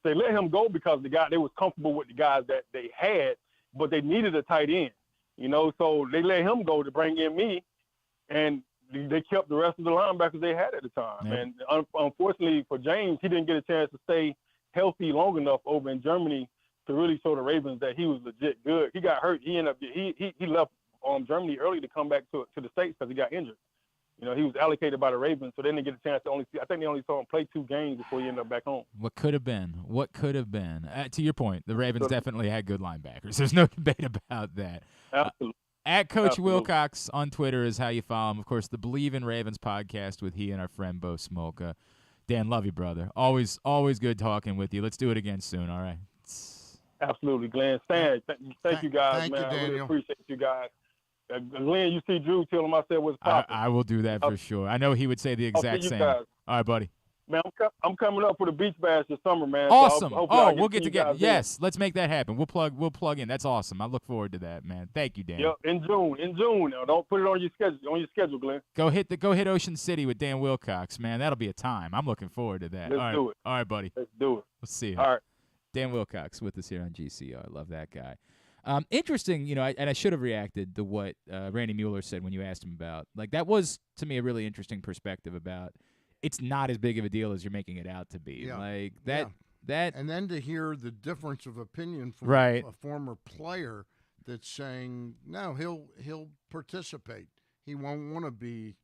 They let him go because they was comfortable with the guys that they had, but they needed a tight end. So they let him go to bring in me, and they kept the rest of the linebackers they had at the time. Yeah. And unfortunately for James, he didn't get a chance to stay healthy long enough over in Germany to really show the Ravens that he was legit good. He got hurt. He ended up he left Germany early to come back to the States because he got injured. He was allocated by the Ravens, so they didn't get a chance to I think they only saw him play 2 games before he ended up back home. What could have been? To your point, the Ravens definitely had good linebackers. There's no debate about that. Absolutely. At Coach Wilcox on Twitter is how you follow him. Of course, the Believe in Ravens podcast with he and our friend Bo Smolka. Dan, love you, brother. Always good talking with you. Let's do it again soon, all right? Absolutely, Glenn. Stan, thank you guys, man. I really appreciate you guys. Glenn, you see Drew, tell him I said what's popping. I will do that for sure. I know he would say the exact same. Guys. All right, buddy. Man, I'm coming up for the beach bash this summer, man. Awesome. So hopefully we'll get to see you together. guys Yes, let's make that happen. We'll plug in. That's awesome. I look forward to that, man. Thank you, Dan. Yep, in June. Now, don't put it on your schedule, Glenn. Go hit Ocean City with Dan Wilcox, man. That'll be a time. I'm looking forward to that. Let's do it. All right, buddy. Let's do it. We'll see you. All right. Dan Wilcox with us here on GCO. I love that guy. Interesting, and I should have reacted to what Randy Mueller said when you asked him about. Like, that was, to me, a really interesting perspective about it's not as big of a deal as you're making it out to be. Yeah. Like, that. And then to hear the difference of opinion from Right. a former player that's saying, no, he'll participate. He won't want to be.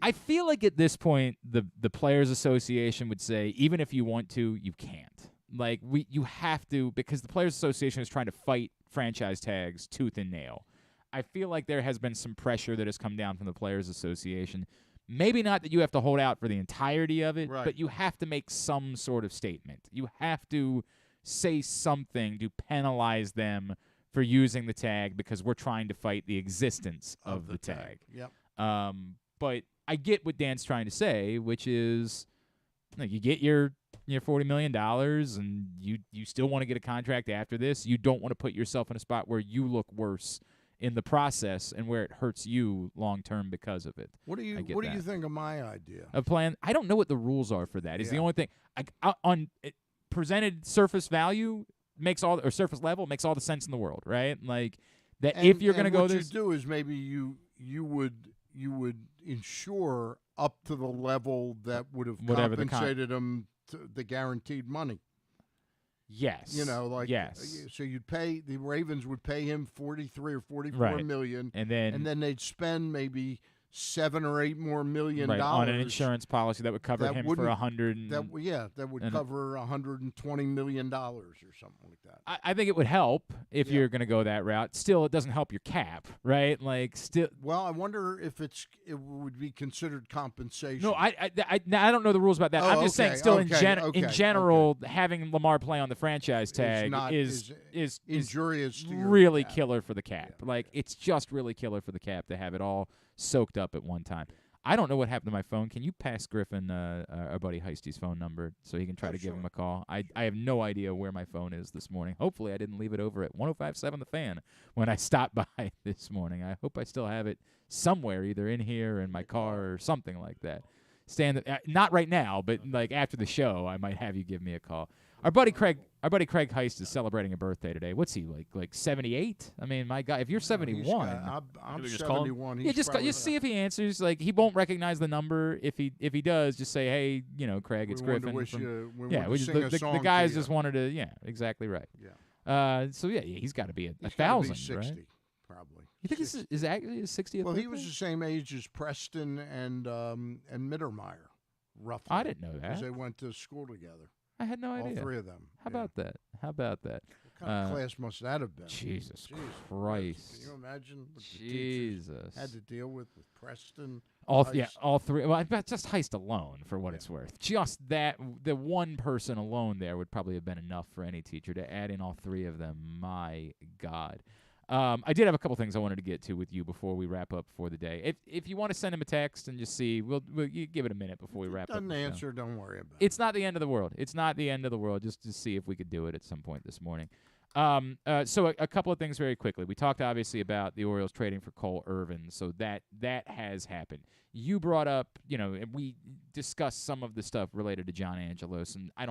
I feel like at this point, the Players Association would say, even if you want to, you can't. Like, you have to, because the Players Association is trying to fight franchise tags tooth and nail. I feel like there has been some pressure that has come down from the Players Association. Maybe not that you have to hold out for the entirety of it, Right. but you have to make some sort of statement. You have to say something to penalize them for using the tag because we're trying to fight the existence of the tag. Yep. But I get what Dan's trying to say, which is, like, you get your $40 million and you still want to get a contract after this. You don't want to put yourself in a spot where you look worse in the process and where it hurts you long term because of it. What do you think of my idea of playing? I don't know what the rules are for that. Is the only thing on presented surface value surface level makes all the sense in the world, right? Like that. If you're going to go what this, you do is maybe you would insure up to the level that would have compensated them the guaranteed money. Yes. Yes. So you'd pay, the Ravens would pay him 43 or 44 million, and then they'd spend maybe $7 or $8 more million on an insurance policy that would cover him for $100. That would cover $120 million or something like that. I think it would help if you're going to go that route. Still, it doesn't help your cap, right? Like, still. Well, I wonder if it would be considered compensation. No, I don't know the rules about that. I'm just saying, still in general, having Lamar play on the franchise tag is injurious to your really cap. killer for the cap. It's just really killer for the cap to have it all soaked up at one time. I don't know what happened to my phone. Can you pass Griffin our buddy Heisty's phone number so he can try to give him a call? I have no idea where my phone is this morning. Hopefully I didn't leave it over at 105.7 The Fan when I stopped by this morning. I hope I still have it somewhere, either in here or in my car or something like that. Not right now, but like after the show, I might have you give me a call. Our buddy Craig Heist is celebrating a birthday today. What's he like 78? I mean, my God, if you're 71, I'm 71. Just see if he answers. Like, he won't recognize the number. If he does, just say, hey, Craig, it's Griffin. The guys just wanted to. Yeah, exactly right. Yeah. So he's got to be a 1,000, 60, right? Probably. You think this is actually his 60th? Well, birthday? he was the same age as Preston and Mittermeier, roughly. I didn't know that. Because they went to school together. I had no idea. All three of them. How about that? What kind of class must that have been? Jesus Christ. Can you imagine what the Jesus teachers had to deal with Preston? All three. Well, I bet just Heist alone, for what it's worth. Just that, the one person alone there would probably have been enough for any teacher. To add in all three of them, my God. I did have a couple things I wanted to get to with you before we wrap up for the day. If you want to send him a text and just see, you give it a minute before we wrap up. Doesn't answer, don't worry about it. It's not the end of the world. It's not the end of the world. Just to see if we could do it at some point this morning. So a couple of things very quickly. We talked obviously about the Orioles trading for Cole Irvin, so that has happened. You brought up, and we discussed some of the stuff related to John Angelos, and I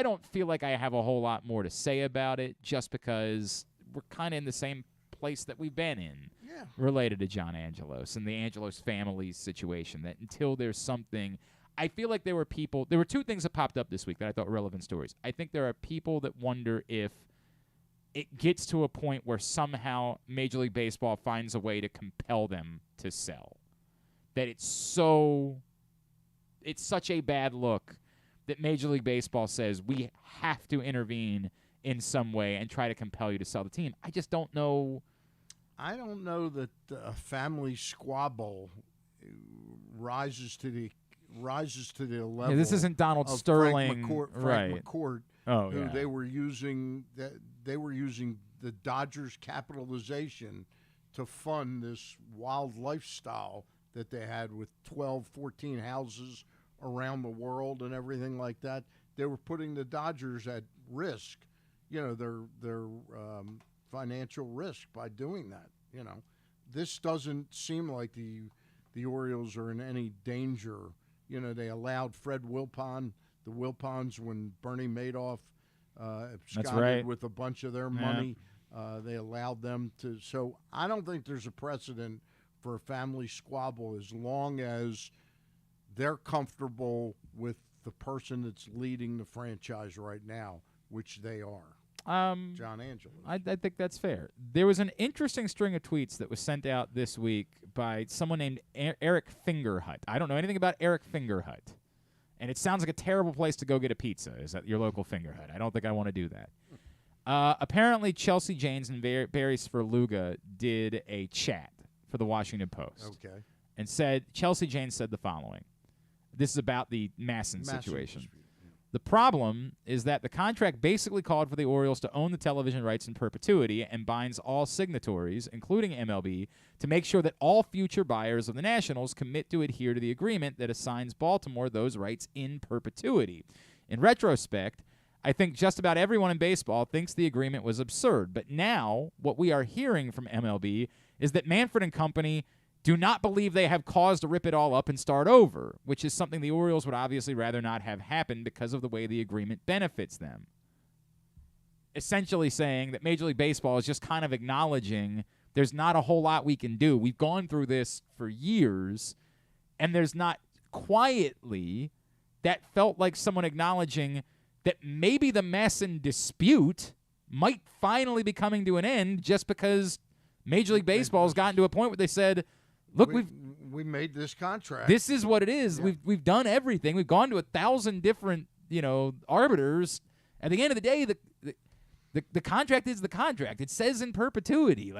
don't feel like I have a whole lot more to say about it, just because we're kind of in the same place that we've been in related to John Angelos and the Angelos family situation, that until there's something, I feel like there were two things that popped up this week that I thought were relevant stories. I think there are people that wonder if it gets to a point where somehow Major League Baseball finds a way to compel them to sell. That it's such a bad look that Major League Baseball says we have to intervene in some way and try to compel you to sell the team. I just don't know. I don't know that a family squabble rises to the level. Yeah, this isn't Donald Sterling, Frank McCourt, who they were using the Dodgers capitalization to fund this wild lifestyle that they had with 12, 14 houses around the world and everything like that, they were putting the Dodgers at risk, their financial risk by doing that. This doesn't seem like the Orioles are in any danger. They allowed Fred Wilpon, the Wilpons, when Bernie Madoff absconded with a bunch of their money. They allowed them to. So I don't think there's a precedent for a family squabble as long as they're comfortable with the person that's leading the franchise right now, which they are. John Angelos. I think that's fair. There was an interesting string of tweets that was sent out this week by someone named Eric Fingerhut. I don't know anything about Eric Fingerhut, and it sounds like a terrible place to go get a pizza, is at your local Fingerhut. I don't think I want to do that. Apparently, Chelsea Janes and Barry Svrluga did a chat for the Washington Post. Okay. And Chelsea Janes said the following. This is about the Masson situation. The problem is that the contract basically called for the Orioles to own the television rights in perpetuity and binds all signatories, including MLB, to make sure that all future buyers of the Nationals commit to adhere to the agreement that assigns Baltimore those rights in perpetuity. In retrospect, I think just about everyone in baseball thinks the agreement was absurd. But now, what we are hearing from MLB is that Manfred and company do not believe they have cause to rip it all up and start over, which is something the Orioles would obviously rather not have happen because of the way the agreement benefits them. Essentially saying that Major League Baseball is just kind of acknowledging there's not a whole lot we can do. We've gone through this for years, and there's not quietly that felt like someone acknowledging that maybe the Masson dispute might finally be coming to an end just because Major League Baseball has gotten to a point where they said, look, we made this contract. This is what it is. Yeah. We've done everything. We've gone to 1,000 different, arbiters. At the end of the day, the contract is the contract. It says in perpetuity.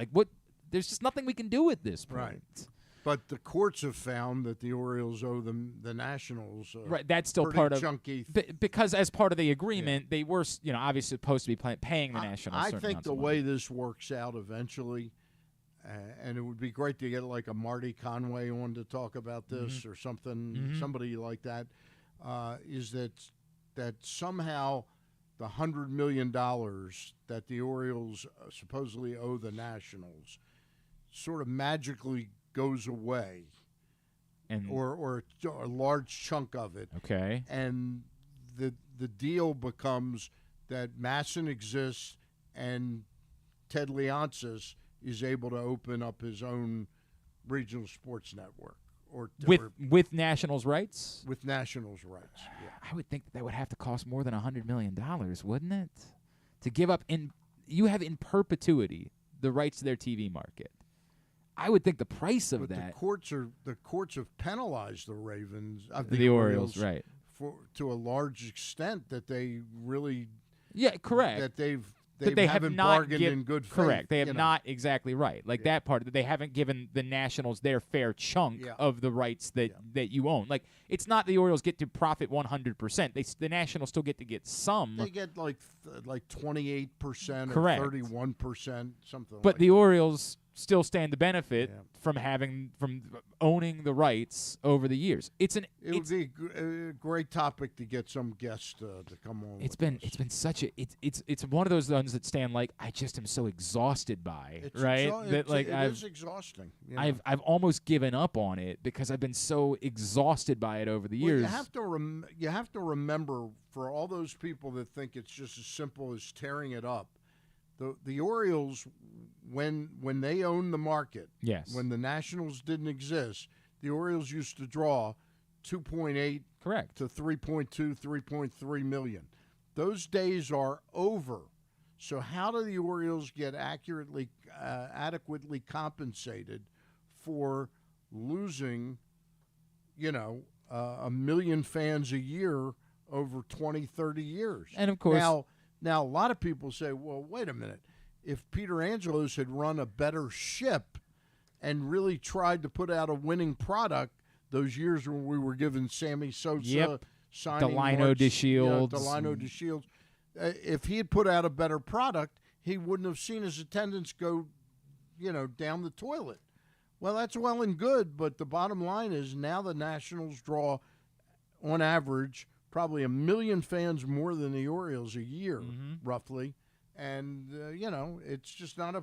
There's just nothing we can do at this point. Right. But the courts have found that the Orioles owe them the Nationals. Right, that's still part of chunky. Because as part of the agreement, they were, obviously supposed to be paying the Nationals. I think the way this works out eventually, and it would be great to get like a Marty Conway on to talk about this or something, somebody like that, is that somehow the $100 million that the Orioles supposedly owe the Nationals sort of magically goes away, or a large chunk of it. Okay. And the deal becomes that Masson exists and Ted Leonsis is able to open up his own regional sports network. With Nationals rights? With Nationals rights, yeah. I would think that would have to cost more than $100 million, wouldn't it? To give up you have in perpetuity the rights to their TV market. I would think the price of that. The courts have penalized the Ravens, the Orioles, right, to a large extent that they really. Yeah, correct. That they not haven't bargained in good faith. Correct. They have not exactly right. That part that they haven't given the Nationals their fair chunk of the rights that you own. It's not the Orioles get to profit 100%. The Nationals still get to get some. They get like 28% or correct. 31%, something. But the Orioles still stand to benefit from owning the rights over the years. It would be a great topic to get some guests to come on. It's been such a it's one of those ones that Stan I just am so exhausted by, it is exhausting. I've almost given up on it because I've been so exhausted by it over the years. You have to remember, for all those people that think it's just as simple as tearing it up, the Orioles, when they owned the market, when the Nationals didn't exist, the Orioles used to draw 2.8 correct to 3.2, 3.3 million. Those days are over. So how do the Orioles get adequately compensated for losing, a million fans a year over 20, 30 years? And of course, Now, a lot of people say, well, wait a minute. If Peter Angelos had run a better ship and really tried to put out a winning product those years when we were giving Sammy Sosa signing Delino DeShields. Delino DeShields. If he had put out a better product, he wouldn't have seen his attendance go, down the toilet. Well, that's well and good, but the bottom line is now the Nationals draw on average, probably 1 million fans more than the Orioles a year, roughly. And, it's just not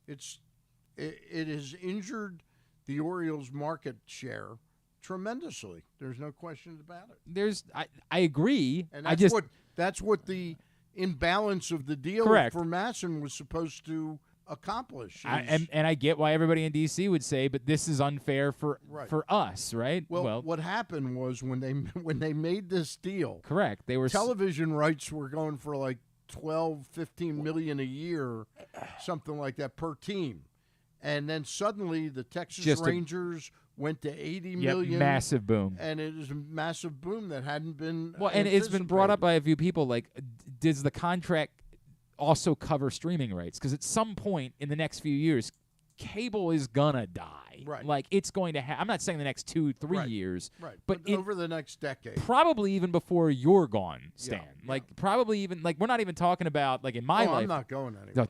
it has injured the Orioles' market share tremendously. There's no question about it. I agree. And that's what the imbalance of the deal for Masson was supposed to accomplish. And I get why everybody in D.C. would say, but this is unfair for us, right? Well, what happened was when they made this deal, correct. They were television rights were going for like 12, 15 million a year, something like that per team. And then suddenly the Texas Rangers went to 80 million. Massive boom. And it is a massive boom that hadn't been and it's been brought up by a few people, like, does the contract also cover streaming rights? Because at some point in the next few years, cable is gonna die. Right. Like, it's going to I'm not saying the next 2-3 years. Right. But over the next decade. Probably even before you're gone, Stan. Yeah. Like, probably even, like, we're not even talking about, like, in my life. I'm not going anywhere.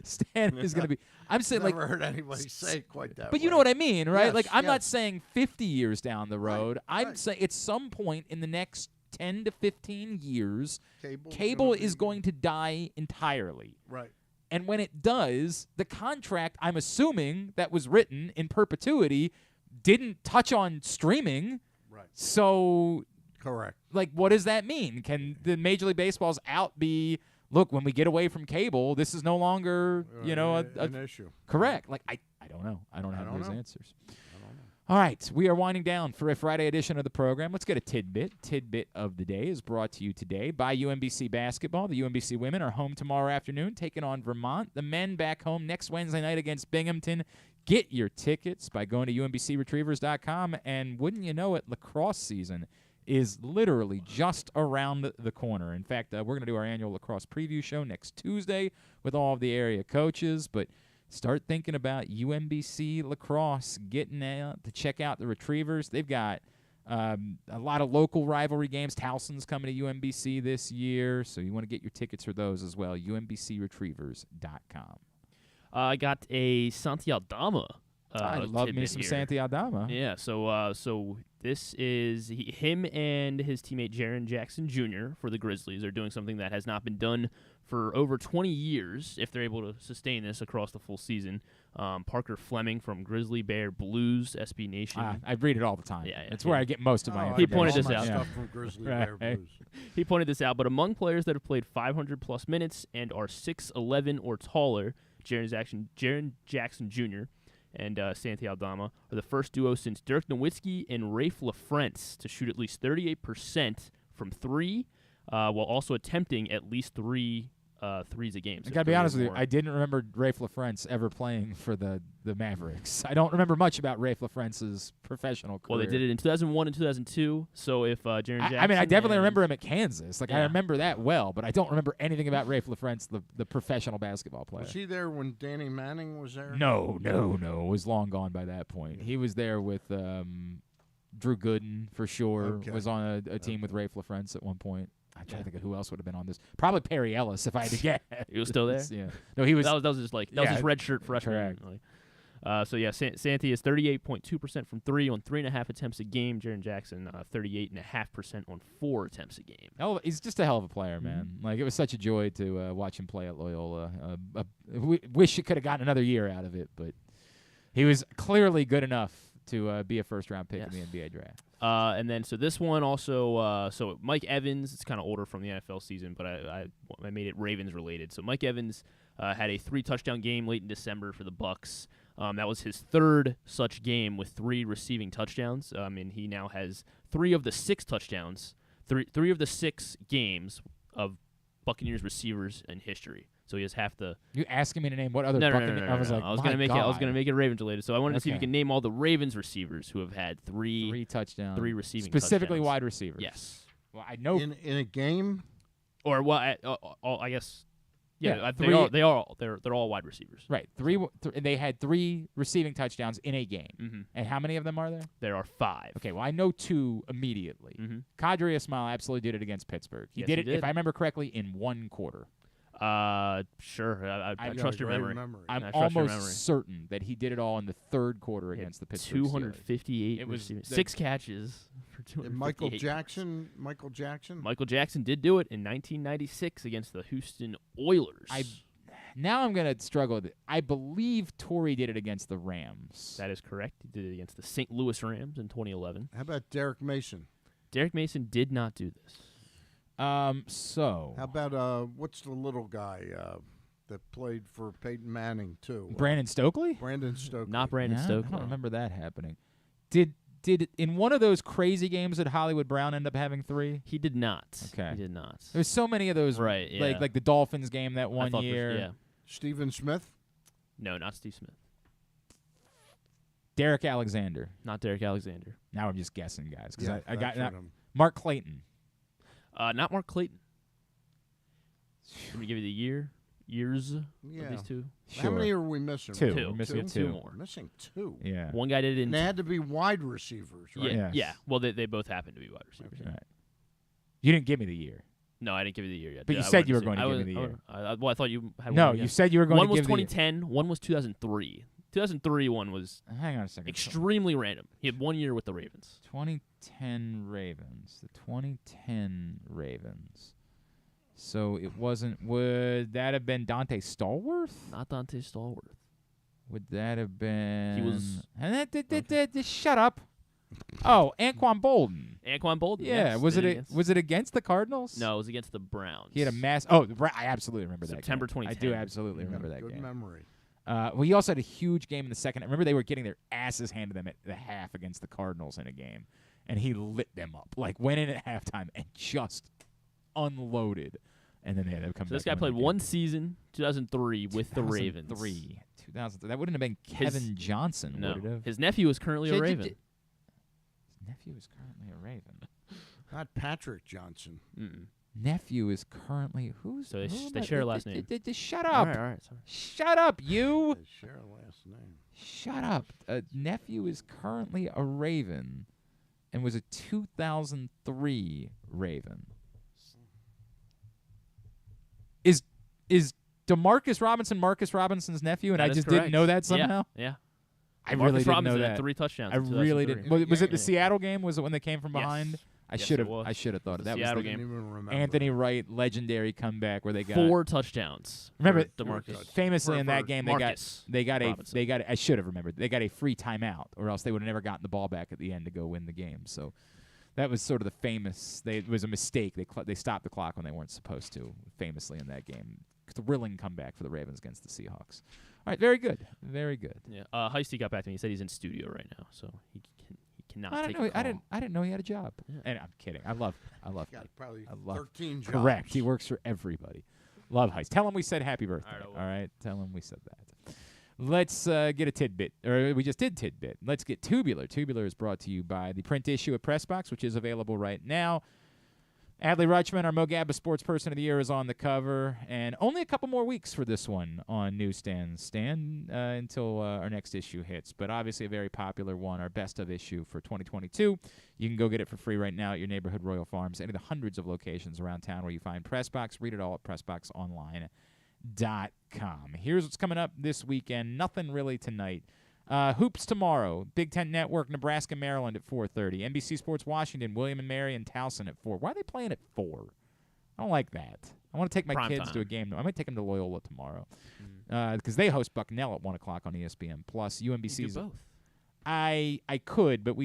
Stan is going to be. I'm saying, Never heard anybody say it quite that way. But you know what I mean, right? Yes, like, I'm not saying 50 years down the road. Right. I'm saying at some point in the next 10 to 15 years, cable is going to die entirely. Right. And when it does, the contract, I'm assuming, that was written in perpetuity didn't touch on streaming. Right. So, correct. Like, what does that mean? Can the Major League Baseball's out be, look, when we get away from cable, this is no longer, an issue. Correct. Like, I don't know. I don't have those answers. All right, we are winding down for a Friday edition of the program. Let's get a tidbit. Tidbit of the day is brought to you today by UMBC Basketball. The UMBC women are home tomorrow afternoon, taking on Vermont. The men back home next Wednesday night against Binghamton. Get your tickets by going to umbcretrievers.com. And wouldn't you know it, lacrosse season is literally just around the corner. In fact, we're going to do our annual lacrosse preview show next Tuesday with all of the area coaches, but start thinking about UMBC lacrosse, getting out to check out the Retrievers. They've got a lot of local rivalry games. Towson's coming to UMBC this year, so you want to get your tickets for those as well, umbcretrievers.com. I got a Santi Aldama. I love me some Santi Aldama. Yeah, so this is him and his teammate Jaron Jackson Jr. for the Grizzlies are doing something that has not been done for over 20 years, if they're able to sustain this across the full season. Parker Fleming from Grizzly Bear Blues, SB Nation. I read it all the time. Yeah, That's where I get most of my He pointed this all my out. stuff from Grizzly Bear Blues. He pointed this out, but among players that have played 500-plus minutes and are 6'11" or taller, Jaron Jackson Jr. and Santi Aldama are the first duo since Dirk Nowitzki and Rafe LaFrentz to shoot at least 38% from three, while also attempting at least three threes a game. So I got to be honest with you, I didn't remember Rafe LaFrentz ever playing for the Mavericks. I don't remember much about Rafe LaFrentz's professional career. Well, they did it in 2001 and 2002, so if Jaron Jackson... I mean, I definitely remember him at Kansas. Like, I remember that well, but I don't remember anything about Rafe LaFrentz, the professional basketball player. Was he there when Danny Manning was there? No. It was long gone by that point. He was there with Drew Gooden, for sure. Okay. Was on a team with Rafe LaFrentz at one point. I'm trying to think of who else would have been on this. Probably Perry Ellis, if I had to guess. He was still there? Yeah. No, he was. That was just like his red shirt freshman. Correct. Santi is 38.2% from three on 3.5 attempts a game. Jaron Jackson 38.5% on 4 attempts a game. He's just a hell of a player, man. Like, it was such a joy to watch him play at Loyola. We wish he could have gotten another year out of it, but he was clearly good enough to be a first-round pick in the NBA draft. And then, so this one also, so Mike Evans, it's kind of older from the NFL season, but I made it Ravens related. So Mike Evans had a 3-touchdown game late in December for the Bucs. That was his 3rd such game with 3 receiving touchdowns. And he now has 3 of the 6 touchdowns, 3 of the 6 games of Buccaneers receivers in history. So he has half the. You asking me to name what other? No. I was like, I was gonna make it Ravens related. So I wanted to see if you can name all the Ravens receivers who have had 3 touchdowns, 3 receiving specifically touchdowns. wide receivers. Yes. Well, I know in a game, or I guess. Yeah, they're all wide receivers. Right. They had 3 receiving touchdowns in a game. Mm-hmm. And how many of them are there? There are 5. Okay, well, I know 2 immediately. Mm-hmm. Kadri Ismail absolutely did it against Pittsburgh. He did it, if I remember correctly, in 1 quarter. Sure. I trust your memory. I'm almost certain that he did it all in the 3rd quarter against the Pittsburgh 258 Steelers. It was 6 catches for And Michael Jackson. Michael Jackson did do it in 1996 against the Houston Oilers. Now I'm going to struggle with it. I believe Torrey did it against the Rams. That is correct. He did it against the St. Louis Rams in 2011. How about Derek Mason? Derek Mason did not do this. So how about what's the little guy that played for Peyton Manning too? Brandon Stokely? Brandon Stokely. Not Brandon Stokely. I don't remember that happening. Did in one of those crazy games did Hollywood Brown end up having 3? He did not. Okay. He did not. There's so many of those, right? Yeah. Like the Dolphins game that one year. Yeah. Stephen Smith? No, not Steve Smith. Derek Alexander. Not Derek Alexander. Now I'm just guessing, guys, because Yeah, I got that's what I'm- Mark Clayton. Not Mark Clayton. Let me give you the years of Yeah. these two. How many are we missing? 2. Two. We're missing Two 2 more. Missing 2. Yeah. One guy did it in. And they had to be wide receivers, right? Yeah. Yes. Yeah. Well, they both happen to be wide receivers. Right. You didn't give me the year. No, I didn't give you the year yet. But you I said you were wouldn't going to say- give me the year. Well, I thought you had No, one. you said you were going one to was give the year. 2010. One was 2003. 2003 one was Hang on a second. extremely random. He had 1 year with the Ravens. 2010 Ravens. The 2010 Ravens. So it wasn't. Would that have been Dante Stallworth? Not Dante Stallworth. Would that have been? He was. Shut up. Oh, Anquan Bolden. Anquan Bolden. Yeah. Yes, Was did it? Was it against the Cardinals? No, it was against the Browns. He had a mass. Oh, I absolutely remember September that. September 2010. I do absolutely remember that Good game. memory. Well, he also had a huge game in the second. I remember they were getting their asses handed to them at the half against the Cardinals in a game, and he lit them up. Like went in at halftime and just unloaded. And then they had to come back. So this guy and played win the one game. season, 2003, with the Ravens. 2003. That wouldn't have been Kevin Johnson, No. would it have? His nephew is currently a Raven. His nephew is currently a Raven. Not Patrick Johnson. Mm-mm. Nephew is currently who's? So who they am I- share a last name. Shut up! All right, sorry. Shut up, you! They share a last name. Shut up! Nephew is currently a Raven, and was a 2003 Raven. Is DeMarcus Robinson Marcus Robinson's nephew, and That I is just correct. didn't know that somehow? Yeah. I Marcus really didn't Robinson know had that. 3 touchdowns. I in really 2003. didn't. Was it the Yeah. Seattle game? Was it when they came from behind? Yes. I Yes, should it have. was. I should have thought of that. Seattle Was game. Didn't even remember. Anthony Wright legendary comeback where they got 4 touchdowns. Remember, for DeMarcus. famously in that For game, Marcus they got Robinson. I should have remembered. They got a free timeout, or else they would have never gotten the ball back at the end to go win the game. So that was sort of the famous. It was a mistake. They stopped the clock when they weren't supposed to. Famously in that game, thrilling comeback for the Ravens against the Seahawks. All right, very good, very good. Yeah. Heisty got back to me. He said he's in studio right now, so he cannot I take don't a know. call. I didn't know he had a job. Yeah. And I'm kidding. I love. Got probably I love 13 jobs. Correct. He works for everybody. Love Heist. Tell him we said happy birthday. All right, I will. All right. Tell him we said that. Let's get a tidbit. Or we just did tidbit. Let's get Tubular. Tubular is brought to you by the print issue of Pressbox, which is available right now. Adley Rutschman, our Mogabba Sports Person of the Year, is on the cover. And only a couple more weeks for this one on newsstands, Stan, until our next issue hits. But obviously a very popular one, our best of issue for 2022. You can go get it for free right now at your neighborhood Royal Farms, any of the hundreds of locations around town where you find Pressbox. Read it all at PressBoxOnline.com. Here's what's coming up this weekend. Nothing really tonight. Hoops tomorrow. Big Ten Network, Nebraska, Maryland at 4:30. NBC Sports Washington, William and Mary and Towson at 4. Why are they playing at 4? I don't like that. I want to take my Prime kids time. to a game. I might take them to Loyola tomorrow because they host Bucknell at 1 o'clock on ESPN. Plus, UMBC's. You do both. I could, but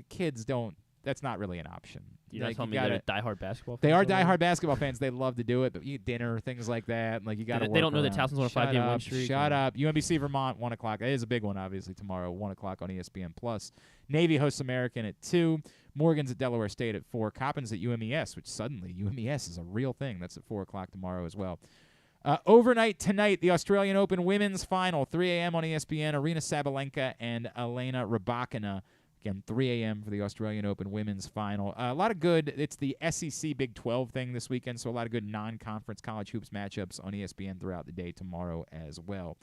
kids don't. That's not really an option. You're not Like, telling you me gotta- they're diehard basketball fans? They are over there? diehard basketball fans. They love to do it, but you eat dinner, things like that. Like you got to. They don't know that Towson's on a 5-game win streak, Shut or- up. UMBC Vermont 1 o'clock. That is a big one, obviously tomorrow 1 o'clock on ESPN Plus. Navy hosts American at 2. Morgan's at Delaware State at 4. Coppin's at UMES, which suddenly UMES is a real thing. That's at 4 o'clock tomorrow as well. Overnight tonight, the Australian Open Women's Final, 3 a.m. on ESPN. Arina Sabalenka and Elena Rybakina. Again, 3 a.m. for the Australian Open Women's Final. A lot of good. It's the SEC Big 12 thing this weekend, so a lot of good non-conference college hoops matchups on ESPN throughout the day tomorrow as well.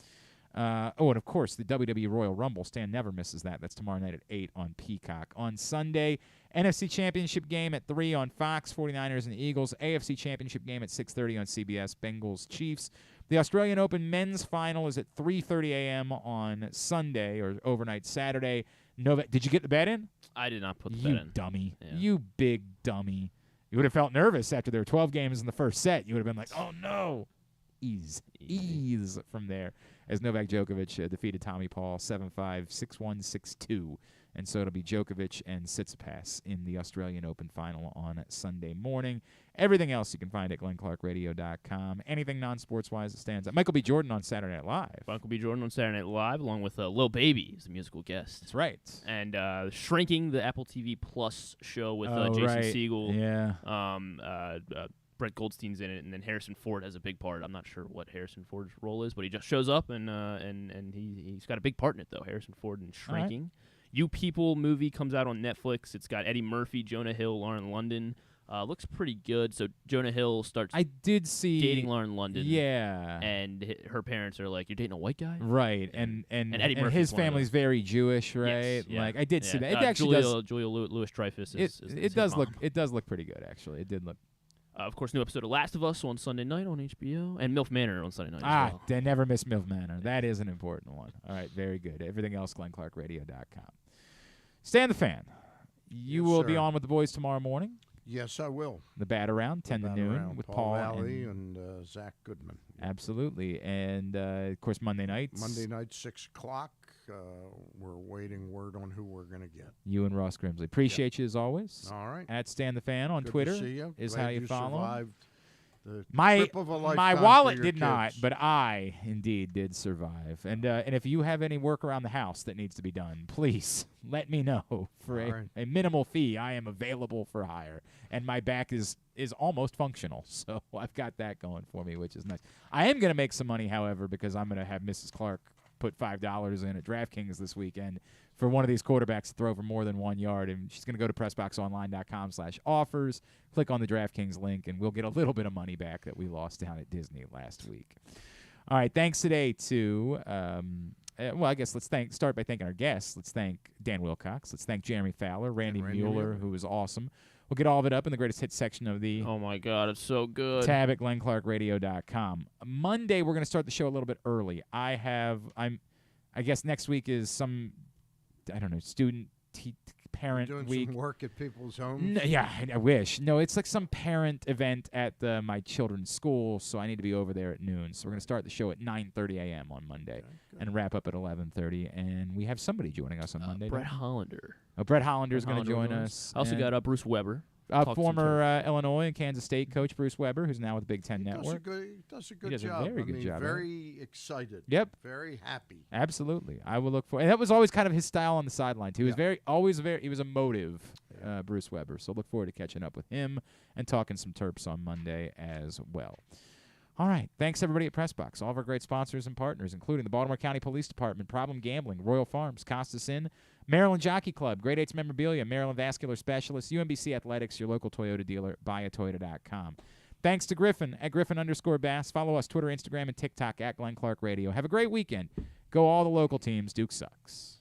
And of course, the WWE Royal Rumble. Stan never misses that. That's tomorrow night at 8 on Peacock. On Sunday, NFC Championship game at 3 on Fox, 49ers and Eagles. AFC Championship game at 6:30 on CBS, Bengals, Chiefs. The Australian Open men's final is at 3:30 a.m. on Sunday or overnight Saturday. Did you get the bet in? I did not put the You bet in. dummy. Yeah. You big dummy. You would have felt nervous after there were 12 games in the first set. You would have been like, oh, no. Ease from there as Novak Djokovic defeated Tommy Paul 7-5, 6-1, 6-2. And so it'll be Djokovic and Tsitsipas in the Australian Open final on Sunday morning. Everything else you can find at glennclarkradio.com. Anything non-sports-wise that stands out. Michael B. Jordan on Saturday Night Live. Michael B. Jordan on Saturday Night Live, along with Lil Baby as a musical guest. That's right. And Shrinking, the Apple TV Plus show with Jason right. Segel. Yeah. Brett Goldstein's in it, and then Harrison Ford has a big part. I'm not sure what Harrison Ford's role is, but he just shows up, and he's got a big part in it, though. Harrison Ford in Shrinking. Right. You People movie comes out on Netflix. It's got Eddie Murphy, Jonah Hill, Lauren London. Looks pretty good. So Jonah Hill starts dating Lauren London. Yeah. And her parents are like, you're dating a white guy? Right. And Eddie Murphy's his one of family's very Jewish, right? Yes, yeah. Like I did see that. It Yeah. actually Julia Louis-Dreyfus is it does look pretty good actually. It did look. Of course, new episode of Last of Us on Sunday night on HBO, and MILF Manor on Sunday night as well. They never miss MILF Manor. That is an important one. All right, very good. Everything else, glennclarkradio.com. Stan the Fan, you will be on with the boys tomorrow morning. Yes, I will. The Bat Around, 10 to noon, with Paul Valley and Zach Goodman. Absolutely. And, of course, Monday nights. Monday night, 6 o'clock. We're waiting word on who we're going to get. You and Ross Grimsley. Appreciate you as always. All right. At Stan the Fan on Good Twitter to see you. is Glad how you follow. Survived the My trip of a my lifetime wallet for your did not, kids. but I indeed did survive. And if you have any work around the house that needs to be done, please let me know for a minimal fee. I am available for hire, and my back is almost functional, so I've got that going for me, which is nice. I am going to make some money, however, because I'm going to have Mrs. Clark put $5 in at DraftKings this weekend for one of these quarterbacks to throw for more than 1 yard, and she's going to go to PressBoxOnline.com/offers, click on the DraftKings link, and we'll get a little bit of money back that we lost down at Disney last week. All right, thanks today to I guess let's start by thanking our guests. Let's thank Dan Wilcox. Let's thank Jeremy Fowler, Randy Mueller, who was awesome. We'll get all of it up in the greatest hits section of the Oh my God, it's so good. tab at glennclarkradio.com. Monday we're going to start the show a little bit early. I guess next week is some student parent doing week. some work at people's homes. Yeah, I wish. No, it's like some parent event at my children's school, so I need to be over there at noon. So we're going to start the show at 9:30 a.m. on Monday and wrap up at 11:30. And we have somebody joining us on Monday. Brett Hollander. Brett Hollander is going to join us. I also got Bruce Weber. Former Illinois and Kansas State coach Bruce Weber, who's now with the Big Ten Network. He does a good He does job. a very good job. Very excited. Yep. Very happy. Absolutely. I will look for, and that was always kind of his style on the sideline too. He was he was emotive, Bruce Weber. So look forward to catching up with him and talking some Terps on Monday as well. All right. Thanks, everybody at PressBox. All of our great sponsors and partners, including the Baltimore County Police Department, Problem Gambling, Royal Farms, Costas Inn, Maryland Jockey Club, Grade 8's Memorabilia, Maryland Vascular Specialists, UMBC Athletics, your local Toyota dealer, buyatoyota.com. Thanks to Griffin at Griffin_Bass. Follow us Twitter, Instagram, and TikTok at Glenn Clark Radio. Have a great weekend. Go all the local teams. Duke sucks.